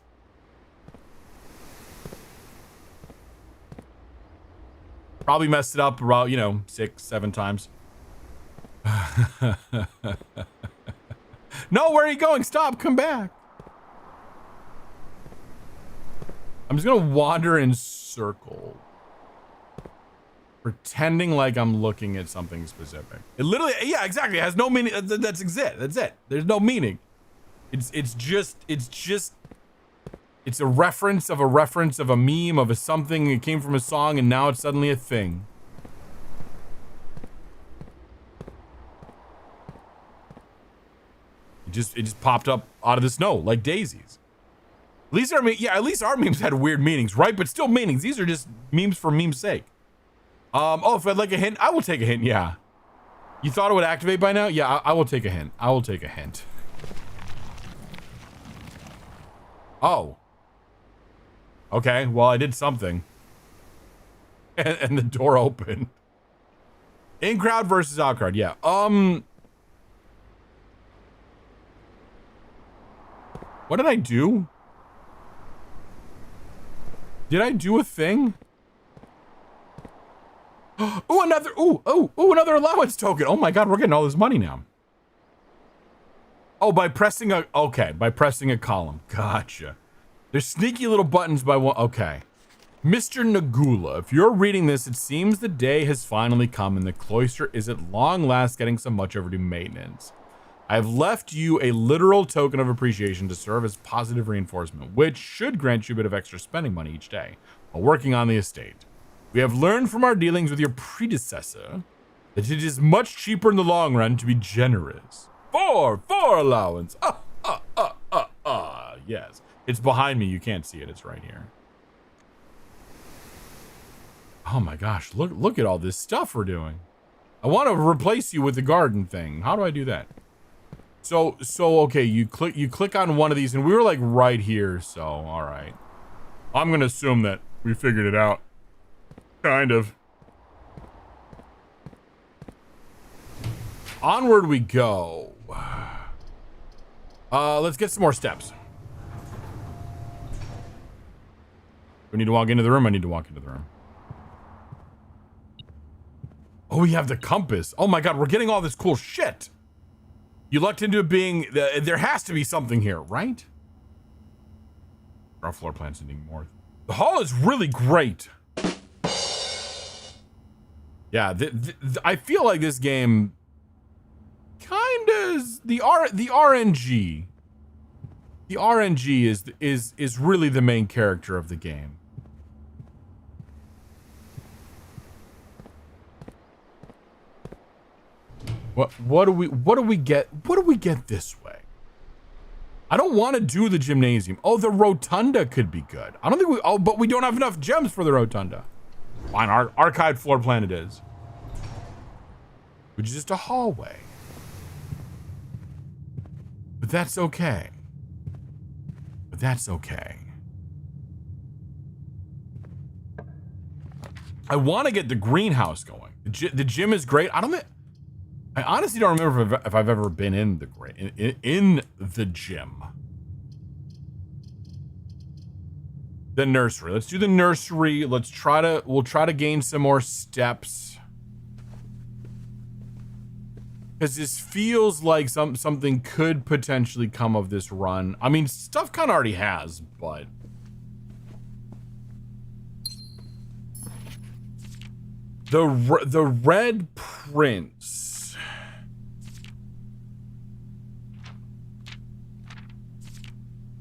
Probably messed it up about, 6, 7 times. No, where are you going? Stop, come back. I'm just gonna wander in circles. Pretending like I'm looking at something specific. It literally, yeah, exactly. It has no meaning. That's it. That's it. There's no meaning. It's just a reference of a meme of a something. It came from a song and now it's suddenly a thing. It just popped up out of the snow like daisies. At least our memes had weird meanings, right? But still meanings. These are just memes for meme's sake. Oh, if I'd like a hint, I will take a hint, yeah. You thought it would activate by now? Yeah, I will take a hint. I will take a hint. Oh. Okay, well, I did something. And the door opened. In crowd versus out crowd, yeah. What did I do? Did I do a thing? Another allowance token. Oh my god, we're getting all this money now. Oh, by pressing a column. Gotcha. There's sneaky little buttons by one. Okay. Mr. Nagula, if you're reading this, it seems the day has finally come and the cloister is at long last getting some much overdue maintenance. I've left you a literal token of appreciation to serve as positive reinforcement, which should grant you a bit of extra spending money each day while working on the estate. We have learned from our dealings with your predecessor that it is much cheaper in the long run to be generous. Four allowance. Yes. It's behind me. You can't see it. It's right here. Oh my gosh. Look at all this stuff we're doing. I want to replace you with the garden thing. How do I do that? So okay, you click on one of these and we were like right here. So, all right. I'm going to assume that we figured it out. Kind of. Onward we go. Let's get some more steps. We need to walk into the room. I need to walk into the room. Oh, we have the compass. Oh my god, we're getting all this cool shit. You lucked into it being... there has to be something here, right? Our floor plans needing more. The hall is really great. Yeah, I feel like this game kind of is the RNG. The RNG is really the main character of the game. What do we get? What do we get this way? I don't want to do the gymnasium. Oh, the rotunda could be good. I don't think we. Oh, but we don't have enough gems for the rotunda. Fine, our archived floor plan it is. Which is just a hallway. But that's okay. But that's okay. I want to get the greenhouse going. The gym is great. I honestly don't remember if I've ever been in the gym. The nursery. Let's do the nursery. We'll try to gain some more steps. Because this feels like something could potentially come of this run. I mean, stuff kind of already has, but the Red Prince.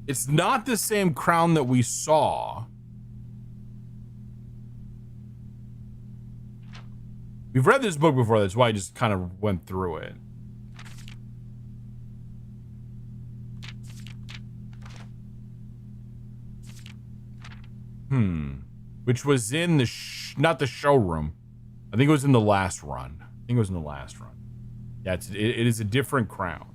It's not the same crown that we saw. We've read this book before, that's why I just kind of went through it. Which was in the, not the showroom. I think it was in the last run. Yeah, it is a different crown.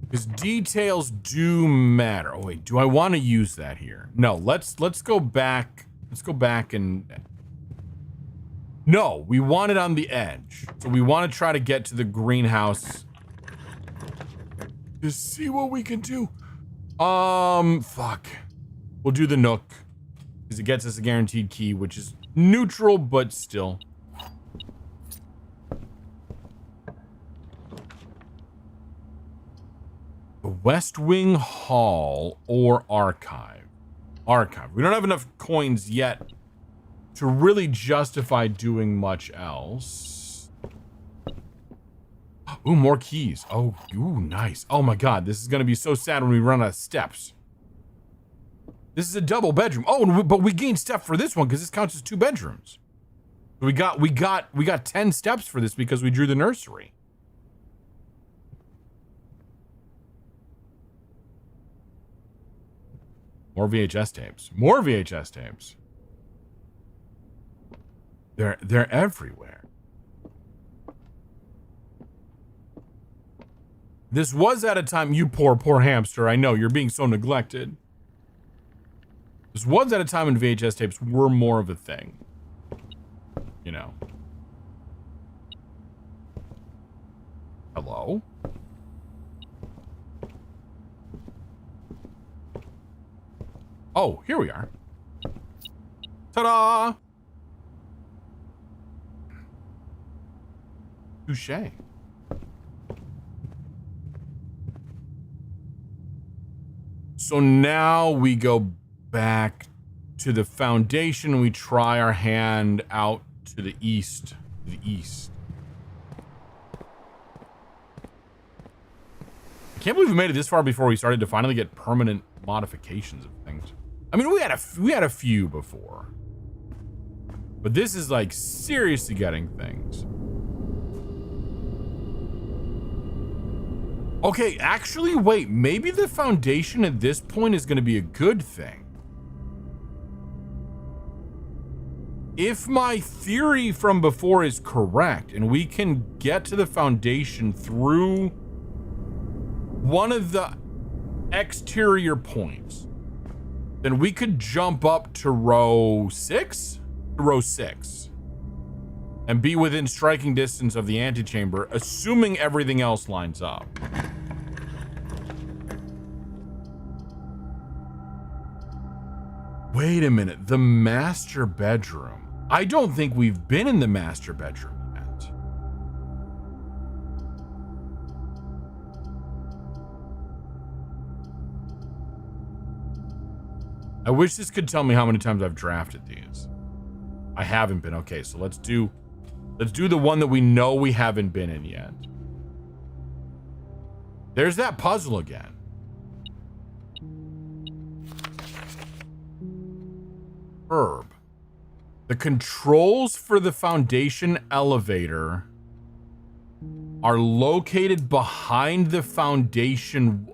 Because details do matter. Oh wait, do I want to use that here? No, let's go back. Let's go back and... No, we want it on the edge. So we want to try to get to the greenhouse to see what we can do. Fuck. We'll do the Nook. Because it gets us a guaranteed key, which is neutral, but still. The West Wing Hall or Archive. Archive. We don't have enough coins yet to really justify doing much else. Ooh, more keys. Oh, ooh, nice. Oh my god, this is gonna be so sad when we run out of steps. This is a double bedroom. Oh, but we gained step for this one because this counts as 2 bedrooms. We got 10 steps for this because we drew the nursery. More VHS tapes. More VHS tapes. They're everywhere. This was at a time, you poor hamster. I know, you're being so neglected. This was at a time when VHS tapes were more of a thing. You know. Hello? Oh, here we are. Ta-da! Touché. So now we go back to the foundation and we try our hand out to the east. I can't believe we made it this far before we started to finally get permanent modifications of things. I mean, we had a few before, but this is like seriously getting things. Okay, actually, wait, maybe the foundation at this point is going to be a good thing. If my theory from before is correct and we can get to the foundation through one of the exterior points, then we could jump up to row 6? Row 6. And be within striking distance of the antechamber, assuming everything else lines up. Wait a minute, the master bedroom. I don't think we've been in the master bedroom yet. I wish this could tell me how many times I've drafted these. I haven't been. Okay, so let's do the one that we know we haven't been in yet. There's that puzzle again. Herb. The controls for the foundation elevator are located behind the foundation.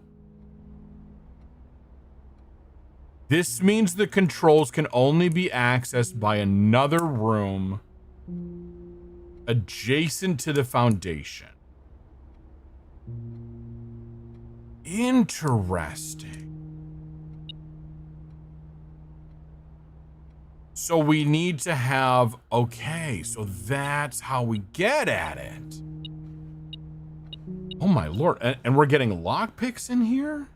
This means the controls can only be accessed by another room adjacent to the foundation. Interesting. So we need to have, okay, so that's how we get at it. Oh my lord, and we're getting lockpicks in here?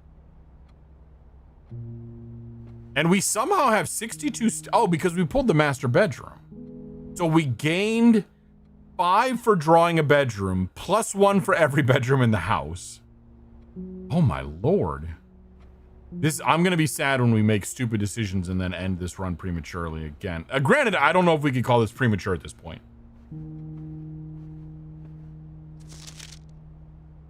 And we somehow have 62, oh, because we pulled the master bedroom. So we gained 5 for drawing a bedroom, plus 1 for every bedroom in the house. Oh my lord. I'm gonna be sad when we make stupid decisions and then end this run prematurely again. Granted, I don't know if we could call this premature at this point.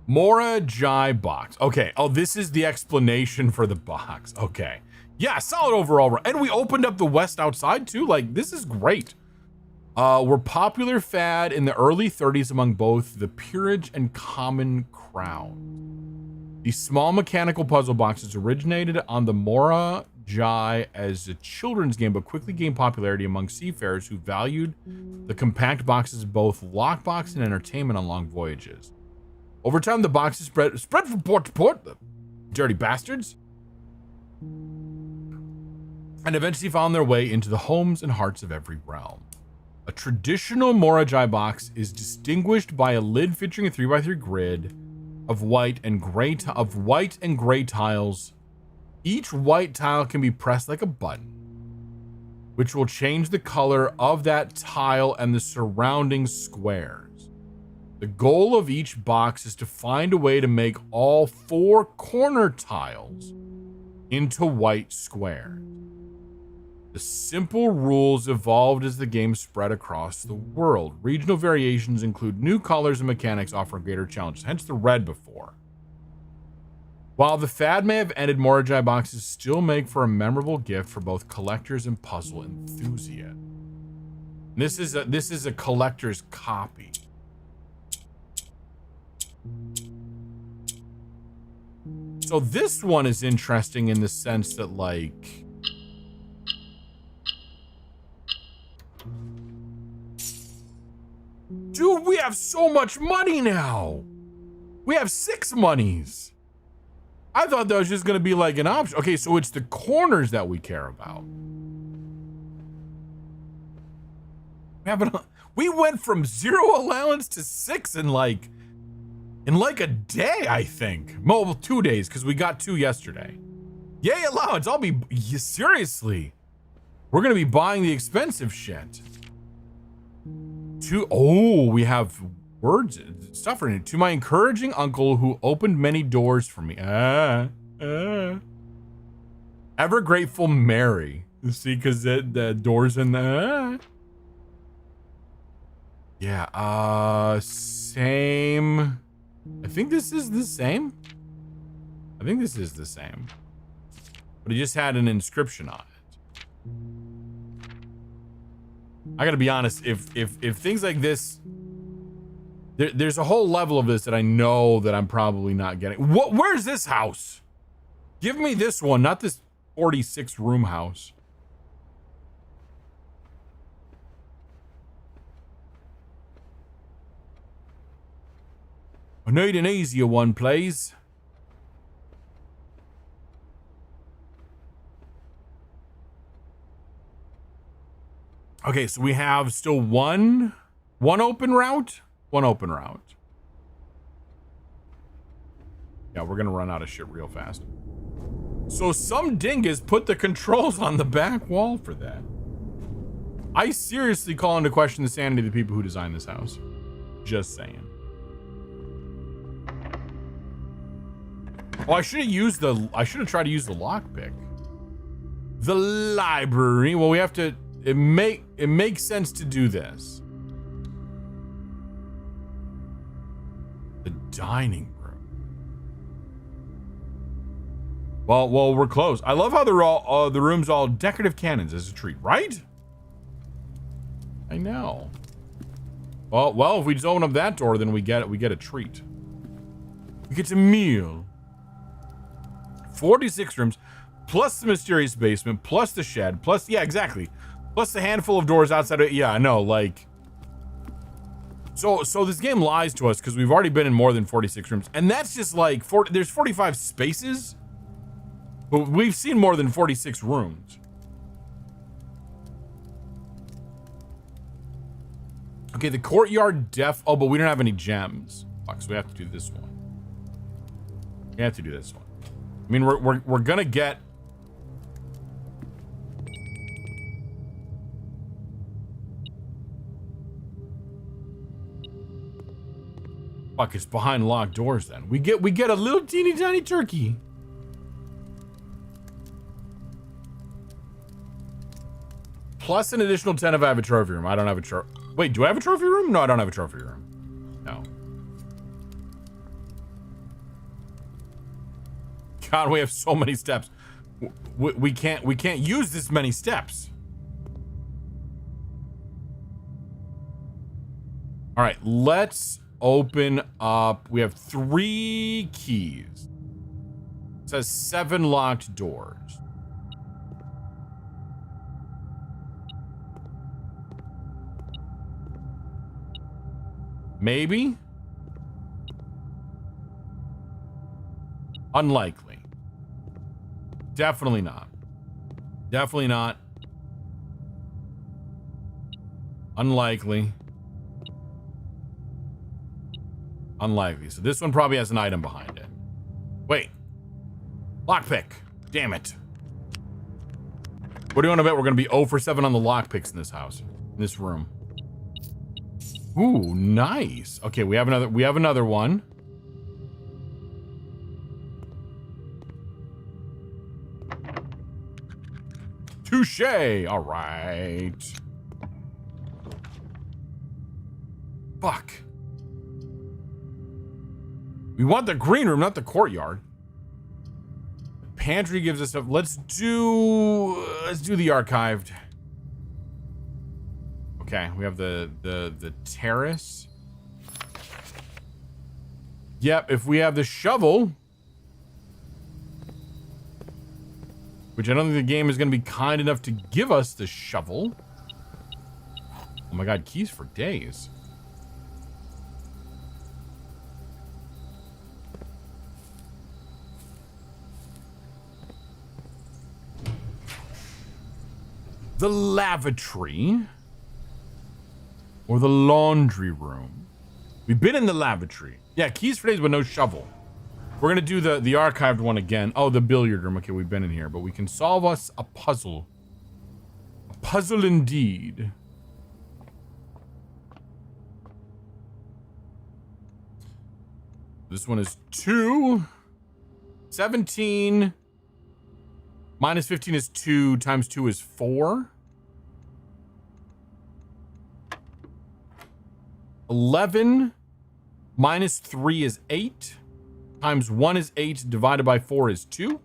Mora Jai box. Okay. Oh, this is the explanation for the box. Okay. Yeah, solid overall. And we opened up the west outside too. Like, this is great. Were popular fad in the early 30s among both the peerage and common crown. These small mechanical puzzle boxes originated on the Mora Jai as a children's game, but quickly gained popularity among seafarers who valued the compact boxes both lockbox and entertainment on long voyages. Over time, the boxes spread from port to port, the dirty bastards, and eventually found their way into the homes and hearts of every realm. A traditional Mora Jai box is distinguished by a lid featuring a 3x3 grid of white and gray tiles. Each white tile can be pressed like a button, which will change the color of that tile and the surrounding squares. The goal of each box is to find a way to make all 4 corner tiles into white squares. The simple rules evolved as the game spread across the world. Regional variations include new colors and mechanics offering greater challenges, hence the red before. While the fad may have ended, Mora Jai boxes still make for a memorable gift for both collectors and puzzle enthusiasts. This is a collector's copy. So this one is interesting in the sense that, like, dude, we have so much money now. We have 6 monies. I thought that was just going to be like an option. Okay, so it's the corners that we care about. We went from 0 allowance to 6 in like a day, I think. Well, 2 days, because we got 2 yesterday. Yay, allowance. Seriously. We're going to be buying the expensive shit. We have words, stuff in it. To my encouraging uncle who opened many doors for me. Ever grateful Mary. You see, because the doors in the. Yeah, same. I think this is the same. But it just had an inscription on it. I gotta be honest, if things like this, there's a whole level of this that I know that I'm probably not getting. Where's this house? Give me this one, not this 46 room house. I need an easier one, please. Okay, so we have still one open route. Yeah, we're gonna run out of shit real fast. So some dingus put the controls on the back wall for that. I seriously call into question the sanity of the people who designed this house. Just saying. Oh, I should have tried to use the lockpick. The library. Well, we have to. It makes sense to do this. The dining room. Well, we're close. I love how they're all the rooms all decorative cannons as a treat, right? I know. Well, if we just open up that door, then we get a treat. We get a meal. 46 rooms, plus the mysterious basement, plus the shed, plus, yeah, exactly. Plus the handful of doors outside of, yeah, I know, like. So this game lies to us because we've already been in more than 46 rooms. And that's just like, there's 45 spaces, but we've seen more than 46 rooms. Okay, the courtyard oh, but we don't have any gems. Fuck, so we have to do this one. We have to do this one. I mean, we're gonna get. Fuck, it's behind locked doors then. We get a little teeny tiny turkey. Plus an additional 10 if I have a trophy room. I don't have a trophy. Wait, do I have a trophy room? No, I don't have a trophy room. No. God, we have so many steps. We can't use this many steps. All right, let's open up. We have 3 keys. It says 7 locked doors. Maybe? Unlikely. Definitely not. Definitely not. Unlikely. Unlikely. So this one probably has an item behind it. Wait. Lockpick. Damn it. What do you want to bet we're going to be 0 for 7 on the lockpicks in this house? In this room. Ooh, nice. Okay, we have another one. Touche. All right. Fuck. We want the green room, not the courtyard. The pantry gives us stuff. Let's do the archived. Okay, we have the terrace. Yep, if we have the shovel, which I don't think the game is going to be kind enough to give us the shovel. Oh my god, keys for days. The lavatory. Or the laundry room. We've been in the lavatory. Yeah, keys for days, but no shovel. We're gonna do the archived one again. Oh, the billiard room. Okay, we've been in here, but we can solve us a puzzle. A puzzle indeed. This one is 2. 17. Minus 15 is 2. Times 2 is 4. 11 minus 3 is 8. Times 1 is 8. Divided by 4 is 2.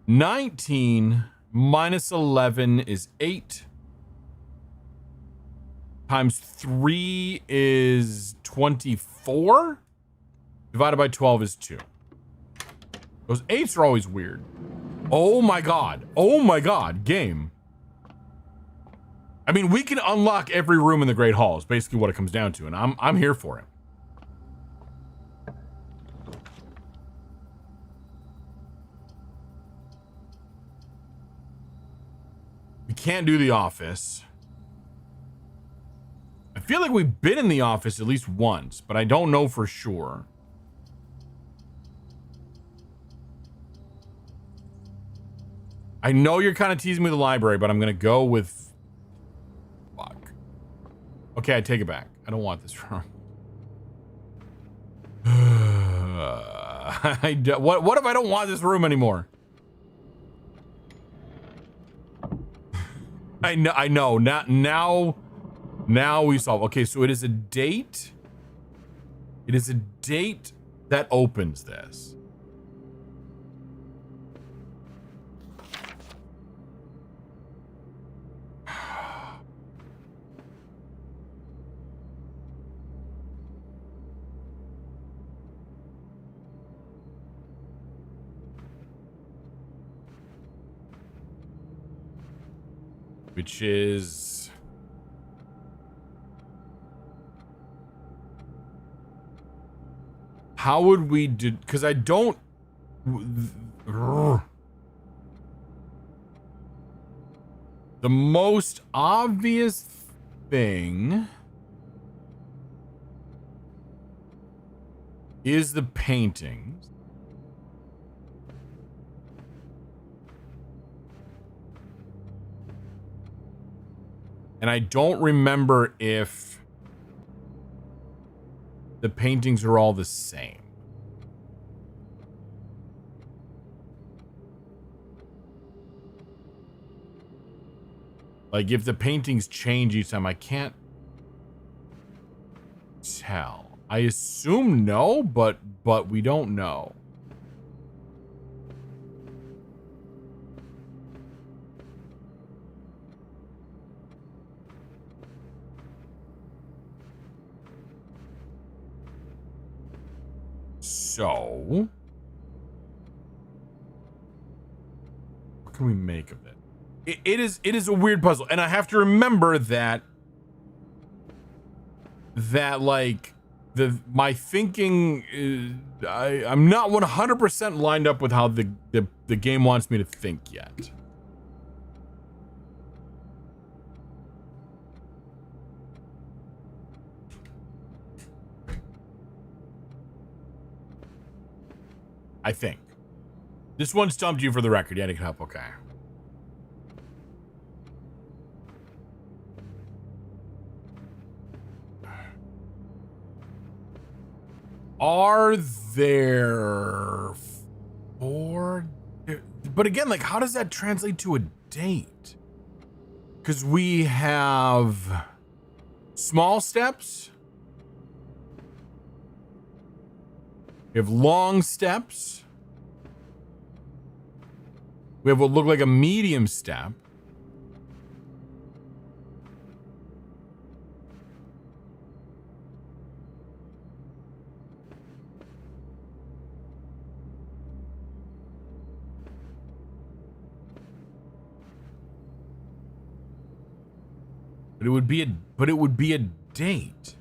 19 minus 11 is 8. Times 3 is 24. Divided by 12 is 2. Those 8s are always weird. Oh my god. Oh my god. Game. I mean, we can unlock every room in the Great Hall is basically what it comes down to, and I'm here for it. We can't do the office. I feel like we've been in the office at least once, but I don't know for sure. I know you're kind of teasing me with the library, but I'm going to go with... Fuck. Okay, I take it back. I don't want this room. What if I don't want this room anymore? I know. Now we solve. Okay, so it is a date. It is a date that opens this. which is how would we do? Because I don't. The most obvious thing is the paintings. And I don't remember if the paintings are all the same. Like if the paintings change each time, I can't tell. I assume no, but we don't know. So, what can we make of it? It is a weird puzzle, and I have to remember that like my thinking is, I'm not 100% lined up with how the game wants me to think yet. I think this one stumped you for the record. Yeah, it can help. Okay. Are there 4? But again, like, how does that translate to a date? Because we have small steps. We have long steps. We have what look like a medium step. But it would be a date.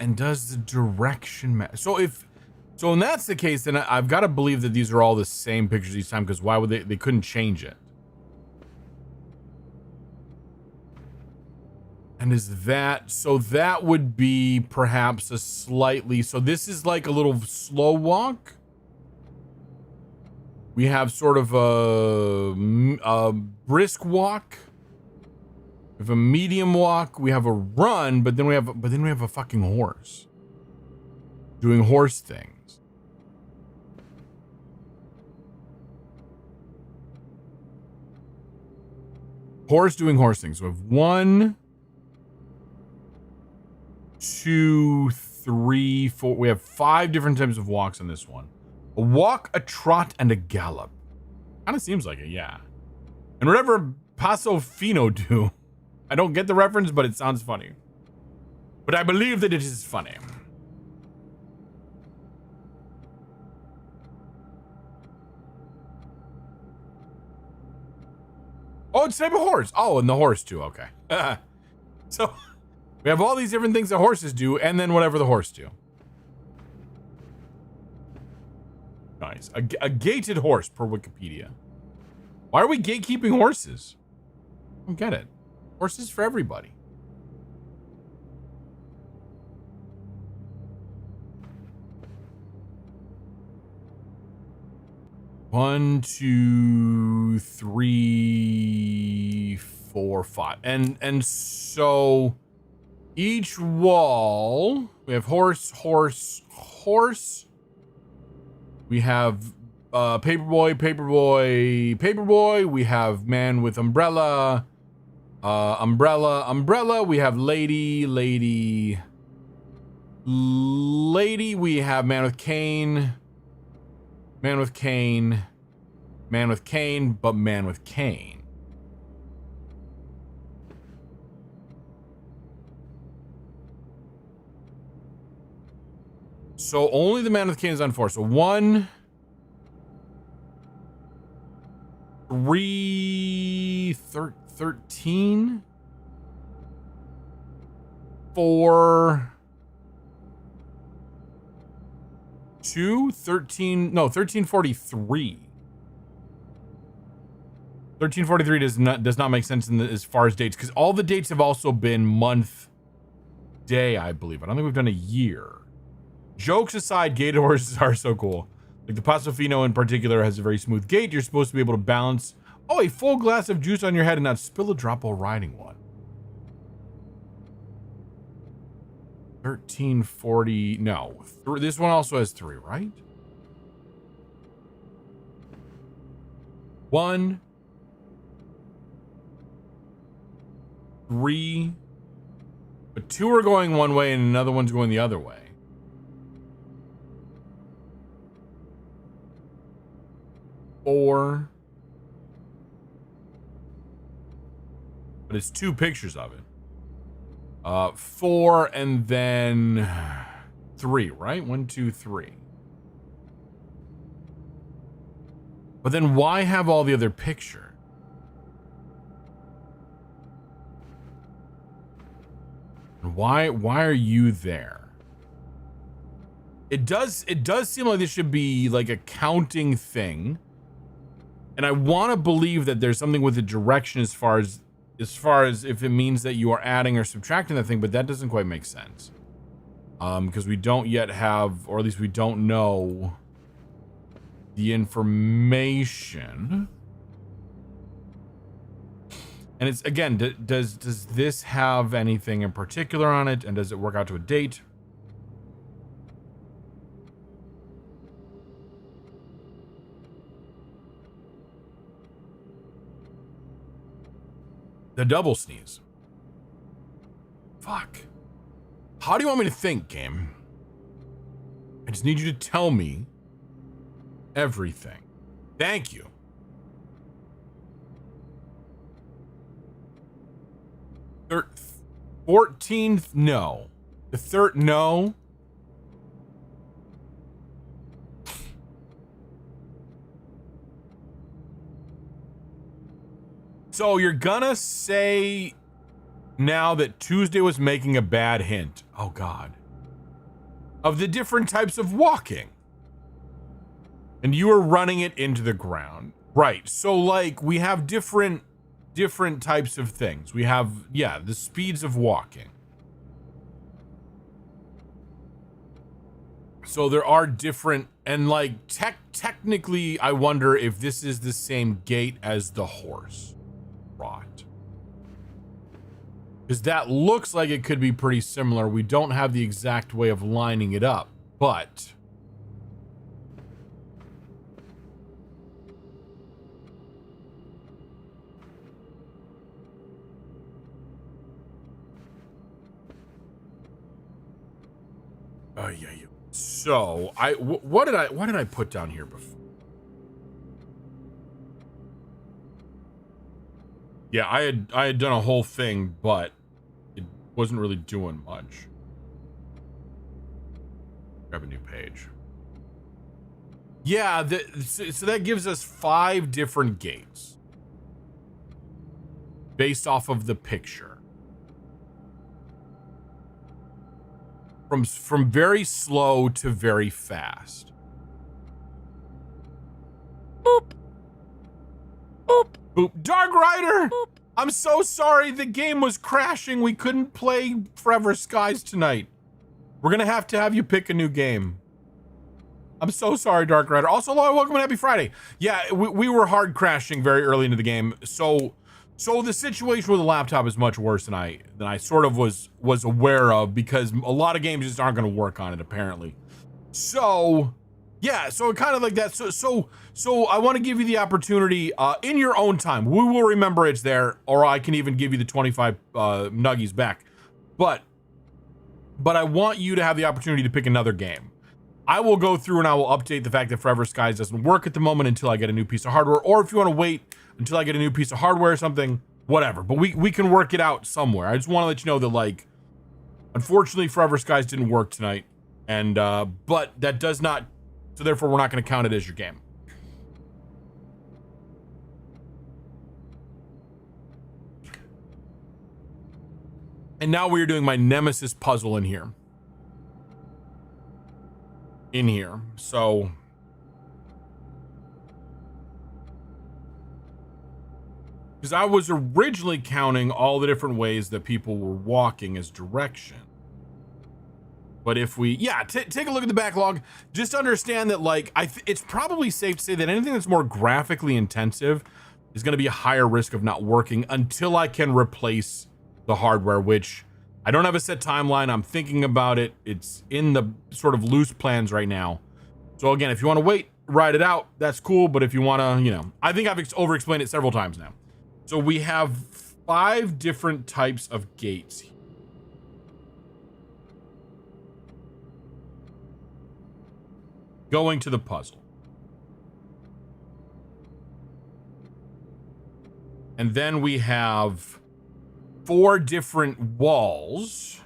And does the direction matter? So and that's the case, then I've got to believe that these are all the same pictures each time, because why would they couldn't change it? And is that, so that would be perhaps a slightly, so this is like a little slow walk. We have sort of a brisk walk. We have a medium walk. We have a run, but then we have a fucking horse doing horse things. Horse doing horse things. So we have 1, 2, 3, 4. We have 5 different types of walks on this one. A walk, a trot, and a gallop. Kind of seems like it, yeah. And whatever Paso Fino do, I don't get the reference, but it sounds funny. But I believe that it is funny. Oh, it's the type of horse. Oh, and the horse too. Okay. So we have all these different things that horses do, and then whatever the horse do. Nice. A gated horse per Wikipedia. Why are we gatekeeping horses? I don't get it. Horses for everybody. One, 2, 3, 4, 5. And so each wall, we have horse, horse, horse. We have paperboy, paperboy, paperboy. We have man with umbrella, umbrella, umbrella. We have lady, lady, lady. We have man with cane, man with cane, man with cane, but man with cane. So only the man with cane is on 4. So 1, 3, 13, 4, 2, 13, no, 1343. 1343 does not make sense as far as dates, because all the dates have also been month, day, I believe. I don't think we've done a year. Jokes aside, gated horses are so cool. Like the Pasofino in particular has a very smooth gait. You're supposed to be able to balance, a full glass of juice on your head and not spill a drop while riding one. 1340, no. This one also has 3, right? 1, 3, but 2 are going one way and another one's going the other way. 4, but it's 2 pictures of it. 4 and then 3, right? 1, 2, 3. But then why have all the other picture? Why are you there? It does seem like this should be like a counting thing. And I want to believe that there's something with the direction as far as if it means that you are adding or subtracting that thing, but that doesn't quite make sense. Because we don't yet have, or at least we don't know the information. And it's, again, does this have anything in particular on it? And does it work out to a date? The double sneeze. Fuck. How do you want me to think, game? I just need you to tell me everything. Thank you. 14th, no. The third, no. So you're gonna say now that Tuesday was making a bad hint. Oh God. Of the different types of walking. And you were running it into the ground. Right. So like we have different types of things. We have, yeah, the speeds of walking. So there are different, and like technically I wonder if this is the same gait as the horse. Right. Because that looks like it could be pretty similar. We don't have the exact way of lining it up, but yeah. So what did I put down here before? Yeah, I had done a whole thing, but it wasn't really doing much. Grab a new page. Yeah, so that gives us 5 different gates based off of the picture. From very slow to very fast. Boop. Boop. Boop. Dark Rider! Boop. I'm so sorry, the game was crashing. We couldn't play Forever Skies tonight. We're gonna have to have you pick a new game. I'm so sorry, Dark Rider. Also, hello, welcome and happy Friday. Yeah, we were hard crashing very early into the game. So the situation with the laptop is much worse than I sort of was aware of, because a lot of games just aren't gonna work on it, apparently. So yeah, so kind of like that. So I want to give you the opportunity in your own time. We will remember it's there, or I can even give you the 25 nuggies back. But I want you to have the opportunity to pick another game. I will go through and I will update the fact that Forever Skies doesn't work at the moment until I get a new piece of hardware, or if you want to wait until I get a new piece of hardware or something, whatever. But we can work it out somewhere. I just want to let you know that, like, unfortunately, Forever Skies didn't work tonight. And but that does not, so therefore we're not going to count it as your game. And now we are doing my nemesis puzzle in here. So because I was originally counting all the different ways that people were walking as direction. But if we, take a look at the backlog, just understand that, like, it's probably safe to say that anything that's more graphically intensive is going to be a higher risk of not working until I can replace the hardware, which I don't have a set timeline. I'm thinking about it. It's in the sort of loose plans right now. So again, if you want to wait, ride it out, that's cool. But if you want to, I think I've over-explained it several times now. So we have 5 different types of gates. Going to the puzzle. And then we have 4 different walls.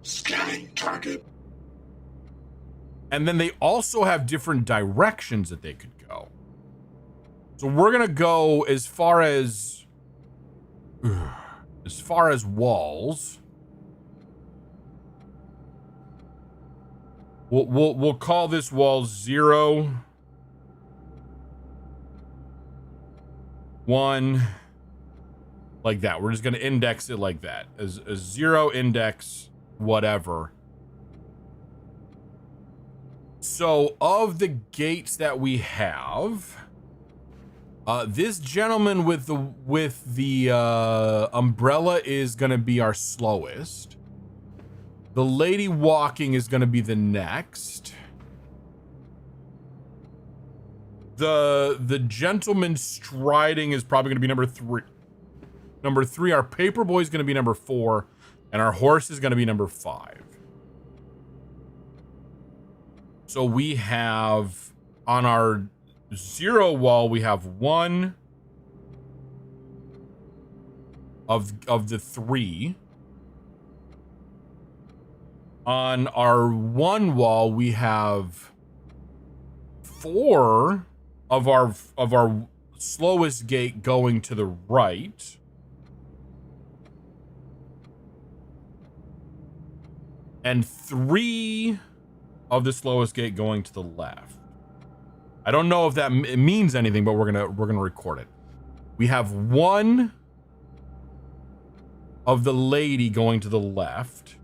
Scanning target. And then they also have different directions that they could go. So we're going to go as far as walls. We'll call this wall 0, 1, like that. We're just going to index it like that, as a 0 index, whatever. So of the gates that we have, this gentleman with the umbrella is going to be our slowest. The lady walking is going to be the next. The gentleman striding is probably going to be number 3. Number 3, our paperboy is going to be number 4, and our horse is going to be number 5. So we have on our 0 wall, we have 1 of the 3. On our 1 wall, we have 4 of our slowest gate going to the right. And 3 of the slowest gate going to the left. I don't know if that means anything, but we're gonna record it. We have 1 of the lady going to the left.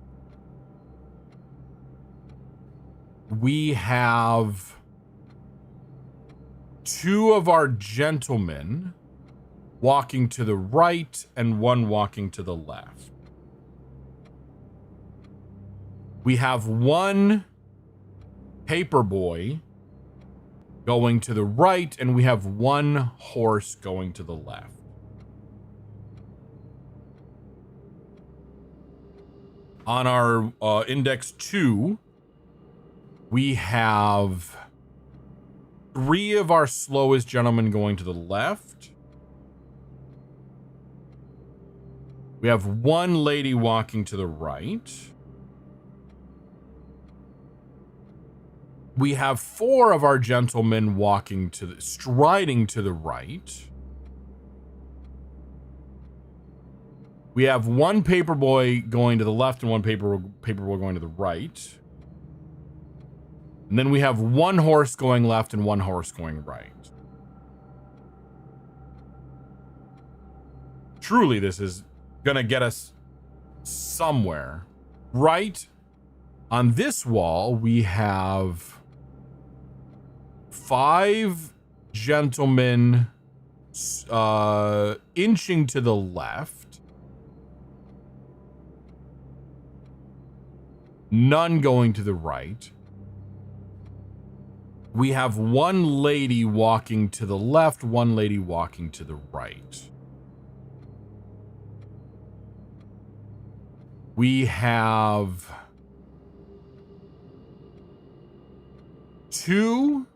We have 2 of our gentlemen walking to the right and 1 walking to the left. We have 1 paperboy going to the right, and we have 1 horse going to the left. On our index 2, we have 3 of our slowest gentlemen going to the left. We have 1 lady walking to the right. We have 4 of our gentlemen striding to the right. We have 1 paperboy going to the left and 1 paperboy going to the right. And then we have 1 horse going left and 1 horse going right. Truly, this is gonna get us somewhere. Right on this wall, we have 5 gentlemen inching to the left. None going to the right. We have 1 lady walking to the left, 1 lady walking to the right. We have 2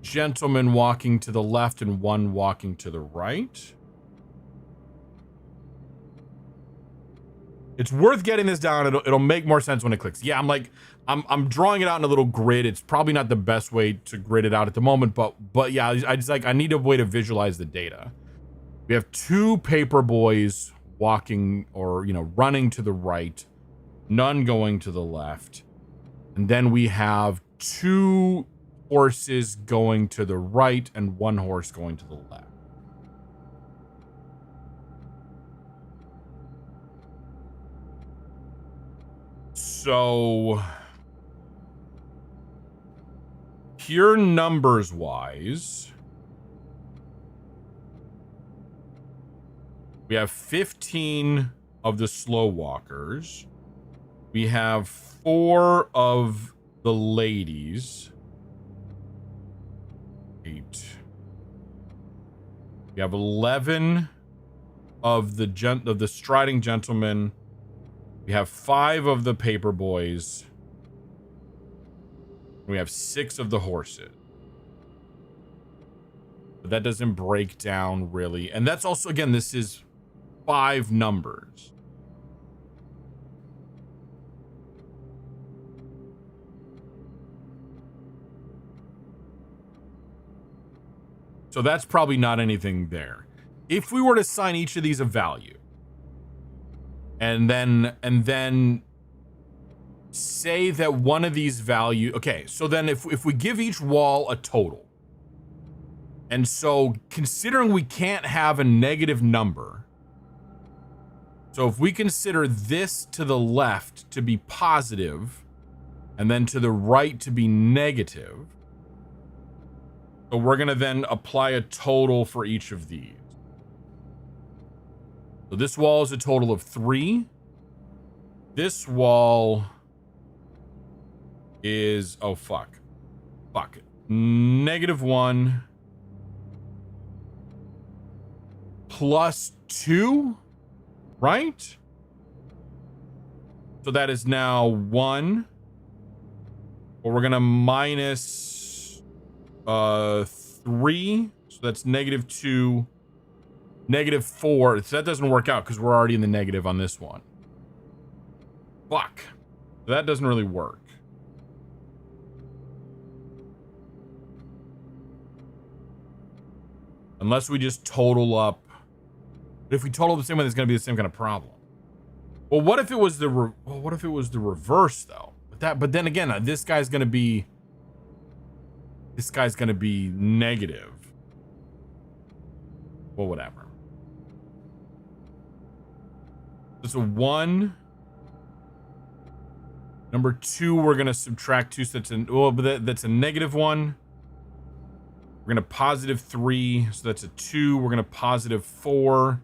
gentlemen walking to the left and 1 walking to the right. It's worth getting this down. It'll make more sense when it clicks. Yeah, I'm drawing it out in a little grid. It's probably not the best way to grid it out at the moment, but yeah, I need a way to visualize the data. We have 2 paper boys walking or, running to the right, none going to the left. And then we have 2 horses going to the right and 1 horse going to the left. So pure numbers wise, we have 15 of the slow walkers. We have 4 of the ladies. 8. We have 11 of the striding gentlemen. We have 5 of the paper boys. We have 6 of the horses. But that doesn't break down really. And that's also, again, this is 5 numbers. So that's probably not anything there. If we were to assign each of these a value, and then say that one of these value, okay, so then if we give each wall a total, and so considering we can't have a negative number, so if we consider this to the left to be positive, and then to the right to be negative, so we're gonna then apply a total for each of these. So this wall is a total of 3. This wall is, oh, fuck. -1 plus 2, right? So that is now 1. But we're gonna minus 3. So that's -2. -4. So that doesn't work out because we're already in the negative on this one. Fuck. So that doesn't really work. Unless we just total up. But if we total the same way, it's going to be the same kind of problem. Well, what if it was the reverse though? But then again, this guy's going to be negative. Well, whatever. It's a 1. Number 2, we're gonna subtract 2, so that's that's a -1. We're gonna +3, so that's a 2. We're gonna +4,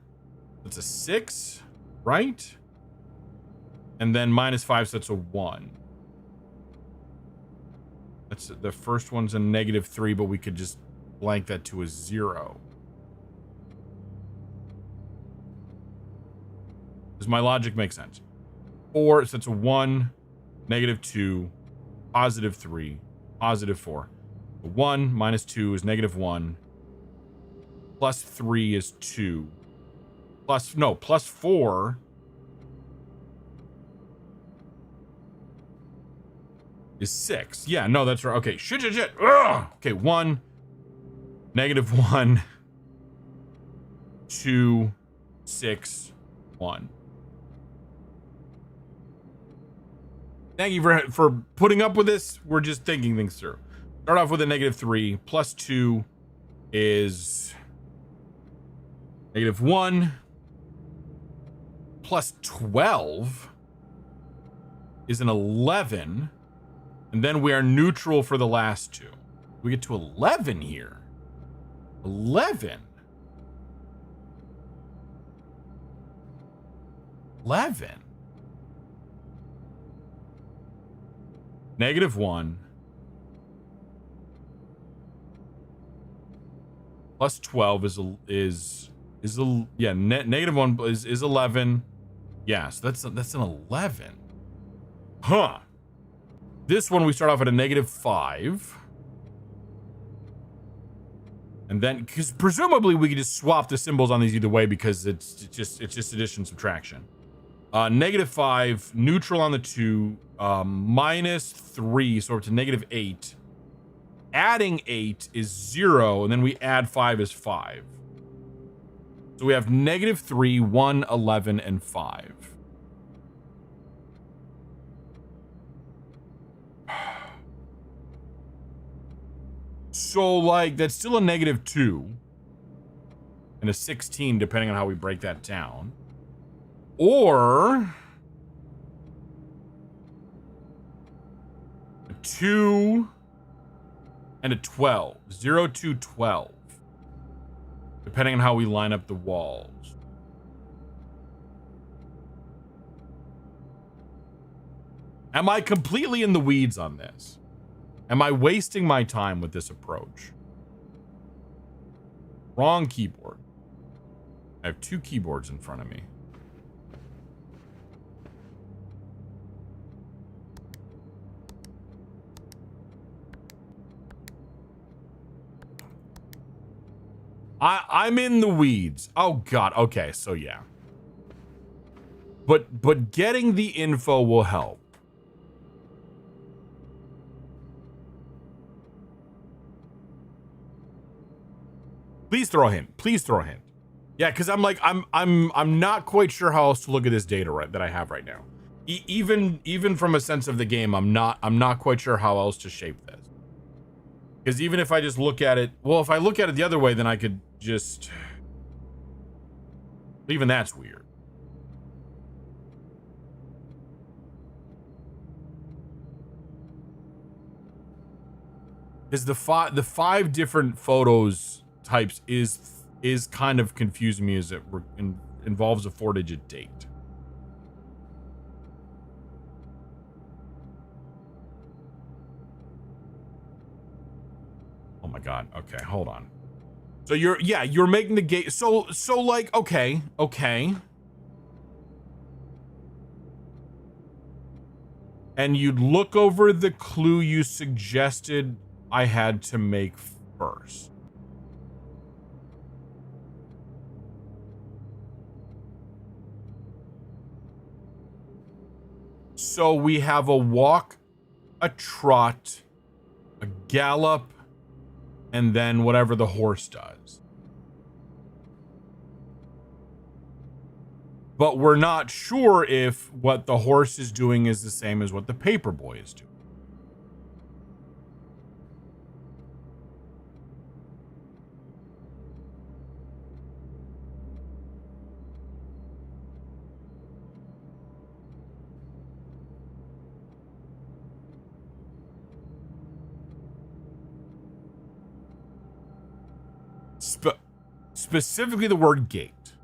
that's a 6, right? And then -5, so that's a 1. That's the first one's a -3, but we could just blank that to a 0. Does my logic make sense? 4, so that's a 1, -2, +3, +4. 1 minus 2 is -1. Plus 3 is 2. Plus 4 is 6. Yeah, no, that's right. Okay, shit. Ugh! Okay, 1, -1, 2, 6, 1. Thank you for putting up with this. We're just thinking things through. Start off with a -3. Plus 2 is -1. Plus 12 is an 11. And then we are neutral for the last 2. We get to 11 here. 11. -1 plus 12 is -1 is 11. Yeah, so that's an 11. Huh. This one we start off at a -5. And then, because presumably we could just swap the symbols on these either way because it's just addition subtraction. -5, neutral on the 2, -3, so we're to -8. Adding 8 is 0, and then we add 5 is 5. So we have -3, 1, 11, and 5. So, like, that's still a -2 and a 16, depending on how we break that down. Or a 2 and a 12. 0 to 12. Depending on how we line up the walls. Am I completely in the weeds on this? Am I wasting my time with this approach? Wrong keyboard. I have 2 keyboards in front of me. I'm in the weeds. Oh God. Okay, so yeah. But getting the info will help. Please throw a hint. Please throw a hint. Yeah, because I'm like I'm not quite sure how else to look at this data that I have right now. Even from a sense of the game, I'm not quite sure how else to shape this. Because even if I just look at it, well, if I look at it the other way, then I could just. Even that's weird. Because the 5 different photos types is kind of confusing me as it involves a 4-digit date. Oh my God. Okay, hold on. So you're making the gate. So like, okay. And you'd look over the clue you suggested I had to make first. So we have a walk, a trot, a gallop, and then whatever the horse does. But we're not sure if what the horse is doing is the same as what the paperboy is doing. Specifically the word gate.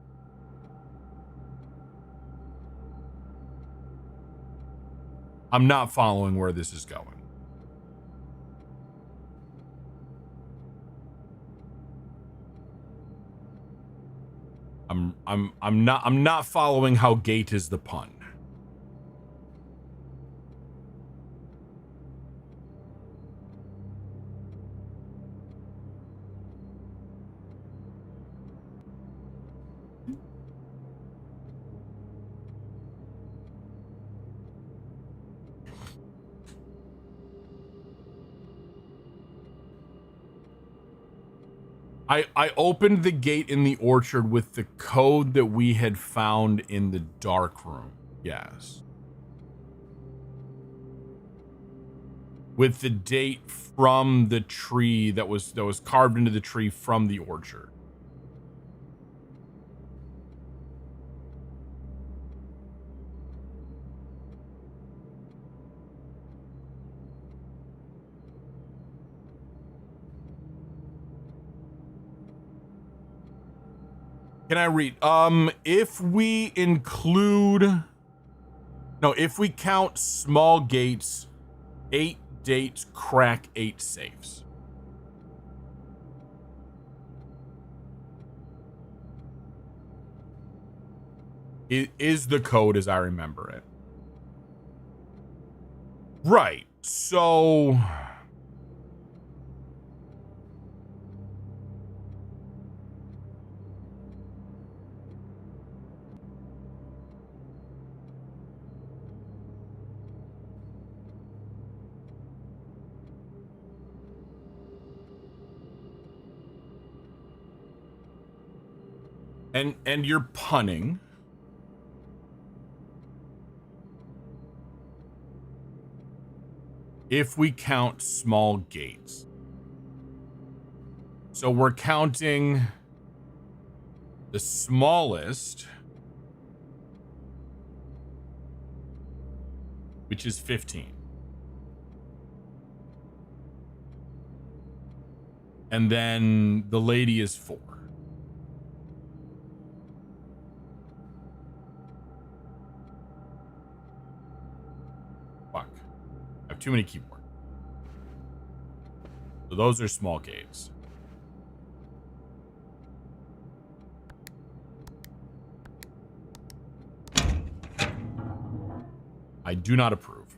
I'm not following where this is going. I'm not following how gate is the pun. I opened the gate in the orchard with the code that we had found in the dark room. Yes. With the date from the tree that was carved into the tree from the orchard. Can I read? If we count small gates, 8 dates crack 8 safes. It is the code as I remember it. Right. So And you're punning. If we count small gates. So we're counting the smallest, which is 15. And then the lady is 4. Fuck. I have too many keyboards. So those are small gates. I do not approve.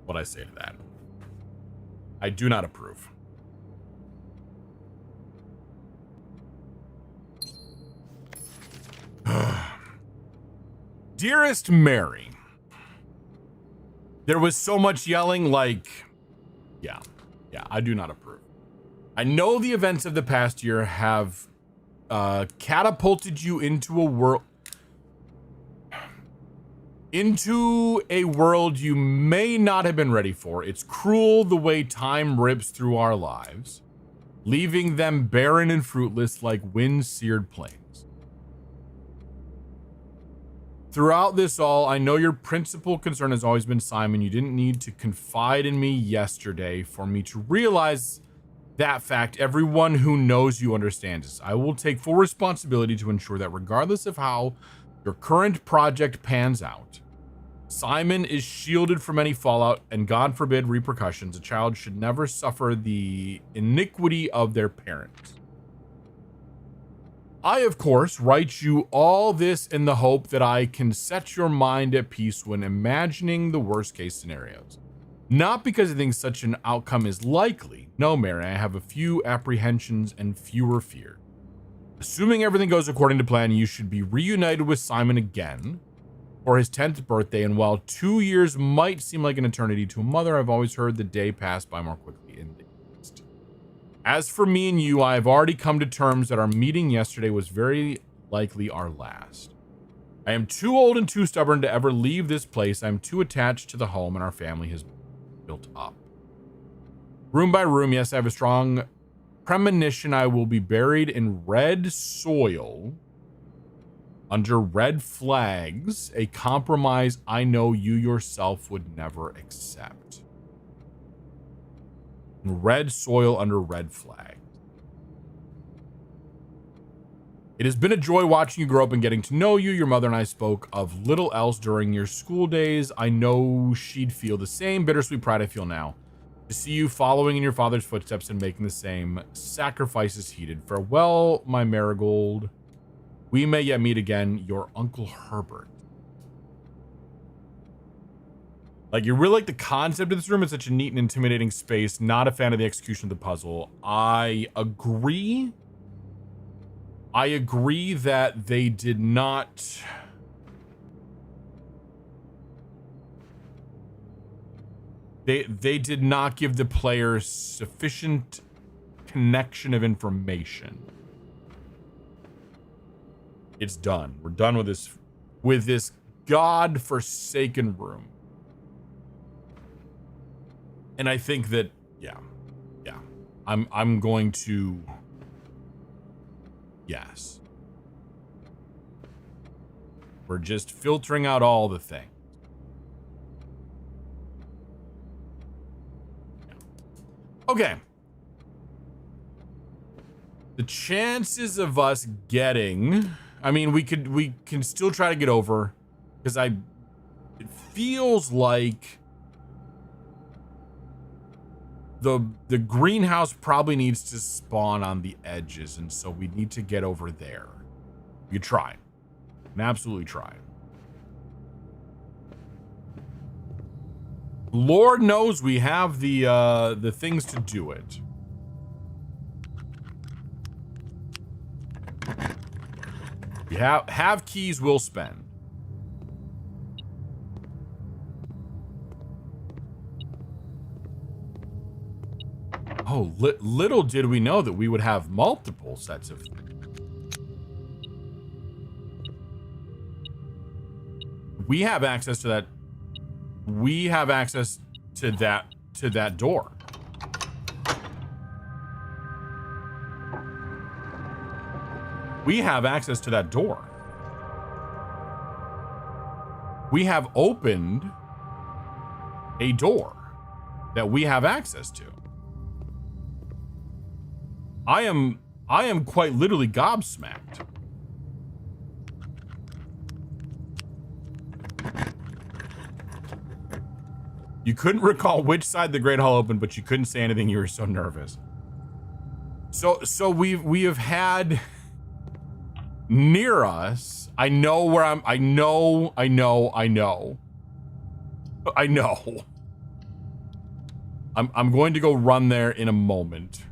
What I say to that. I do not approve. Dearest Mary, there was so much yelling, like, yeah, I do not approve. I know the events of the past year have catapulted you into a world you may not have been ready for. It's cruel the way time rips through our lives, leaving them barren and fruitless like wind-seared plains. Throughout this all, I know your principal concern has always been Simon. You didn't need to confide in me yesterday for me to realize that fact. Everyone who knows you understands this. I will take full responsibility to ensure that regardless of how your current project pans out, Simon is shielded from any fallout and, God forbid, repercussions. A child should never suffer the iniquity of their parents. I, of course, write you all this in the hope that I can set your mind at peace when imagining the worst case scenarios. Not because I think such an outcome is likely. No, Mary, I have a few apprehensions and fewer fears. Assuming everything goes according to plan, you should be reunited with Simon again for his 10th birthday, and while 2 years might seem like an eternity to a mother, I've always heard the day pass by more quickly in the East. As for me and you, I have already come to terms that our meeting yesterday was very likely our last. I am too old and too stubborn to ever leave this place. I am too attached to the home and our family has built up. Room by room, yes, I have a strong premonition I will be buried in red soil under red flags, a compromise I know you yourself would never accept. Red soil under red flag. It has been a joy watching you grow up and getting to know you. Your mother and I spoke of little else during your school days. I know she'd feel the same bittersweet pride I feel now. To see you following in your father's footsteps and making the same sacrifices heated. Farewell, my marigold. We may yet meet again. Your Uncle Herbert. Like, you really like the concept of this room. It's such a neat and intimidating space. Not a fan of the execution of the puzzle. I agree. I agree that they did not... They did not give the players sufficient connection of information. It's done. We're done with this god-forsaken room. And I think that, yeah. I'm going to, yes. We're just filtering out all the things. Yeah. Okay. The chances of us getting, I mean, we can still try to get over, because it feels like the greenhouse probably needs to spawn on the edges, and so we need to get over there. You try. And absolutely try. Lord knows we have the things to do it. You have keys, we'll spend. Oh, little did we know that we would have multiple sets of... We have access to that. We have access to that door. We have access to that door. We have opened a door that we have access to. I am quite literally gobsmacked. You couldn't recall which side the Great Hall opened, but you couldn't say anything. You were so nervous. So we have had near us. I know where I'm. I know. I'm going to go run there in a moment.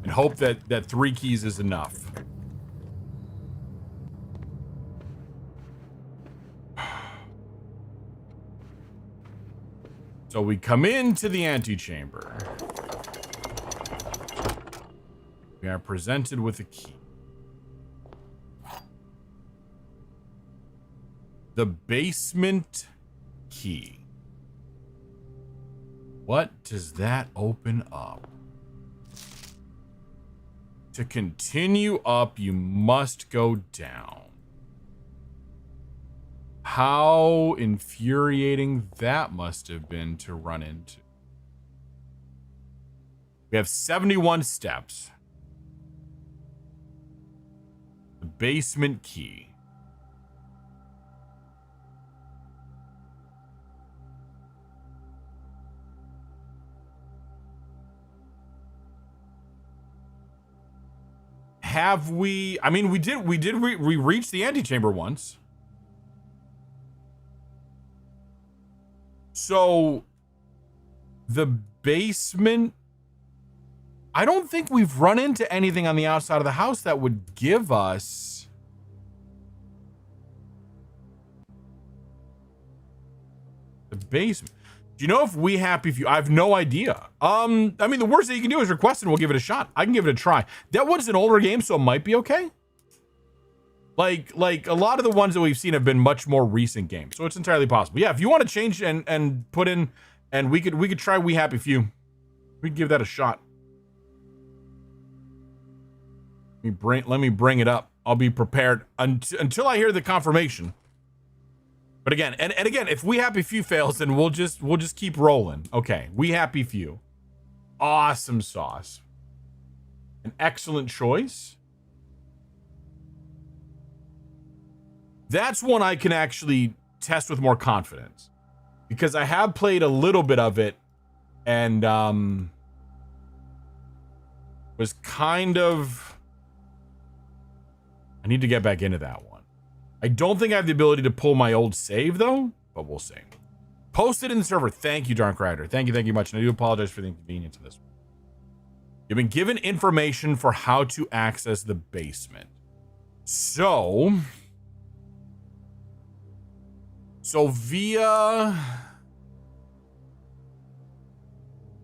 And hope that 3 keys is enough. So we come into the antechamber. We are presented with a key. The basement key. What does that open up? To continue up, you must go down. How infuriating that must have been to run into. We have 71 steps. The basement key. Have we? I mean, we reached the antechamber once. So, the basement, I don't think we've run into anything on the outside of the house that would give us the basement. Do you know if we happy few? I have no idea. I mean, the worst that you can do is request and we'll give it a shot. I can give it a try. That one's an older game, so it might be okay. Like a lot of the ones that we've seen have been much more recent games, so it's entirely possible. Yeah, if you want to change and put in, and we could try We Happy Few. We'd give that a shot. Let me bring it up. I'll be prepared until I hear the confirmation. But again, and again, if We Happy Few fails, then we'll just keep rolling. Okay, We Happy Few. Awesome sauce. An excellent choice. That's one I can actually test with more confidence, because I have played a little bit of it and was kind of... I need to get back into that one. I don't think I have the ability to pull my old save though, but we'll see. Post it in the server. Thank you, Dark Rider. Thank you much. And I do apologize for the inconvenience of this one. You've been given information for how to access the basement. So via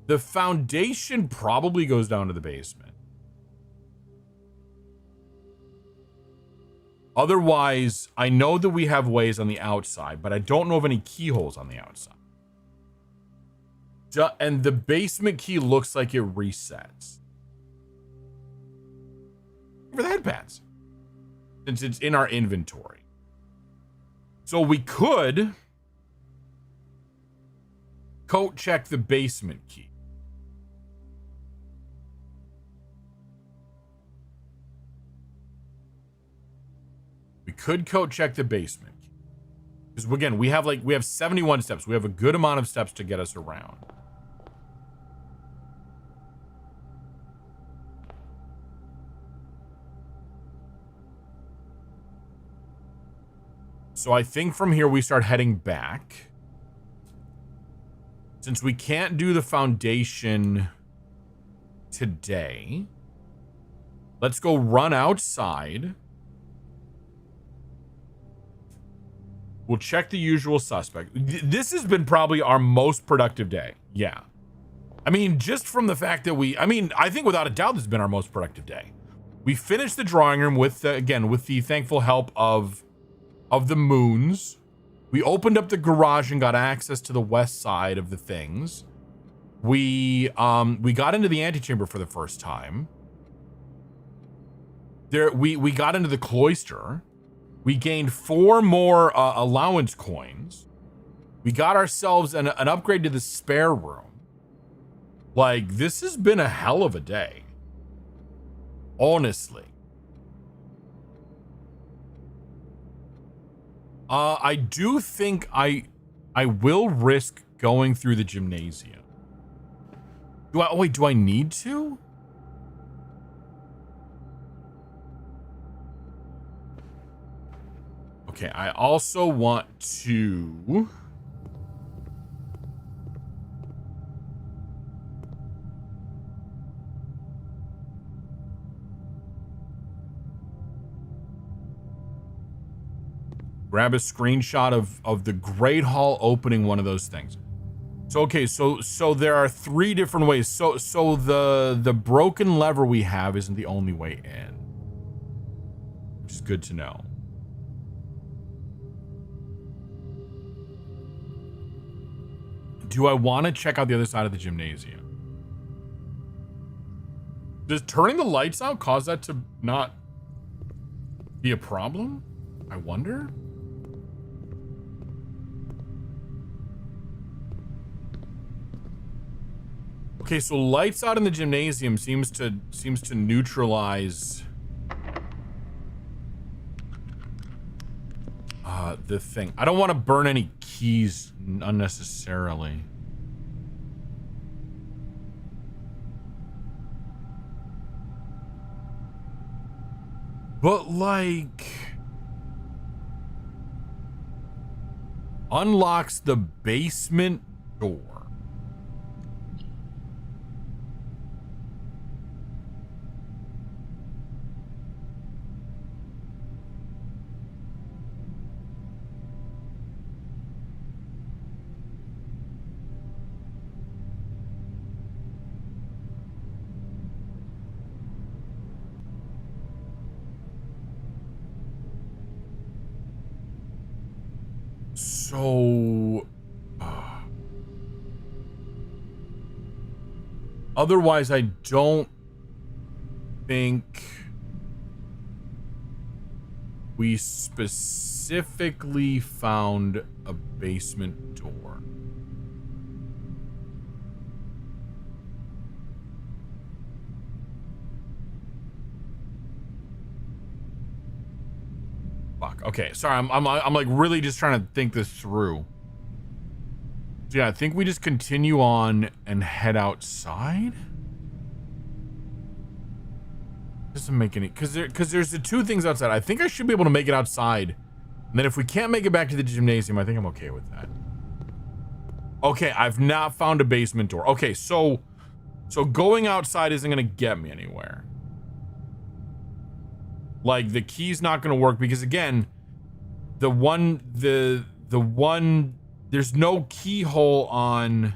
the foundation probably goes down to the basement. Otherwise, I know that we have ways on the outside, but I don't know of any keyholes on the outside. And the basement key looks like it resets. For the headpads, since it's in our inventory. So we could code check the basement key. We could code check the basement key. Because again, we have 71 steps. We have a good amount of steps to get us around. So I think from here we start heading back. Since we can't do the foundation today, let's go run outside. We'll check the usual suspect. This has been probably our most productive day. Yeah. I mean, just from the fact that I think without a doubt, this has been our most productive day. We finished the drawing room with, again, with the thankful help of the moons. We opened up the garage and got access to the west side of the things. We got into the antechamber for the first time. We got into the cloister. We gained 4 more allowance coins. We got ourselves an upgrade to the spare room. Like, this has been a hell of a day. Honestly. I do think I will risk going through the gymnasium. Do I need to? Okay, I also want to grab a screenshot of the Great Hall opening one of those things. So okay, so there are 3 different ways. So the broken lever we have isn't the only way in, which is good to know. Do I want to check out the other side of the gymnasium? Does turning the lights out cause that to not be a problem? I wonder. Okay, so lights out in the gymnasium seems to neutralize the thing. I don't want to burn any keys unnecessarily. But like, unlocks the basement door. So, otherwise, I don't think we specifically found a basement door. Fuck. Okay, sorry. I'm like really just trying to think this through. So yeah, I think we just continue on and head outside. Doesn't make any, because there's the 2 things outside. I think I should be able to make it outside, and then if we can't make it back to the gymnasium, I think I'm okay with that. Okay, I've not found a basement door. Okay, so going outside isn't gonna get me anywhere. Like, the key's not going to work because, again, the one, there's no keyhole on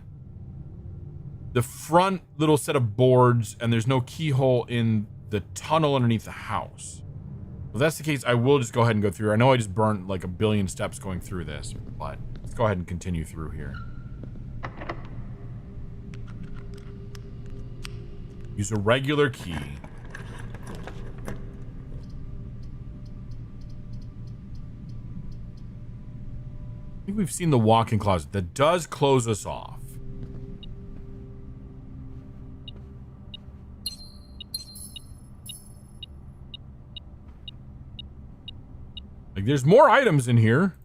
the front little set of boards, and there's no keyhole in the tunnel underneath the house. If that's the case, I will just go ahead and go through. I know I just burnt like 1 billion steps going through this, but let's go ahead and continue through here. Use a regular key. I think we've seen the walk-in closet. That does close us off. Like, there's more items in here.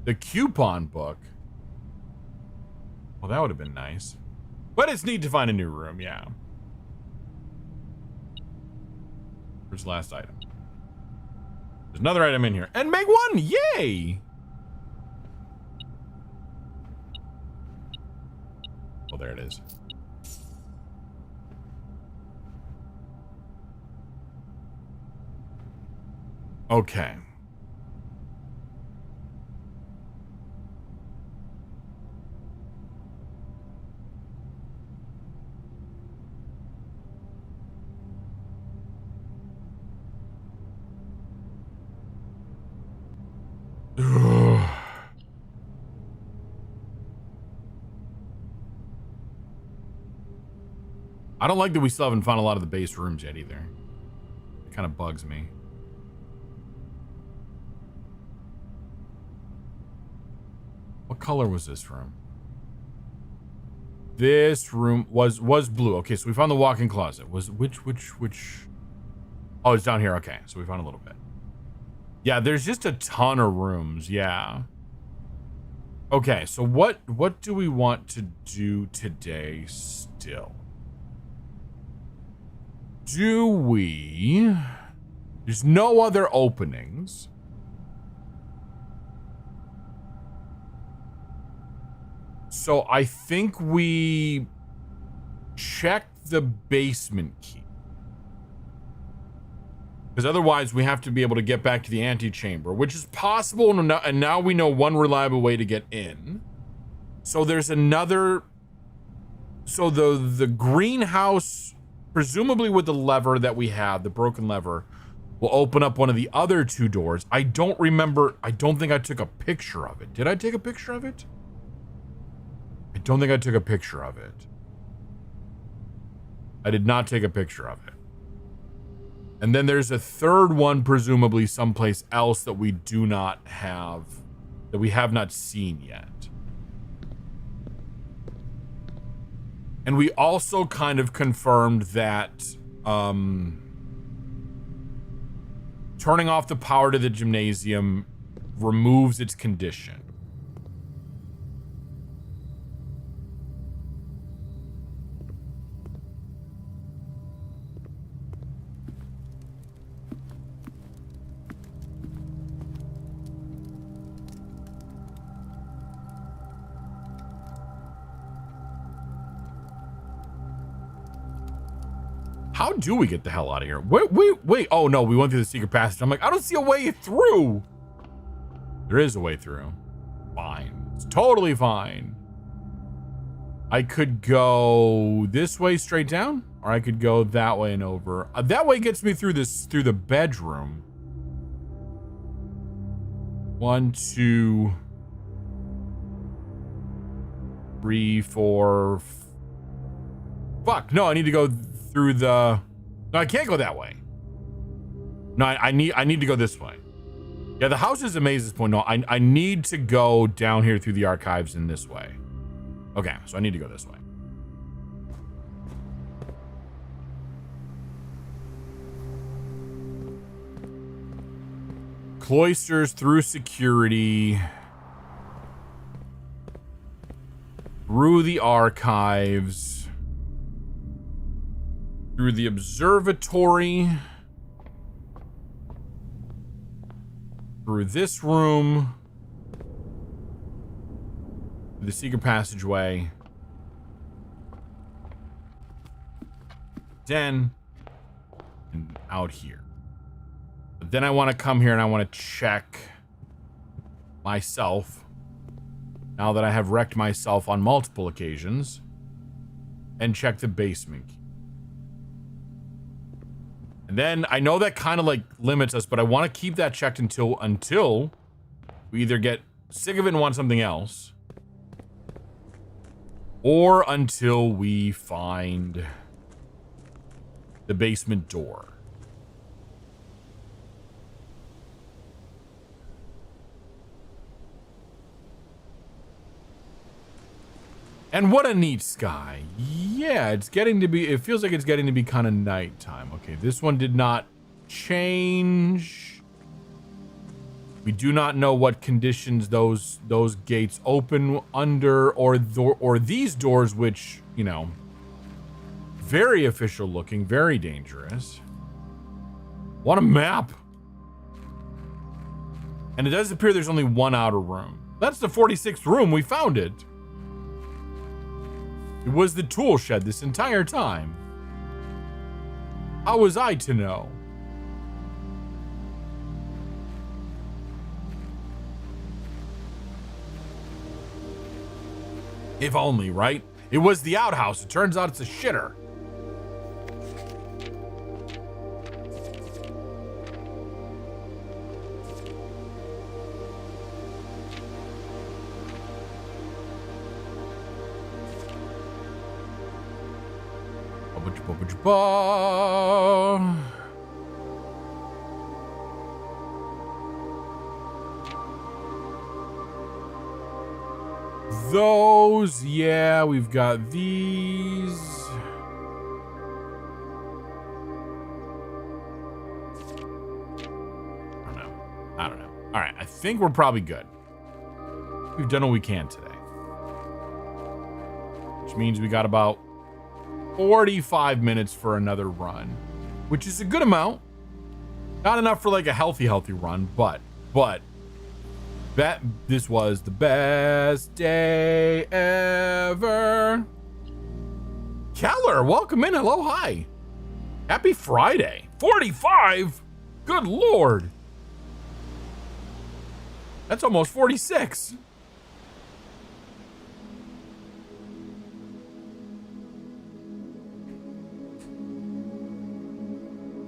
The coupon book. Well, that would have been nice. But it's neat to find a new room, yeah. Where's the last item? There's another item in here. And make 1! Yay! Oh, there it is. Okay. I don't like that we still haven't found a lot of the base rooms yet either. It kind of bugs me. What color was this room? This room was blue. Okay, so we found the walk-in closet. Was which? Oh, it's down here. Okay, so we found a little bit. Yeah, there's just a ton of rooms. Yeah. Okay, so what do we want to do today still? Do we... There's no other openings. So I think we check the basement key. Because otherwise we have to be able to get back to the antechamber, which is possible, and now we know one reliable way to get in. So there's another... So the greenhouse, presumably with the lever that we have, the broken lever, will open up one of the other two doors. I don't remember. I don't think I took a picture of it. Did I take a picture of it? I don't think I took a picture of it. I did not take a picture of it. And then there's a third one, presumably someplace else that we do not have, that we have not seen yet. And we also kind of confirmed that turning off the power to the gymnasium removes its condition. How do we get the hell out of here? Wait. Oh, no, we went through the secret passage. I'm like, I don't see a way through. There is a way through. Fine. It's totally fine. I could go this way straight down, or I could go that way and over. That way gets me through the bedroom. 1, 2, 3, 4. Fuck, no, I need to go through the... No, I can't go that way. No, I need to go this way. Yeah, the house is a maze at this point. No, I need to go down here through the archives in this way. Okay, so I need to go this way. Cloisters through security. Through the archives. Through the observatory. Through this room. The secret passageway. Den. And out here. But then I want to come here and I want to check myself. Now that I have wrecked myself on multiple occasions. And check the basement key. And then I know that kind of like limits us, but I want to keep that checked until we either get sick of it and want something else, or until we find the basement door. And what a neat sky. Yeah, it feels like it's getting to be kind of nighttime. Okay, this one did not change. We do not know what conditions those gates open under, or these doors, which, you know, very official looking, very dangerous. What a map. And it does appear there's only one outer room. That's the 46th room. We found it. It was the tool shed this entire time. How was I to know? If only, right? It was the outhouse. It turns out it's a shitter. Those, yeah, we've got these. I don't know. All right, I think we're probably good. We've done what we can today. Which means we got about 45 minutes for another run, which is a good amount. Not enough for like a healthy run, but this was the best day ever. Keller, welcome in. Hello, hi. Happy Friday. 45? Good Lord. That's almost 46.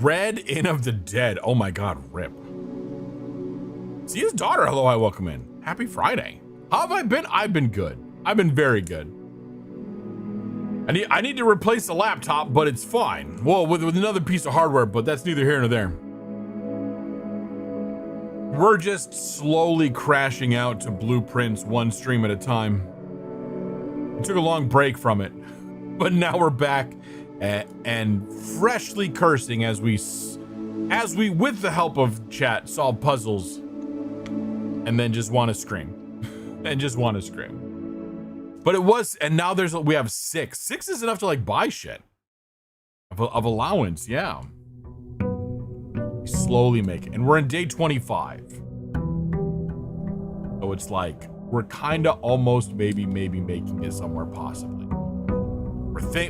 Red Inn of the Dead. Oh my God, rip. See his daughter. Hello, I welcome in. Happy Friday. How have I been? I've been good. I've been very good. I need to replace the laptop, but it's fine. Well, with another piece of hardware, but that's neither here nor there. We're just slowly crashing out to blueprints one stream at a time. We took a long break from it, but now we're back and freshly cursing as we, with the help of chat, solve puzzles and then just want to scream. But it was, and now we have 6. 6 is enough to like buy shit of allowance, yeah. We slowly make it, and we're in day 25. So it's like we're kind of almost maybe making it somewhere possibly.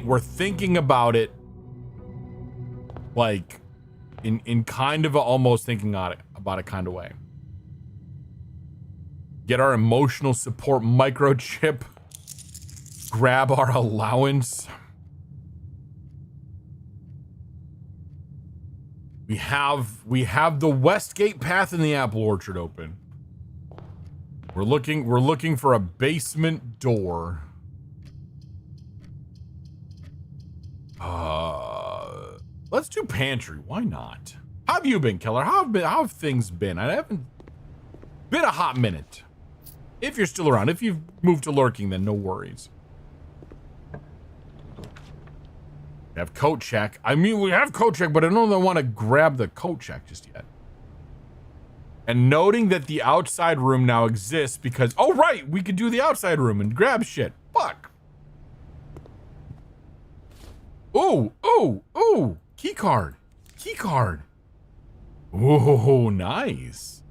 We're thinking about it like in kind of a almost thinking about it kind of way. Get our emotional support microchip. Grab our allowance. We have the Westgate path in the apple orchard open. We're looking for a basement door. Let's do pantry. Why not? How have you been, Keller? How have things been? I haven't been a hot minute. If you're still around, if you've moved to lurking, then no worries. We have coat check. I mean, we have coat check, but I don't want to grab the coat check just yet. And noting that the outside room now exists because, oh right, we could do the outside room and grab shit. Fuck. Ooh. Key card. Ooh, nice.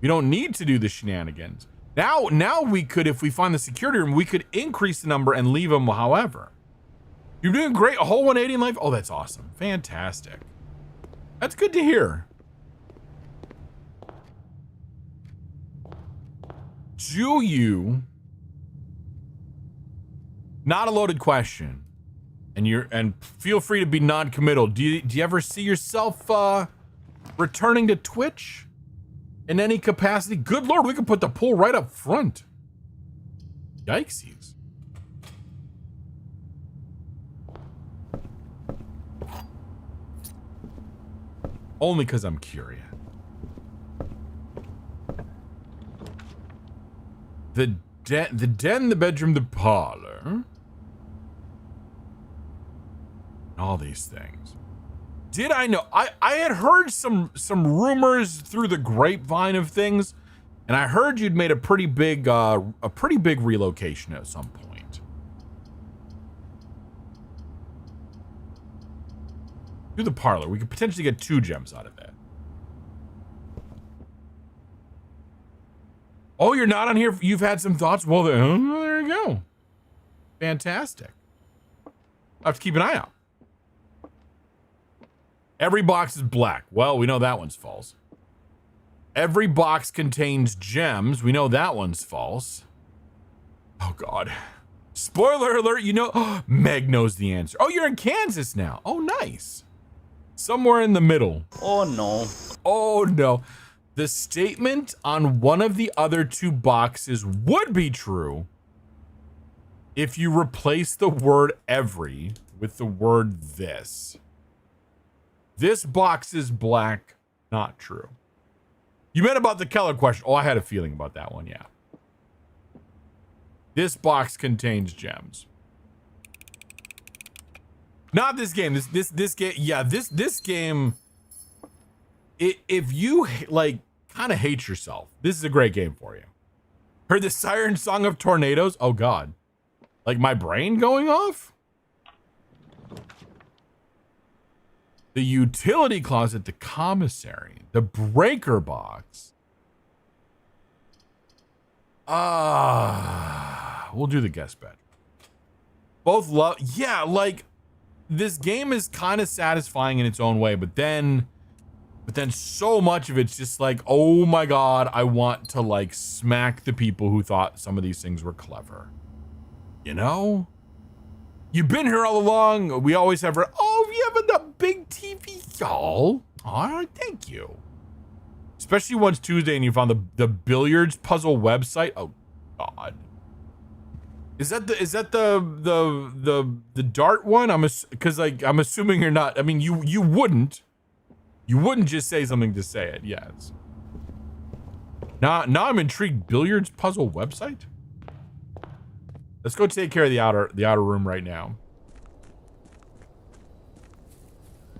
We don't need to do the shenanigans. Now we could, if we find the security room, we could increase the number and leave them however. You're doing great. A whole 180 in life. Oh, that's awesome. Fantastic. That's good to hear. Do you, not a loaded question, and feel free to be non-committal. Do you ever see yourself returning to Twitch in any capacity? Good Lord, we could put the pool right up front. Yikesies. Only because I'm curious. The den, the bedroom, the parlor. All these things. Did I know? I had heard some rumors through the grapevine of things, and I heard you'd made a pretty big relocation at some point. Do the parlor. We could potentially get 2 gems out of that. Oh, you're not on here? You've had some thoughts? Well, there you go. Fantastic. I'll have to keep an eye out. Every box is black. Well, we know that one's false. Every box contains gems. We know that one's false. Oh, God. Spoiler alert, you know, Meg knows the answer. Oh, you're in Kansas now. Oh, nice. Somewhere in the middle. Oh, no. Oh, no. The statement on one of the other 2 boxes would be true if you replace the word every with the word this. This box is black. Not true. You meant about the color question. Oh, I had a feeling about that one. Yeah. This box contains gems. Not this game. This game. Yeah, this game. If you like kind of hate yourself, this is a great game for you. Heard the siren song of tornadoes? Oh God. Like my brain going off? The utility closet, the commissary, the breaker box. We'll do the guest bed. Both love, yeah, like this game is kind of satisfying in its own way, but then so much of it's just like, oh my God, I want to like smack the people who thought some of these things were clever. You know? You've been here all along. We always have, oh, you have a big TV, y'all. All right, thank you. Especially once Tuesday and you found the billiards puzzle website. Oh God. Is that the dart one? Because like I'm assuming you're not. I mean, you wouldn't just say something to say it. Yes. Now I'm intrigued. Billiards puzzle website. Let's go take care of the outer room right now.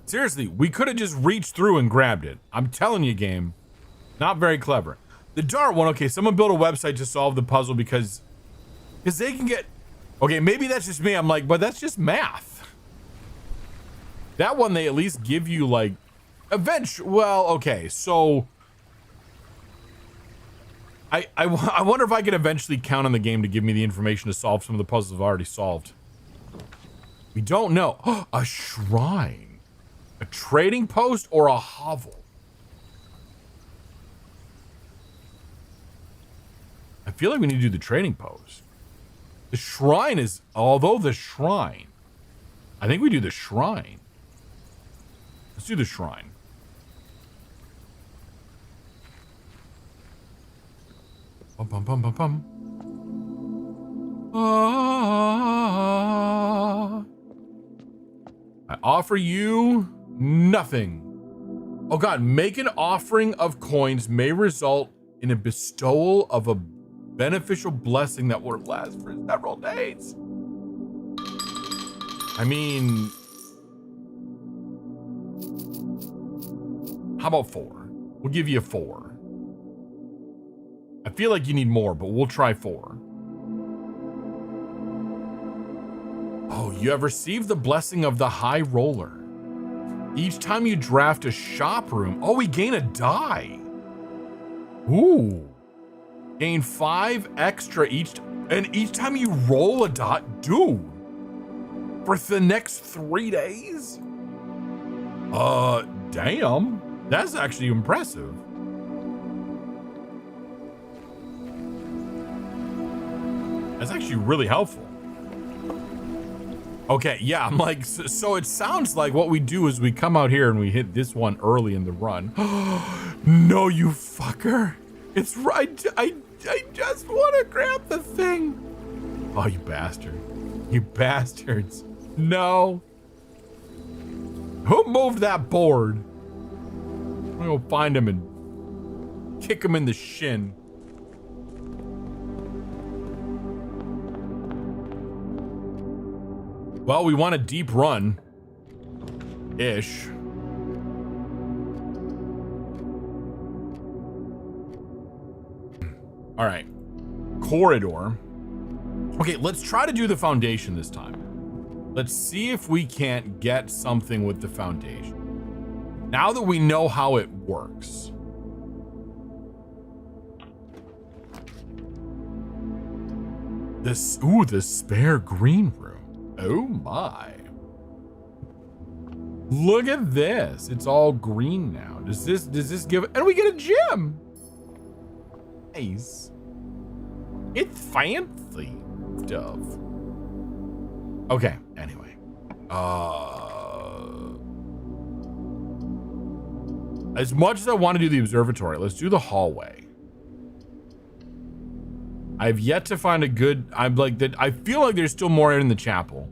Seriously, we could have just reached through and grabbed it. I'm telling you, game, not very clever. The dart one, okay, someone built a website to solve the puzzle because they can get, okay, maybe that's just me. I'm like, but that's just math. That one, they at least give you like, well, okay, so I wonder if I could eventually count on the game to give me the information to solve some of the puzzles I've already solved. We don't know. A shrine, a trading post, or a hovel. I feel like we need to do the trading post. The shrine is, although the shrine, I think we do the shrine. Let's do the shrine. Bum, bum, bum, bum, bum. I offer you nothing. Oh God, make an offering of coins may result in a bestowal of a beneficial blessing that will last for several days. I mean, how about 4? We'll give you a 4. I feel like you need more, but we'll try 4. Oh, you have received the blessing of the high roller. Each time you draft a shop room, oh, we gain a die. Ooh. Gain 5 extra each time you roll a dot, dude. For the next 3 days? Damn. That's actually impressive. That's actually really helpful. Okay, yeah, I'm like, so it sounds like what we do is we come out here and we hit this one early in the run. No, you fucker. It's right. I just want to grab the thing. Oh, you bastard. You bastards. No. Who moved that board? I'm gonna go find him and kick him in the shin. Well, we want a deep run. Ish. All right. Corridor. Okay, let's try to do the foundation this time. Let's see if we can't get something with the foundation. Now that we know how it works. The spare green room. Oh my. Look at this. It's all green now. Does this give, and we get a gem. Nice. It's fancy stuff. Okay, anyway. As much as I want to do the observatory, let's do the hallway. I've yet to find a good, I'm like that. I feel like there's still more in the chapel.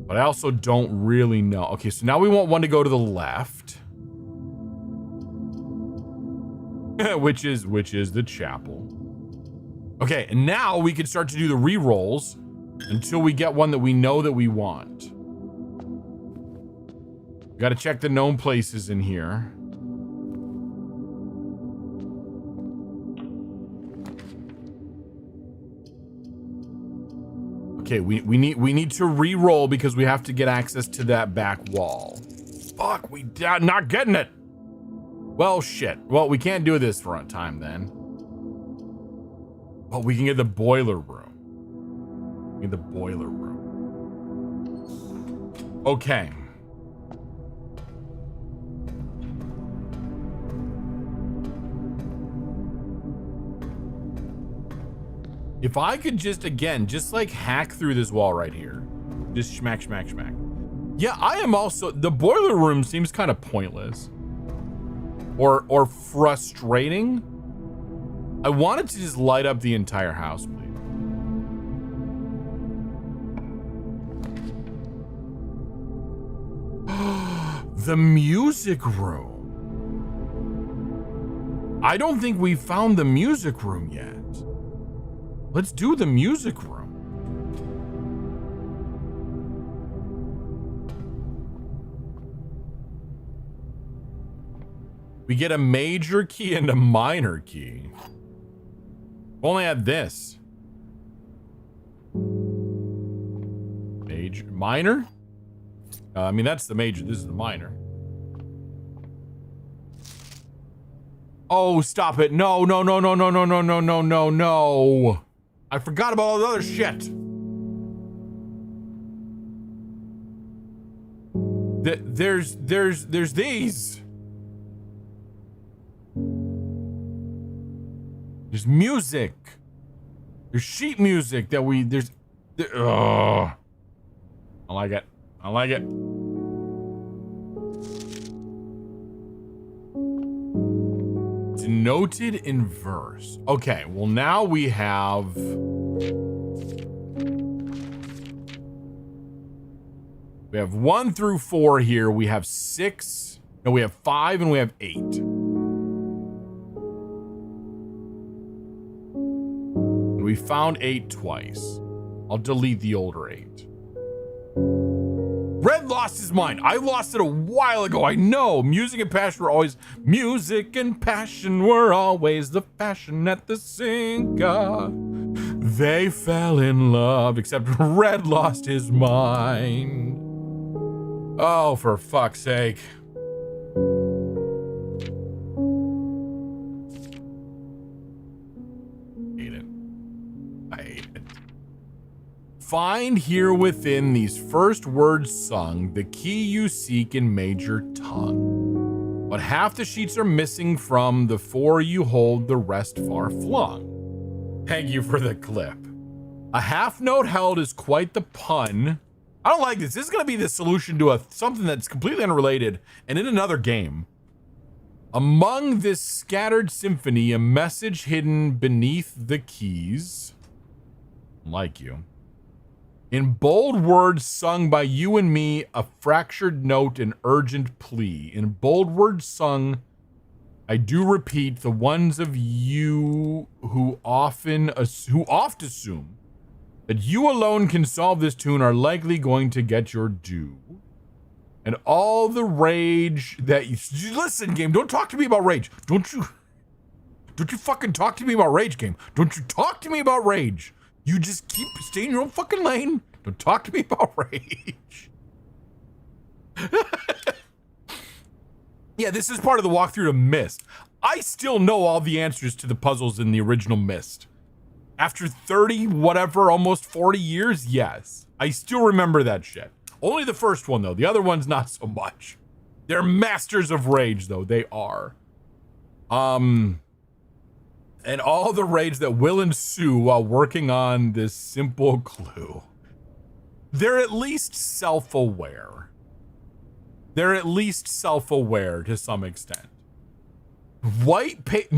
But I also don't really know. Okay, so now we want one to go to the left. which is the chapel. Okay, and now we can start to do the re-rolls until we get one that we know that we want. Got to check the known places in here. Okay, we need to re-roll because we have to get access to that back wall. Fuck, we not getting it. Well, shit. Well, we can't do this for a time then. But we can get the boiler room. Get the boiler room. Okay. If I could just, again, just like hack through this wall right here. Just schmack, schmack, schmack. Yeah, I am also, the boiler room seems kind of pointless. Or frustrating. I wanted to just light up the entire house, please. The music room. I don't think we found the music room yet. Let's do the music room. We get a major key and a minor key. Only had this. Major, minor? I mean, that's the major. This is the minor. Oh, stop it. No, no, no, no, no, no, no, no, no, no, no. I forgot about all the other shit. There's these. There's music. There's sheet music that I like it. I like it. Noted in verse. Okay, well now we have we have 1 through 4 here. We have 6. No, we have 5 and we have 8. And we found 8 twice. I'll delete the older 8. Red lost his mind. I lost it a while ago. I know. Music and passion were always the fashion at the Cinca. They fell in love, except Red lost his mind. Oh, for fuck's sake. Hate it. I hate it. Find here within these first words sung the key you seek in major tongue. But half the sheets are missing from the 4 you hold, the rest far flung. Thank you for the clip. A half note held is quite the pun. I don't like this. This is going to be the solution to something that's completely unrelated and in another game. Among this scattered symphony, a message hidden beneath the keys. Like you. In bold words sung by you and me, a fractured note, an urgent plea. In bold words sung, I do repeat, the ones of you who oft assume that you alone can solve this tune are likely going to get your due. And all the rage that you... Listen, game, don't talk to me about rage. Don't you fucking talk to me about rage, game. Don't you talk to me about rage. You just stay in your own fucking lane. Don't talk to me about rage. Yeah, this is part of the walkthrough to Myst. I still know all the answers to the puzzles in the original Myst. After 30, whatever, almost 40 years, yes. I still remember that shit. Only the first one, though. The other one's not so much. They're masters of rage, though. They are. And all the rage that will ensue while working on this simple clue. They're at least self-aware. They're at least self-aware to some extent. White pages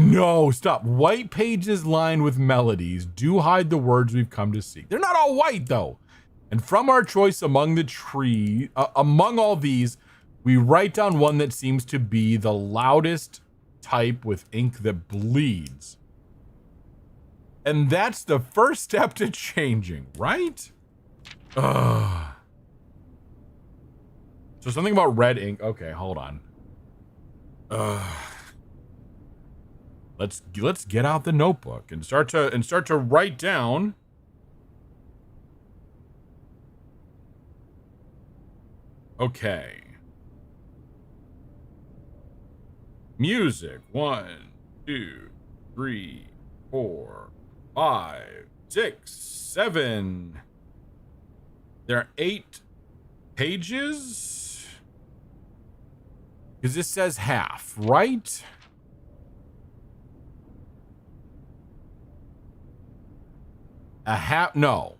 lined with melodies do hide the words we've come to seek. They're not all white, though. And from our choice among among all these, we write down one that seems to be the loudest type with ink that bleeds. And that's the first step to changing, right? Ugh. So something about red ink. Okay, hold on. Let's get out the notebook and start to write down. Okay. Music. 1, 2, 3, 4, 5, 6, 7. There are 8 pages. Because this says half, right? A half, no.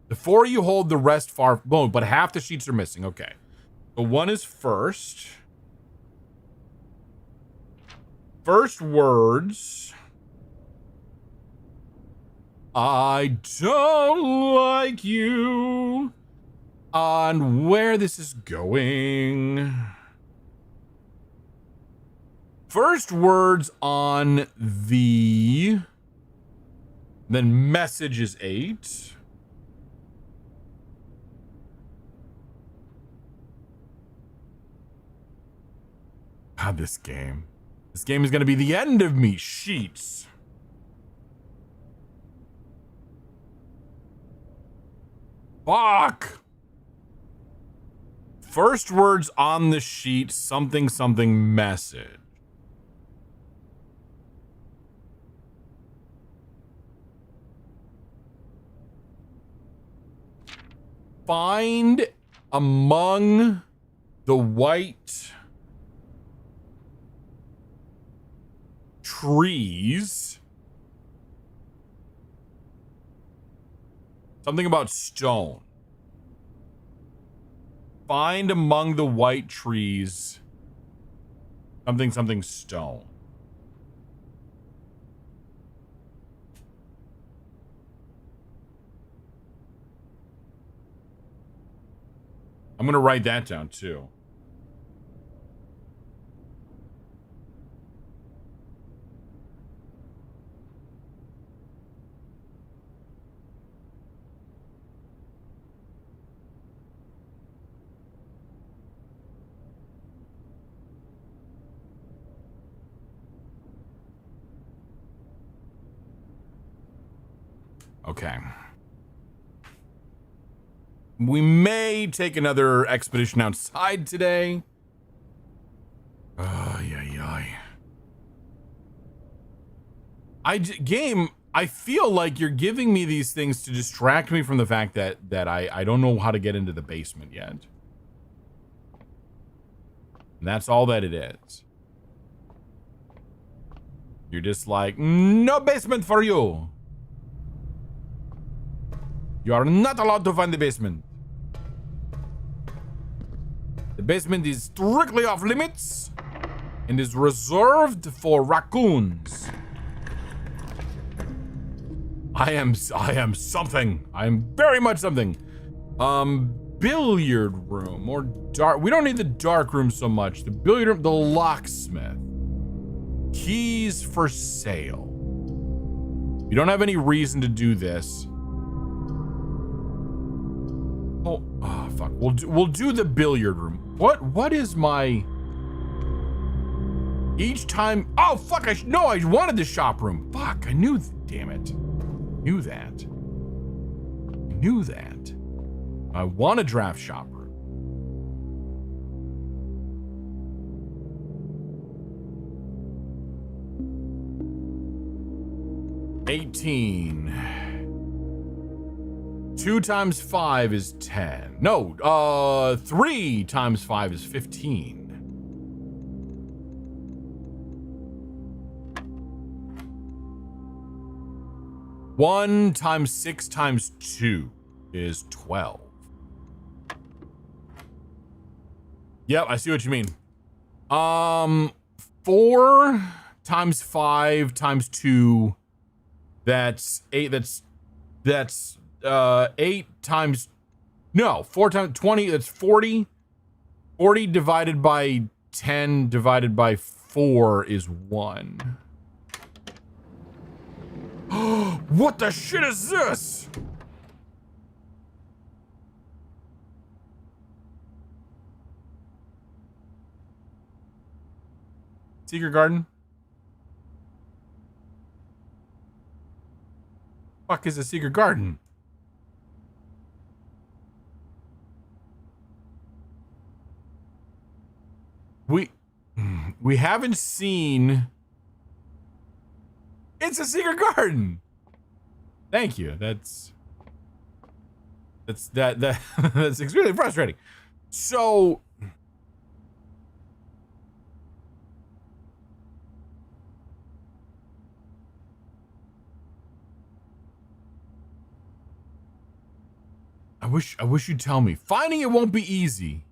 The 4 you hold, the rest far, no, but half the sheets are missing. Okay. So 1 is first. First words. I don't like you. On where this is going. First words on the. Then message is 8. God, this game. This game is going to be the end of me. Sheets. Fuck. First words on the sheet, something, something message. Find among the white trees something about stone. Find among the white trees something, something stone. I'm going to write that down too. Okay. We may take another expedition outside today. Game, I feel like you're giving me these things to distract me from the fact that I don't know how to get into the basement yet. And that's all that it is. You're just like, no basement for you. You are not allowed to find the basement. The basement is strictly off limits and is reserved for raccoons. I am something. I am very much something. Billiard room or dark. We don't need the dark room so much. The billiard room, the locksmith. Keys for sale. You don't have any reason to do this. Oh fuck. We'll do the billiard room. What is my each time? Oh fuck! I wanted the shop room. Fuck! I knew. Damn it! Knew that. I want a draft shop room. $18. 2 times 5 is 10. No, 3 times 5 is 15. 1 times 6 times 2 is 12. Yep, I see what you mean. 4 times 5 times 2, that's 8. That's 8 times No, 4 times 20, that's 40. 40 divided by 10 divided by 4 is 1. What the shit is this? Secret garden? Fuck is a secret garden? We haven't seen. It's a secret garden. Thank you. That's extremely frustrating. So I wish you'd tell me. Finding it won't be easy.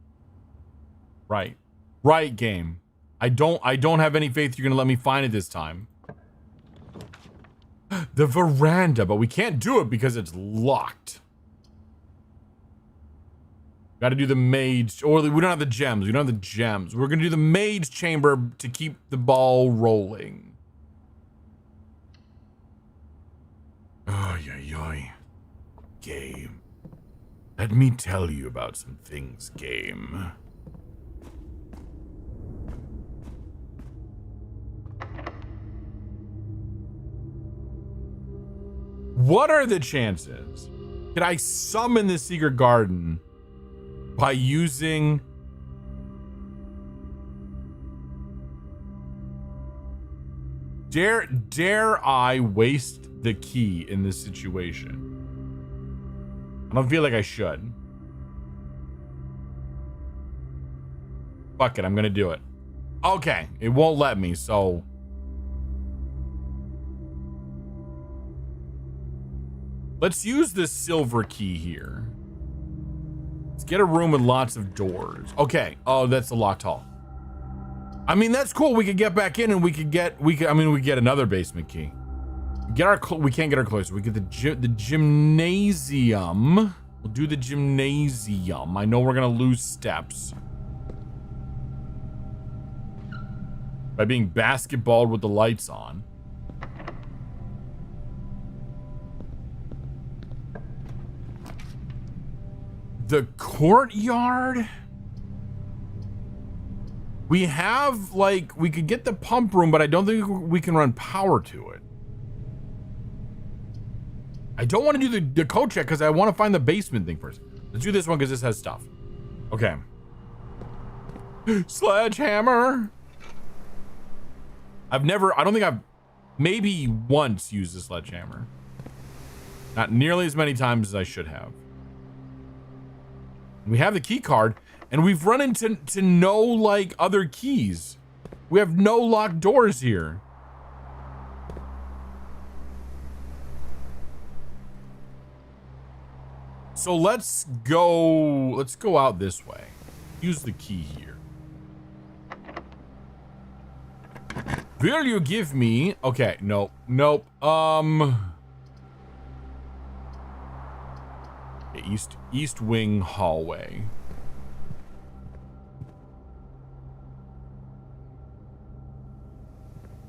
Right. Right, game. I don't have any faith you're gonna let me find it this time. The veranda, but we can't do it because it's locked. Gotta do the mage, or we don't have the gems. We don't have the gems. We're gonna do the mage chamber to keep the ball rolling. Oh, yoy. Game. Let me tell you about some things, game. What are the chances? Can I summon the secret garden by using dare I waste the key in this situation? I don't feel like I should. Fuck it, I'm gonna do it. Okay, it won't let me, so let's use this silver key here. Let's get a room with lots of doors. Okay. Oh, that's the locked hall. I mean, that's cool. We could get back in and we could get another basement key. We can't get our cloister. We get the gymnasium. We'll do the gymnasium. I know we're gonna lose steps by being basketballed with the lights on. The courtyard? We have, like, we could get the pump room, but I don't think we can run power to it. I don't want to do the code check because I want to find the basement thing first. Let's do this one because this has stuff. Okay. Sledgehammer. I don't think I've maybe once used the sledgehammer. Not nearly as many times as I should have. We have the key card, and we've run into no, like, other keys. We have no locked doors here. So let's go out this way. Use the key here. Will you give me? Okay, nope. East wing hallway.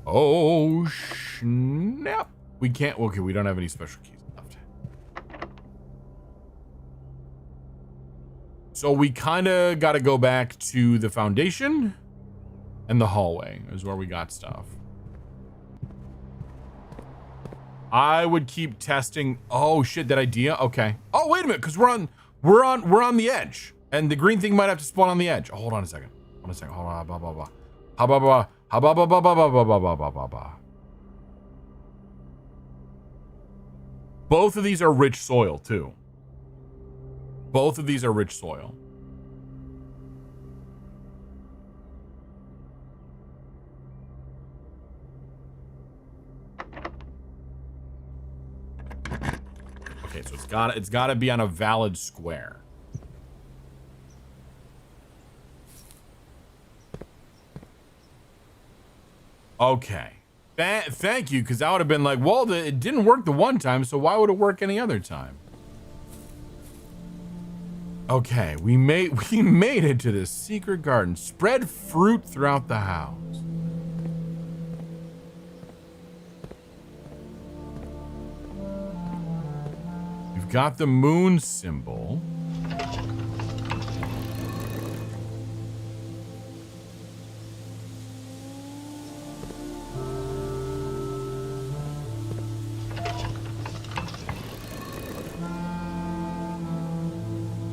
Oh snap! We can't. Okay, we don't have any special keys left. So we kind of got to go back to the foundation, and the hallway is where we got stuff. I would keep testing. Oh shit, that idea. Okay. Oh wait a minute, because we're on the edge, and the green thing might have to spawn on the edge. Oh, hold on a second. Hold on. Blah blah blah. Blah blah blah. Blah blah blah blah blah blah blah blah blah blah. Both of these are rich soil too. Both of these are rich soil. Okay, so it's gotta be on a valid square. Okay. Thank you, because I would have been like, well, it didn't work the one time, so why would it work any other time? Okay, we made it to this secret garden. Spread fruit throughout the house. We've got the moon symbol.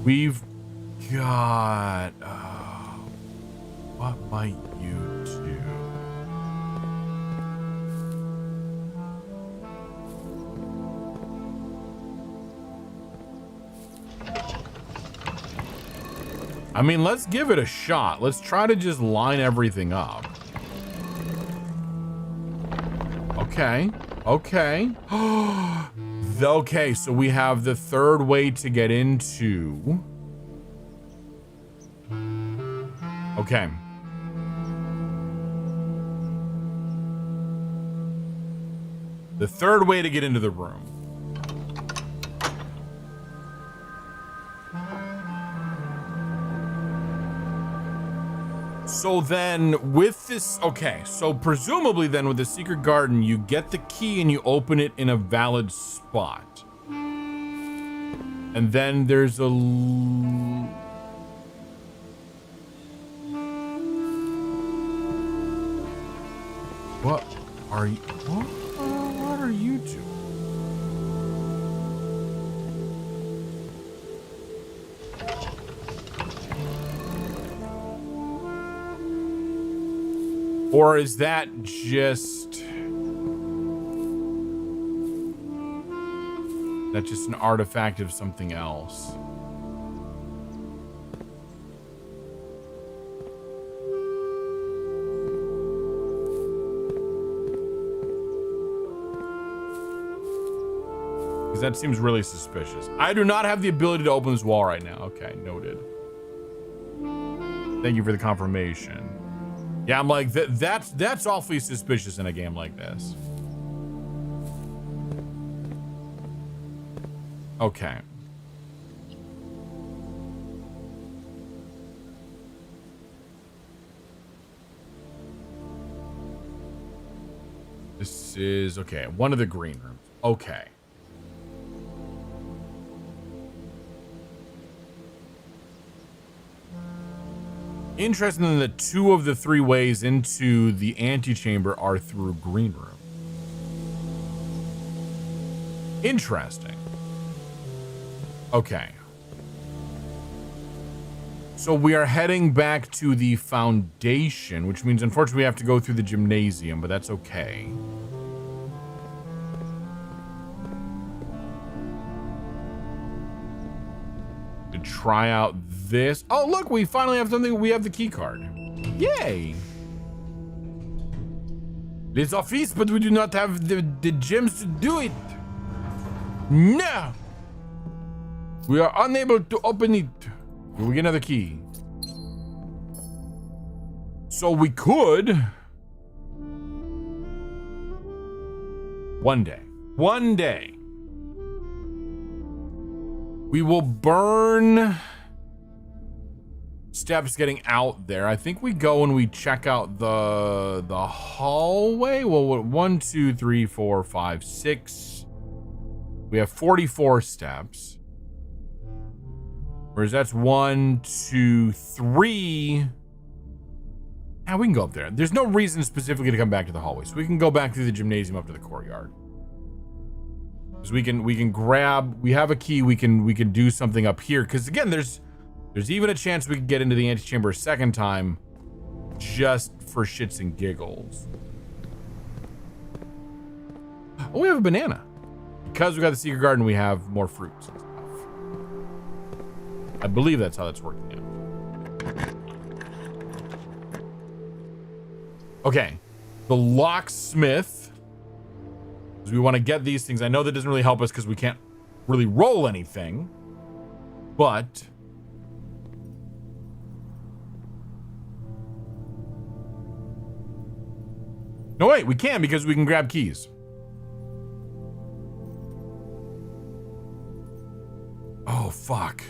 We've got... what might you do? I mean, let's give it a shot. Let's try to just line everything up. Okay. Okay. Okay, so we have the third way to get into. Okay. The third way to get into the room. So then with this, okay, so presumably then with the secret garden, you get the key and you open it in a valid spot. And then there's a... What are you, what are you doing? Or is that just... That's just an artifact of something else? Because that seems really suspicious. I do not have the ability to open this wall right now. Okay, noted. Thank you for the confirmation. Yeah, I'm like, that's awfully suspicious in a game like this. Okay. This is, okay, one of the green rooms. Okay. Interesting that two of the three ways into the antechamber are through green room. Interesting. Okay. So we are heading back to the foundation, which means unfortunately we have to go through the gymnasium, but that's okay. To try out this. Oh, look, we finally have something. We have the key card. Yay. Les office, but we do not have the gems to do it. No. We are unable to open it. We get another key. So we could. One day. We will burn steps getting out there. I think we go and we check out the hallway. Well, 1, 2, 3, 4, 5, 6. We have 44 steps. Whereas that's 1, 2, 3. Now we can go up there. There's no reason specifically to come back to the hallway, so we can go back through the gymnasium up to the courtyard. Because we can grab. We have a key. We can do something up here. Because again, there's even a chance we can get into the antechamber a second time, just for shits and giggles. Oh, we have a banana. Because we got the secret garden, we have more fruits and stuff. I believe that's how that's working out. Okay, the locksmith. Because we want to get these things. I know that doesn't really help us because we can't really roll anything. But no, wait, we can because we can grab keys. Oh, fuck.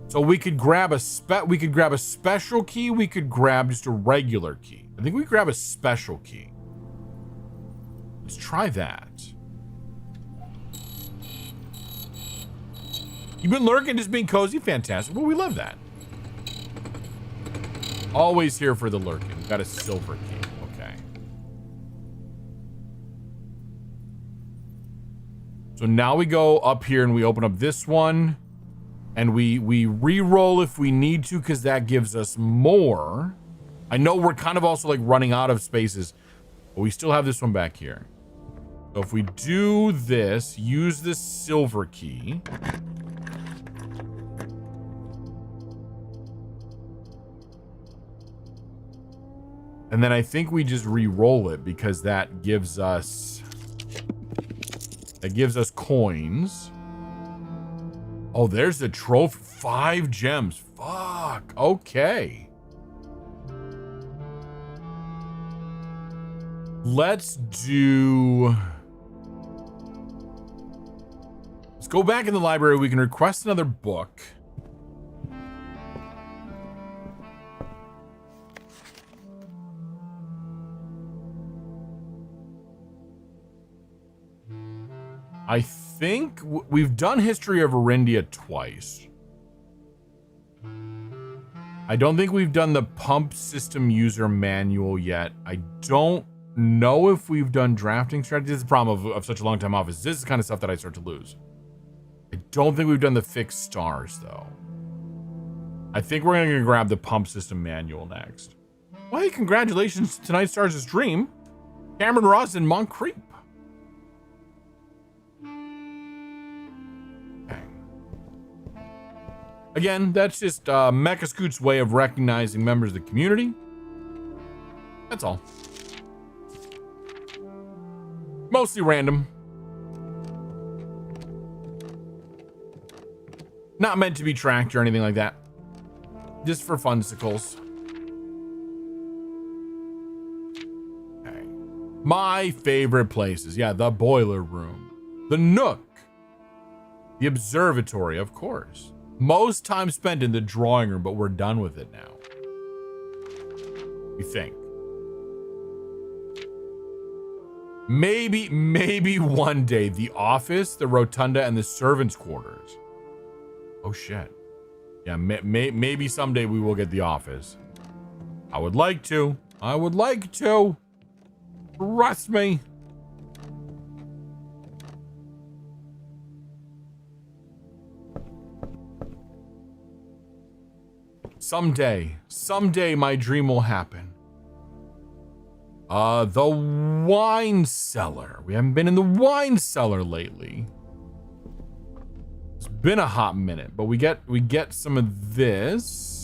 So we could grab a special key. We could grab just a regular key. I think we grab a special key. Let's try that. You've been lurking, just being cozy. Fantastic. Well, we love that. Always here for the lurking. Got a silver key. Okay. So now we go up here and we open up this one. And we re-roll if we need to, because that gives us more. I know we're kind of also like running out of spaces, but we still have this one back here. So if we do this, use this silver key. And then I think we just re-roll it because that gives us coins. Oh, there's the trophy. 5 gems. Fuck. Okay. Let's go back in the library. We can request another book. I think we've done History of Arindia twice. I don't think we've done the pump system user manual yet. I don't know if we've done drafting strategies. This is the problem of such a long time off. Is this is the kind of stuff that I start to lose. I don't think we've done the fixed stars though. I think we're gonna grab the pump system manual next. Well, hey, congratulations to Night Stars' Dream. Cameron Ross and Monk Creep. Again, that's just Mecha Scoot's way of recognizing members of the community. That's all. Mostly random. Not meant to be tracked or anything like that. Just for funsicles. Okay. My favorite places. Yeah, the boiler room. The Nook. The observatory, of course. Most time spent in the drawing room, but we're done with it now. We think. Maybe one day, the office, the rotunda, and the servants' quarters. Oh, shit. Yeah, maybe someday we will get the office. I would like to. Trust me. Someday my dream will happen. The wine cellar. We haven't been in the wine cellar lately. It's been a hot minute, but we get some of this.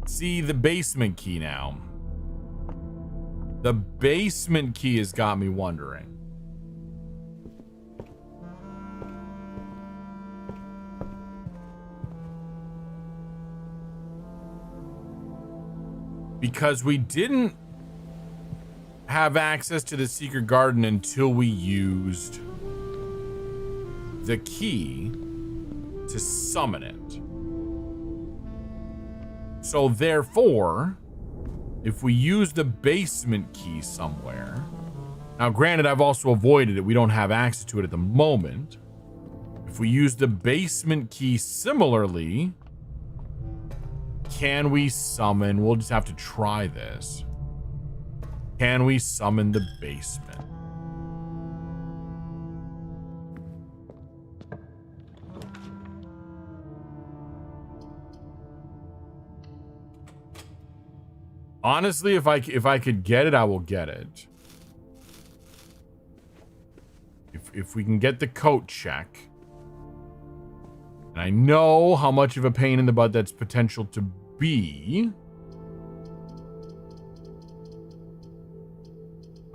See the basement key now. The basement key has got me wondering. Because we didn't have access to the secret garden until we used the key to summon it. So therefore, if we use the basement key somewhere, now granted I've also avoided it, we don't have access to it at the moment. If we use the basement key similarly, can we summon, we'll just have to try this. Can we summon the basement? Honestly, if I could get it, I will get it. If we can get the coat check. And I know how much of a pain in the butt that's potential to be.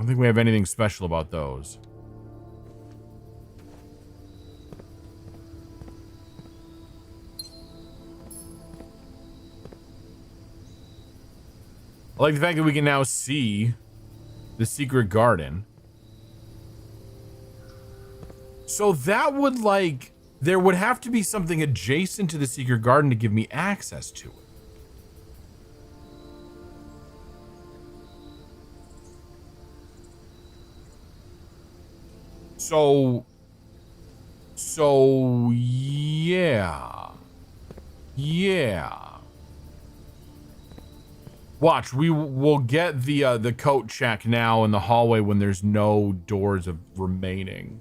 don't think we have anything special about those. I like the fact that we can now see the secret garden. So that would like, there would have to be something adjacent to the secret garden to give me access to it. So yeah. Yeah. Watch, we will get the coat check now in the hallway when there's no doors remaining.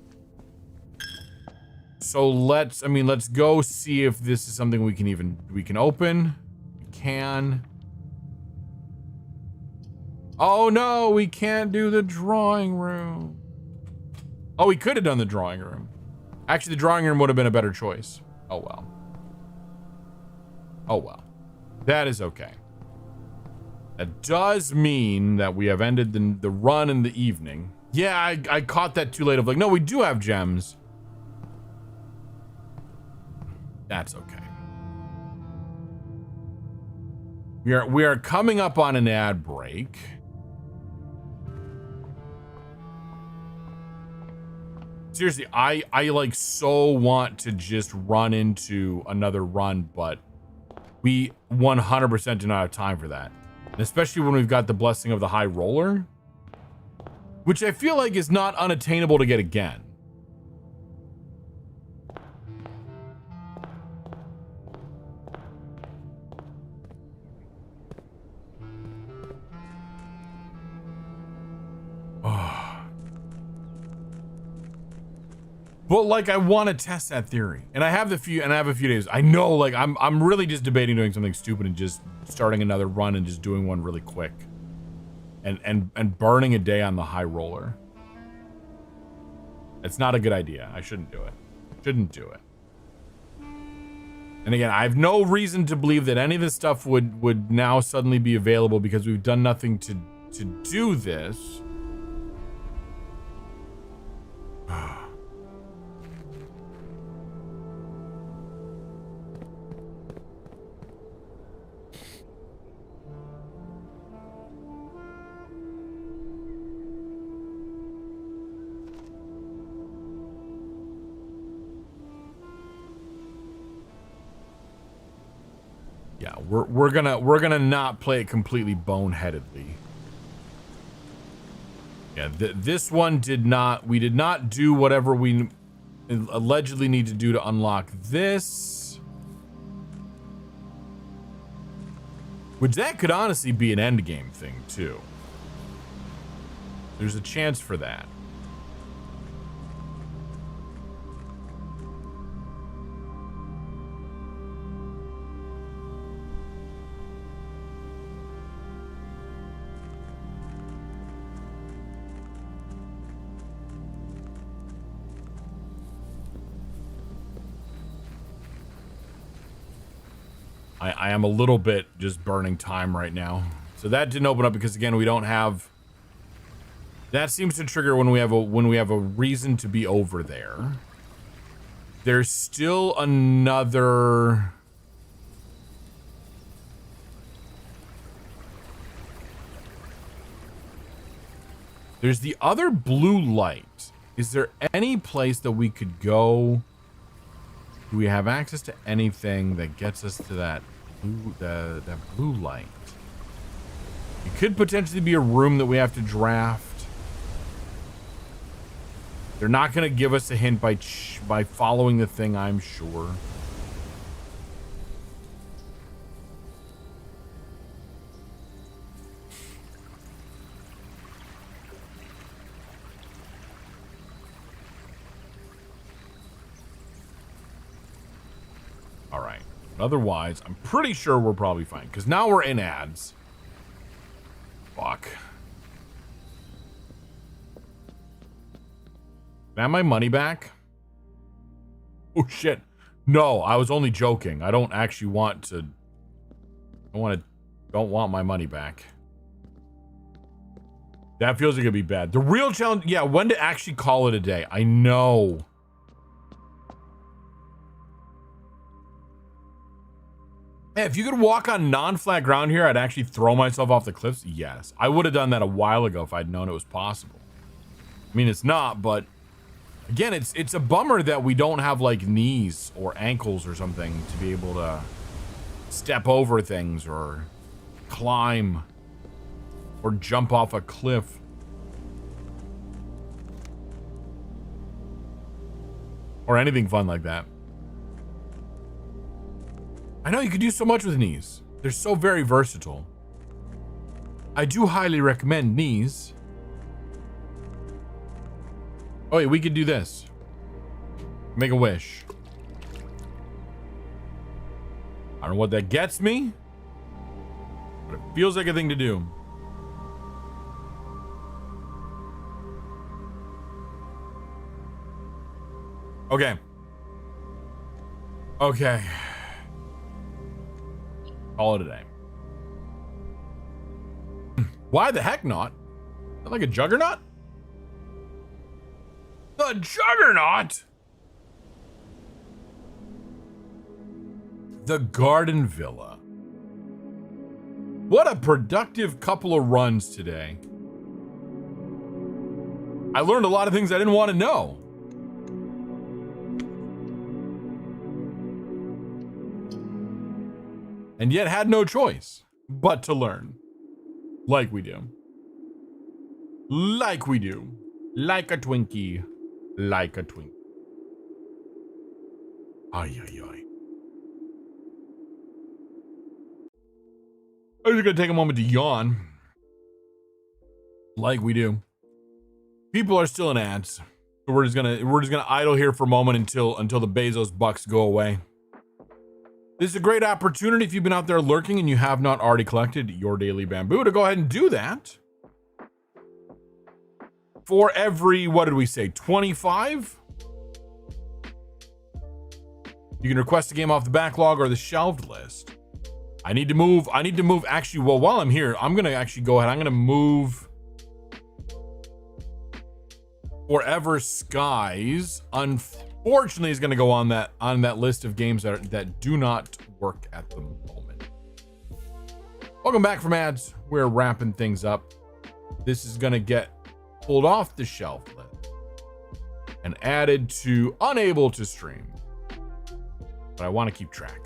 So let's go see if this is something we can open. We can. Oh no, we can't do the drawing room. Oh, we could have done the drawing room. Actually, the drawing room would have been a better choice. Oh well. Oh well. That is okay. That does mean that we have ended the run in the evening. Yeah, I caught that too late of like, no, we do have gems. That's okay. We are coming up on an ad break. Seriously, I like so want to just run into another run, but we 100% do not have time for that. And especially when we've got the blessing of the high roller, which I feel like is not unattainable to get again. But like, I want to test that theory, and I have a few days. I know, like, I'm really just debating doing something stupid and just starting another run and just doing one really quick, and burning a day on the high roller. It's not a good idea. I shouldn't do it. Shouldn't do it. And again, I have no reason to believe that any of this stuff would now suddenly be available because we've done nothing to do this. Yeah, we're gonna not play it completely boneheadedly. Yeah, this one we did not do whatever we allegedly need to do to unlock this. Which that could honestly be an end game thing too. There's a chance for that. I am a little bit just burning time right now. So that didn't open up because again, we don't have. That seems to trigger when we have a reason to be over there. There's still another. There's the other blue light. Is there any place that we could go? Do we have access to anything that gets us to that blue light? It could potentially be a room that we have to draft. They're not going to give us a hint by following the thing, I'm sure. All right. Otherwise, I'm pretty sure we're probably fine because now we're in ads. Fuck. Can I have my money back? Oh shit. No, I was only joking. I don't actually want to. Don't want my money back. That feels like it'd be bad. The real challenge, yeah, when to actually call it a day. I know. Hey, if you could walk on non-flat ground here, I'd actually throw myself off the cliffs. Yes, I would have done that a while ago if I'd known it was possible. I mean, it's not, but again, it's a bummer that we don't have like knees or ankles or something to be able to step over things or climb or jump off a cliff. Or anything fun like that. I know you could do so much with knees. They're so very versatile. I do highly recommend knees. Oh yeah, we could do this. Make a wish. I don't know what that gets me, but it feels like a thing to do. Okay. Okay. Call it a day. Why the heck not? Like a juggernaut? The juggernaut? The Garden Villa. What a productive couple of runs today. I learned a lot of things I didn't want to know. And yet had no choice but to learn. Like we do. Like we do. Like a Twinkie. Like a Twinkie. Ay, ay, ay. I'm just gonna take a moment to yawn. Like we do. People are still in ads. So we're just gonna idle here for a moment until the Bezos bucks go away. This is a great opportunity if you've been out there lurking and you have not already collected your daily bamboo to go ahead and do that. For every, what did we say, 25? You can request a game off the backlog or the shelved list. I need to move actually, well, while I'm here, I'm gonna actually go ahead, I'm gonna move Forever Skies. Unfortunately, is gonna go on that list of games that do not work at the moment. Welcome back from ads. We're wrapping things up. This is gonna get pulled off the shelf list and added to unable to stream. But I want to keep track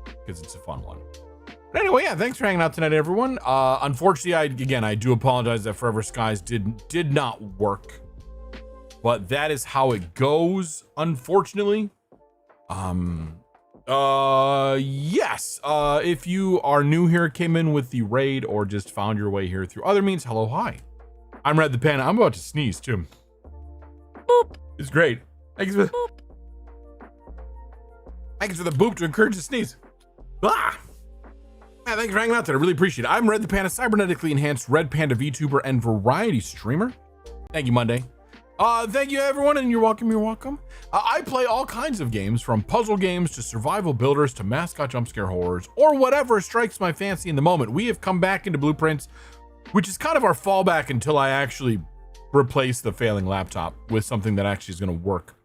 because it's a fun one. But anyway, yeah, thanks for hanging out tonight, everyone. Unfortunately, I do apologize that Forever Skies did not work. But that is how it goes, unfortunately. Yes. If you are new here, came in with the raid, or just found your way here through other means, hello, hi. I'm Red the Panda. I'm about to sneeze, too. Boop. It's great. Thanks for the boop to encourage the sneeze. Ah! Yeah, thanks for hanging out there. I really appreciate it. I'm Red the Panda, cybernetically enhanced Red Panda VTuber and variety streamer. Thank you, Monday. Thank you, everyone, and you're welcome. I play all kinds of games, from puzzle games to survival builders to mascot jump scare horrors, or whatever strikes my fancy in the moment. We have come back into Blueprints, which is kind of our fallback until I actually replace the failing laptop with something that actually is going to work.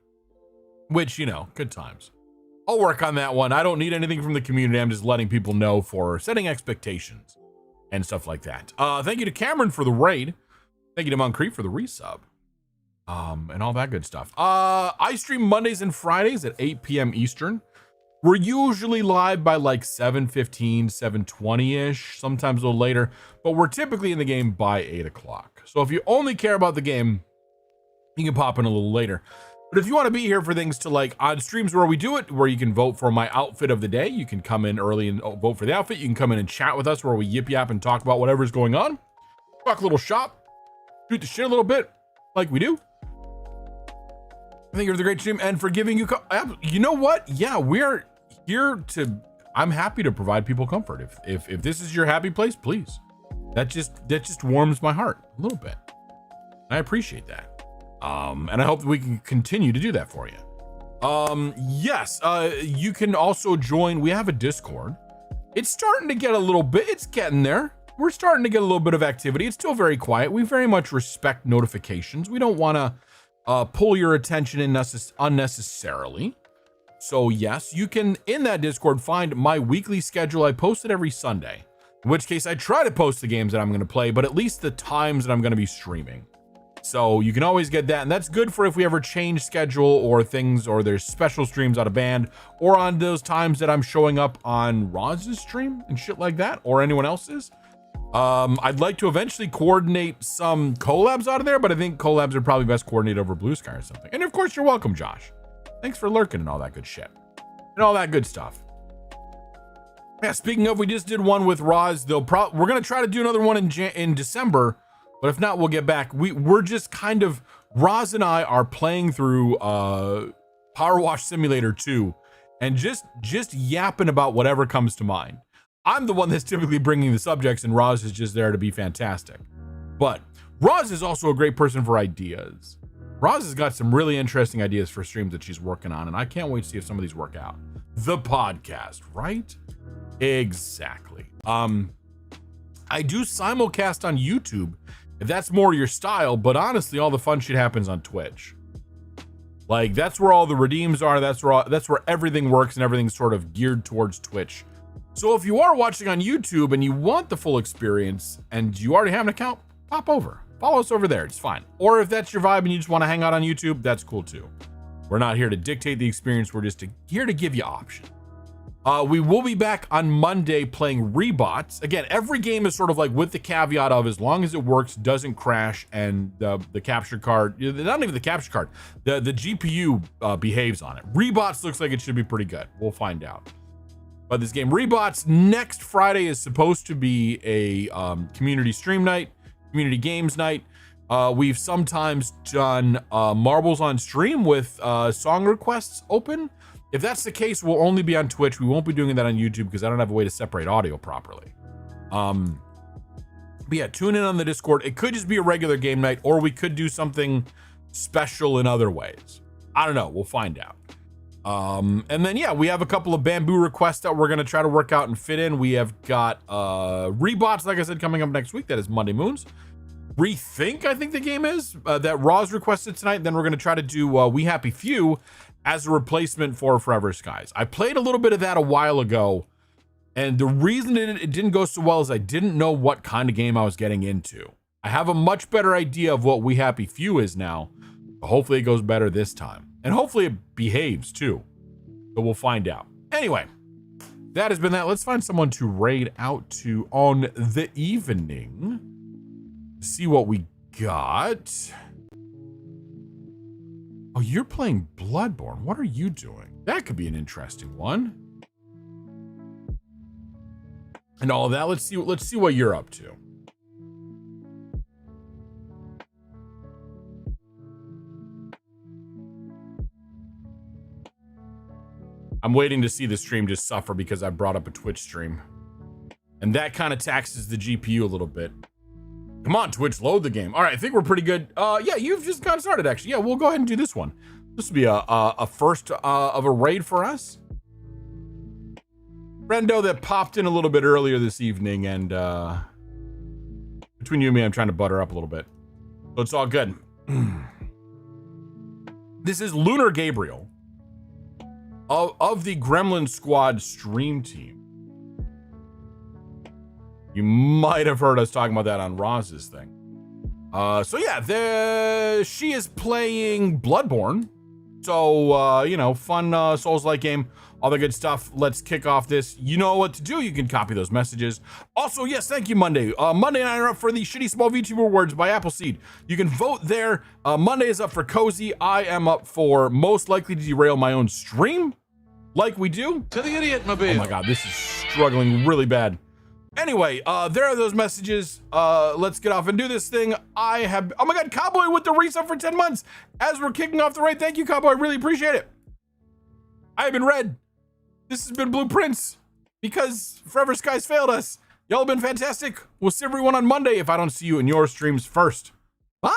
Which, you know, good times. I'll work on that one. I don't need anything from the community. I'm just letting people know for setting expectations and stuff like that. Thank you to Cameron for the raid. Thank you to Moncrief for the resub. And all that good stuff. I stream Mondays and Fridays at 8 p.m. Eastern. We're usually live by like 7:15, 7:20-ish, sometimes a little later, but we're typically in the game by 8 o'clock. So if you only care about the game, you can pop in a little later. But if you want to be here for things to like odd streams where we do it, where you can vote for my outfit of the day, you can come in early and vote for the outfit. You can come in and chat with us where we yip yap and talk about whatever's going on. Talk a little shop, shoot the shit a little bit like we do. I think you're the great stream and for giving you, you know what? Yeah, we're here to, I'm happy to provide people comfort. If this is your happy place, please. That just warms my heart a little bit. I appreciate that. And I hope that we can continue to do that for you. Yes, you can also join. We have a Discord. It's starting to get a little bit, it's getting there. we're starting to get a little bit of activity. It's still very quiet. We very much respect notifications. We don't want to pull your attention unnecessarily. So yes, you can, in that Discord, find my weekly schedule. I post it every Sunday, in which case I try to post the games that I'm going to play, but at least the times that I'm going to be streaming. So you can always get that, and that's good for if we ever change schedule or things, or there's special streams out of band, or on those times that I'm showing up on Roz's stream and shit like that, or anyone else's. I'd like to eventually coordinate some collabs out of there, but I think collabs are probably best coordinated over Blue Sky or something. And of course, you're welcome, Josh. Thanks for lurking and all that good shit and all that good stuff. Yeah, speaking of, we just did one with Roz. We're gonna try to do another one in December. But if not, we'll get back. We're just kind of, Roz and I are playing through Power Wash Simulator 2 and just yapping about whatever comes to mind. I'm the one that's typically bringing the subjects, and Roz is just there to be fantastic. But Roz is also a great person for ideas. Roz has got some really interesting ideas for streams that she's working on, and I can't wait to see if some of these work out. The podcast, right? Exactly. I do simulcast on YouTube, if that's more your style, but honestly, all the fun shit happens on Twitch. Like, that's where all the redeems are. That's where everything works, and everything's sort of geared towards Twitch. So if you are watching on YouTube and you want the full experience and you already have an account, pop over. Follow us over there. It's fine. Or if that's your vibe and you just want to hang out on YouTube, that's cool too. We're not here to dictate the experience. We're just here to give you options. We will be back on Monday playing Rebots. Again, every game is sort of like with the caveat of as long as it works, doesn't crash, and the capture card, not even the capture card, the GPU behaves on it. Rebots looks like it should be pretty good. We'll find out. But this game, Rebots, next Friday is supposed to be a community stream night, community games night. We've sometimes done marbles on stream with song requests open. If that's the case, we'll only be on Twitch. We won't be doing that on YouTube because I don't have a way to separate audio properly. But yeah, tune in on the Discord. It could just be a regular game night, or we could do something special in other ways. I don't know. We'll find out. And then, yeah, we have a couple of bamboo requests that we're going to try to work out and fit in. We have got Rebots, like I said, coming up next week. That is Monday Moons. Rethink, I think the game is, that Roz requested tonight. Then we're going to try to do We Happy Few as a replacement for Forever Skies. I played a little bit of that a while ago, and the reason it didn't go so well is I didn't know what kind of game I was getting into. I have a much better idea of what We Happy Few is now, but hopefully it goes better this time. And hopefully it behaves too. So we'll find out. Anyway, that has been that. Let's find someone to raid out to on the evening. See what we got. Oh, you're playing Bloodborne. What are you doing? That could be an interesting one. And all of that. Let's see what you're up to. I'm waiting to see the stream just suffer because I brought up a Twitch stream. And that kind of taxes the GPU a little bit. Come on, Twitch, load the game. All right, I think we're pretty good. Yeah, you've just gotten started, actually. Yeah, we'll go ahead and do this one. This will be a first of a raid for us. Friendo that popped in a little bit earlier this evening, and between you and me, I'm trying to butter up a little bit. So it's all good. This is Lunar Gabriel of the Gremlin Squad stream team. You might have heard us talking about that on Roz's thing. So yeah, she is playing Bloodborne. So, you know, fun Souls-like game, all the good stuff. Let's kick off this. You know what to do. You can copy those messages. Also, yes, thank you, Monday. Monday and I are up for the Shitty Small VTuber Awards by Appleseed. You can vote there. Monday is up for Cozy. I am up for Most Likely to Derail My Own Stream, like we do. To the idiot mobile. Oh my God, this is struggling really bad. Anyway, there are those messages. Let's get off and do this thing. Oh my God, Cowboy with the resub for 10 months. As we're kicking off the raid, thank you, Cowboy. I really appreciate it. I have been Red. This has been Blueprints because Forever Skies failed us. Y'all have been fantastic. We'll see everyone on Monday if I don't see you in your streams first. Bye.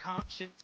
conscience.